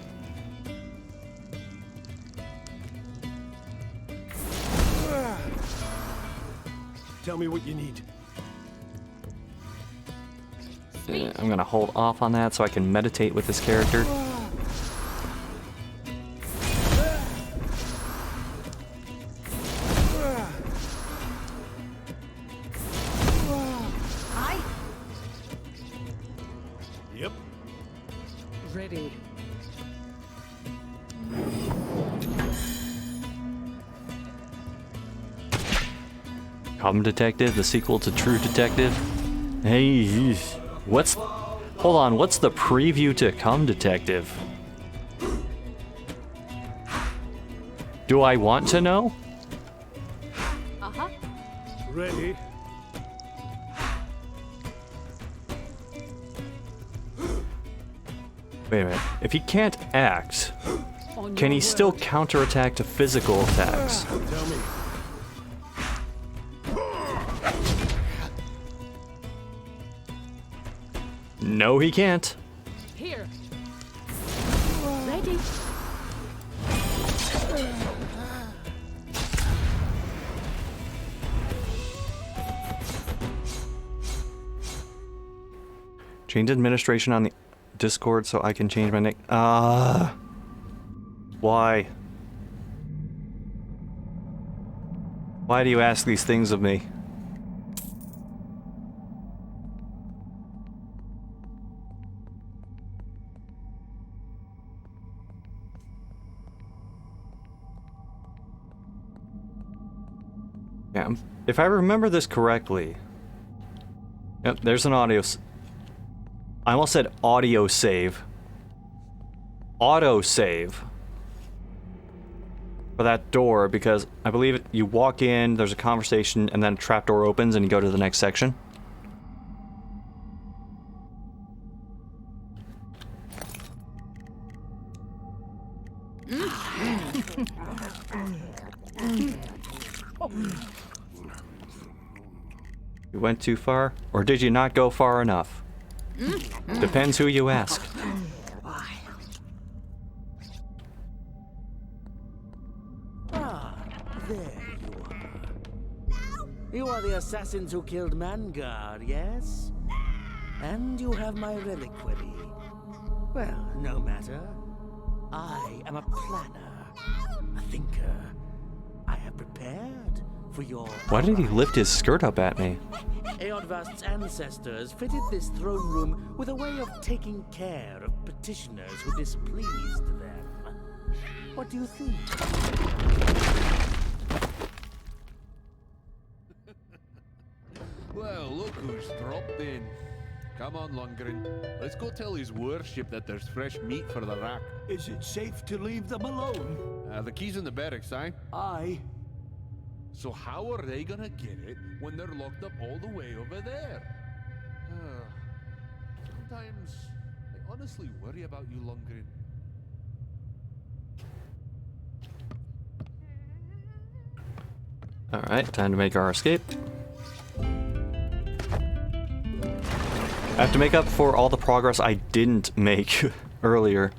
Tell me what you need. I'm gonna hold off on that so I can meditate with this character. Aye. Yep. Ready. Come Detective, the sequel to True Detective. Hey, what's... Hold on, what's the preview to Come Detective? Do I want to know? Uh-huh. Ready. Wait a minute. If he can't act, On can your he still word. counterattack to physical attacks? Tell me. No, he can't. Here. Ready. Change administration on the Discord so I can change my nick. Why? Why do you ask these things of me? Yeah, if I remember this correctly... Yep, there's an audio... I almost said audio save. Auto save. For that door, because I believe you walk in, there's a conversation, and then a trapdoor opens and you go to the next section. You went too far, or did you not go far enough? Depends who you ask. Ah, there you are. You are the assassins who killed Mangar, yes? And you have my reliquary. Well, no matter. I am a planner, a thinker. I have prepared for your... Why did he lift his skirt up at me? Eodvast's ancestors fitted this throne room with a way of taking care of petitioners who displeased them. What do you think? Well, look who's dropped in. Come on, Lundgren. Let's go tell his worship that there's fresh meat for the rack. Is it safe to leave them alone? The key's in the barracks, eh? Aye. So how are they gonna get it when they're locked up all the way over there? Sometimes I honestly worry about you, Lundgren. Alright, time to make our escape. I have to make up for all the progress I didn't make earlier.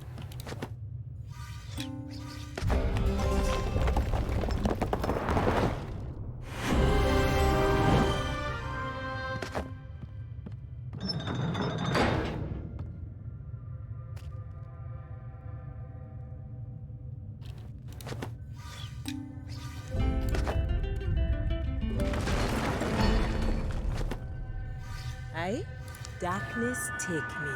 Aye? Darkness take me.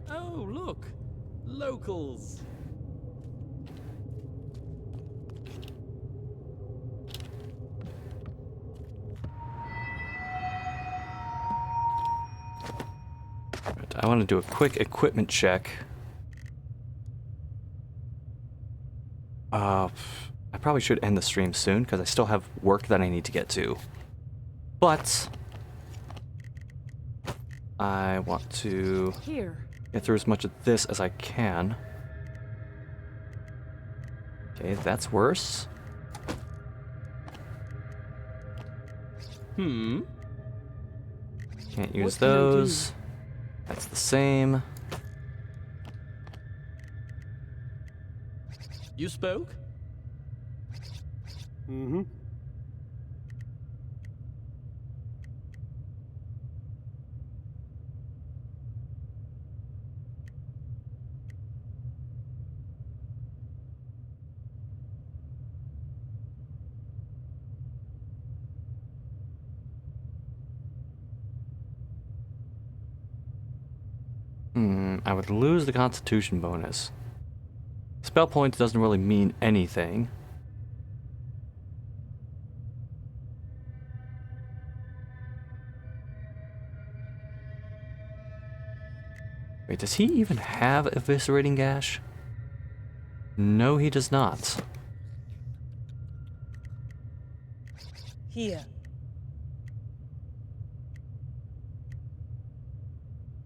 Oh, look! Locals! I want to do a quick equipment check. I probably should end the stream soon because I still have work that I need to get to. But I want to get through as much of this as I can. Okay, that's worse. Can't use those. That's the same. You spoke? Mm-hmm. I would lose the Constitution bonus. Spell points doesn't really mean anything. Wait, does he even have Eviscerating Gash? No, he does not. Here.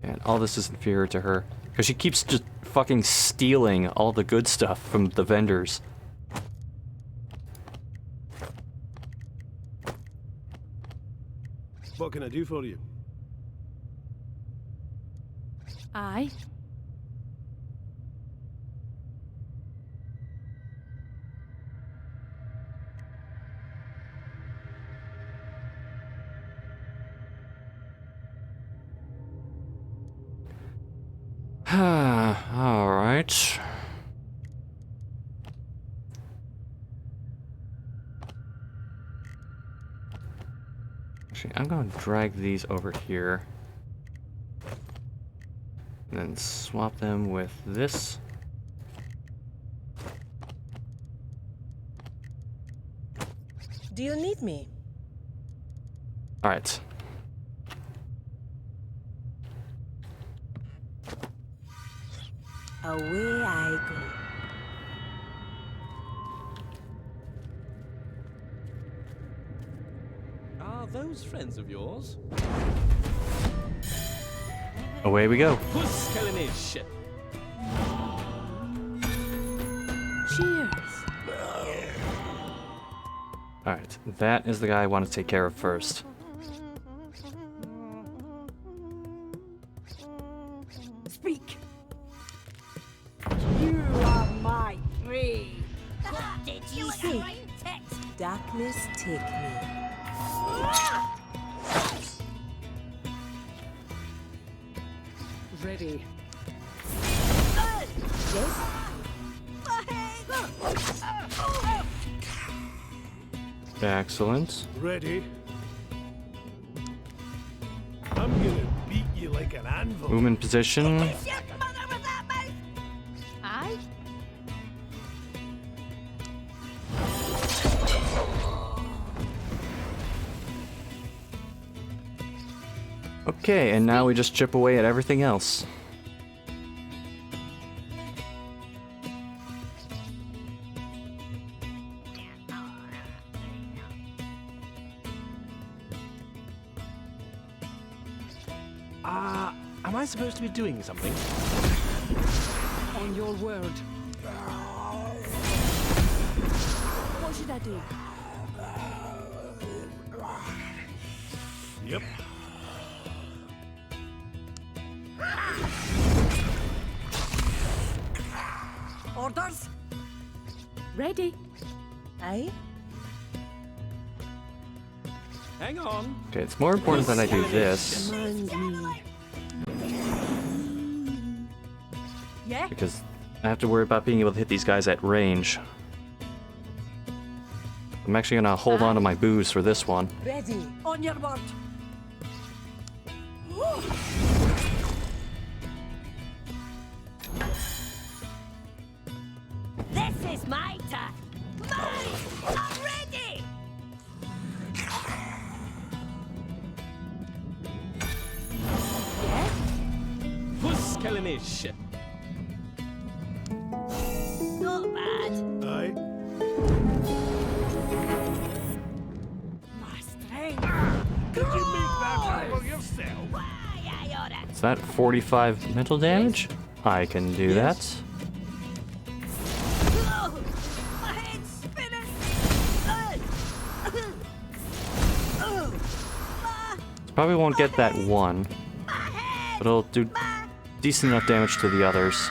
And all this is inferior to her. Because she keeps just fucking stealing all the good stuff from the vendors. What can I do for you? Aye. Alright. Actually, I'm going to drag these over here. And then swap them with this. Do you need me? Alright. Away I go. Are those friends of yours? Away we go. Puskalish! Cheers. Alright, that is the guy I want to take care of first. Speak. You are my prey. What did you say? Darkness, take me. Ready. Yes? Excellent. Ready? I'm gonna beat you like an anvil. Move in position. Aye. Okay, and now we just chip away at everything else. Am I supposed to be doing something? On your word. What should I do? Yep. Orders? Ready. Aye? Hang on. Okay, it's more important that I do this, Command me. Yeah? because I have to worry about being able to hit these guys at range. I'm actually gonna hold on to my booze for this one. Ready. On your word. This is my turn. Mine! I'm ready! Who's killing his shit? Not bad. Aye. My strength. Did you make that anvil yourself? Why, I oughta. Is that 45 mental damage? I can do that. Oh, my head's spinning. Probably won't get that one, My head. but it'll do decent enough damage to the others.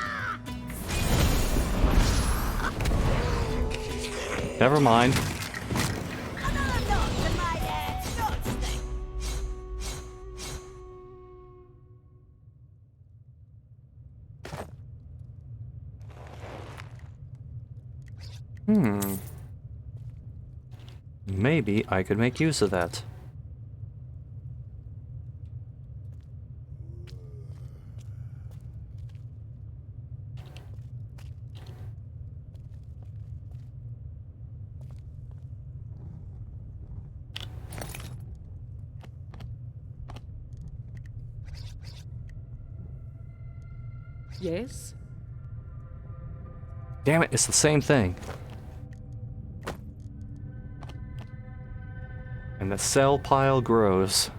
Never mind. Another knot to my knot stick. Maybe I could make use of that. Yes? Damn it, it's the same thing. And the cell pile grows.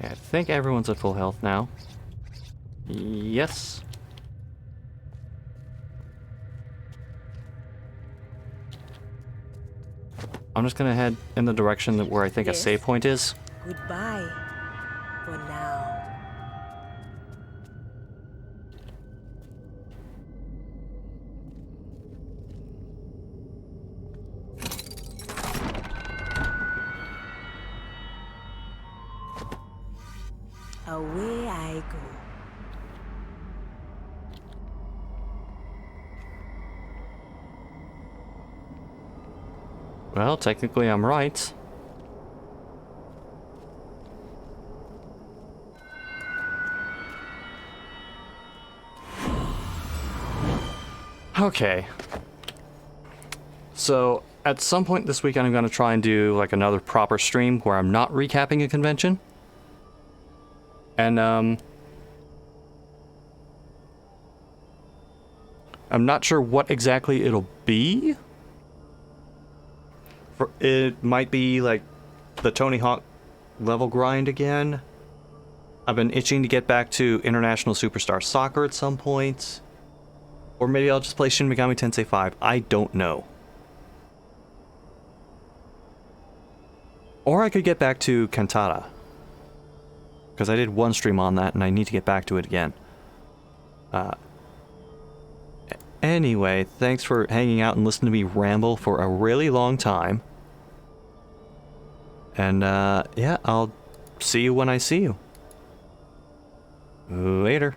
I think everyone's at full health now. Yes. I'm just gonna head in the direction that where I think a Yes. save point is. Goodbye. For now. Away I go. Well, technically I'm right. Okay. So at some point this weekend, I'm going to try and do like another proper stream where I'm not recapping a convention. And I'm not sure what exactly it'll be. It might be like the Tony Hawk level grind again. I've been itching to get back to International Superstar Soccer at some point. Or maybe I'll just play Shin Megami Tensei 5. I don't know. Or I could get back to Cantata. Because I did one stream on that and I need to get back to it again. Anyway, thanks for hanging out and listening to me ramble for a really long time. And yeah, I'll see you when I see you. Later.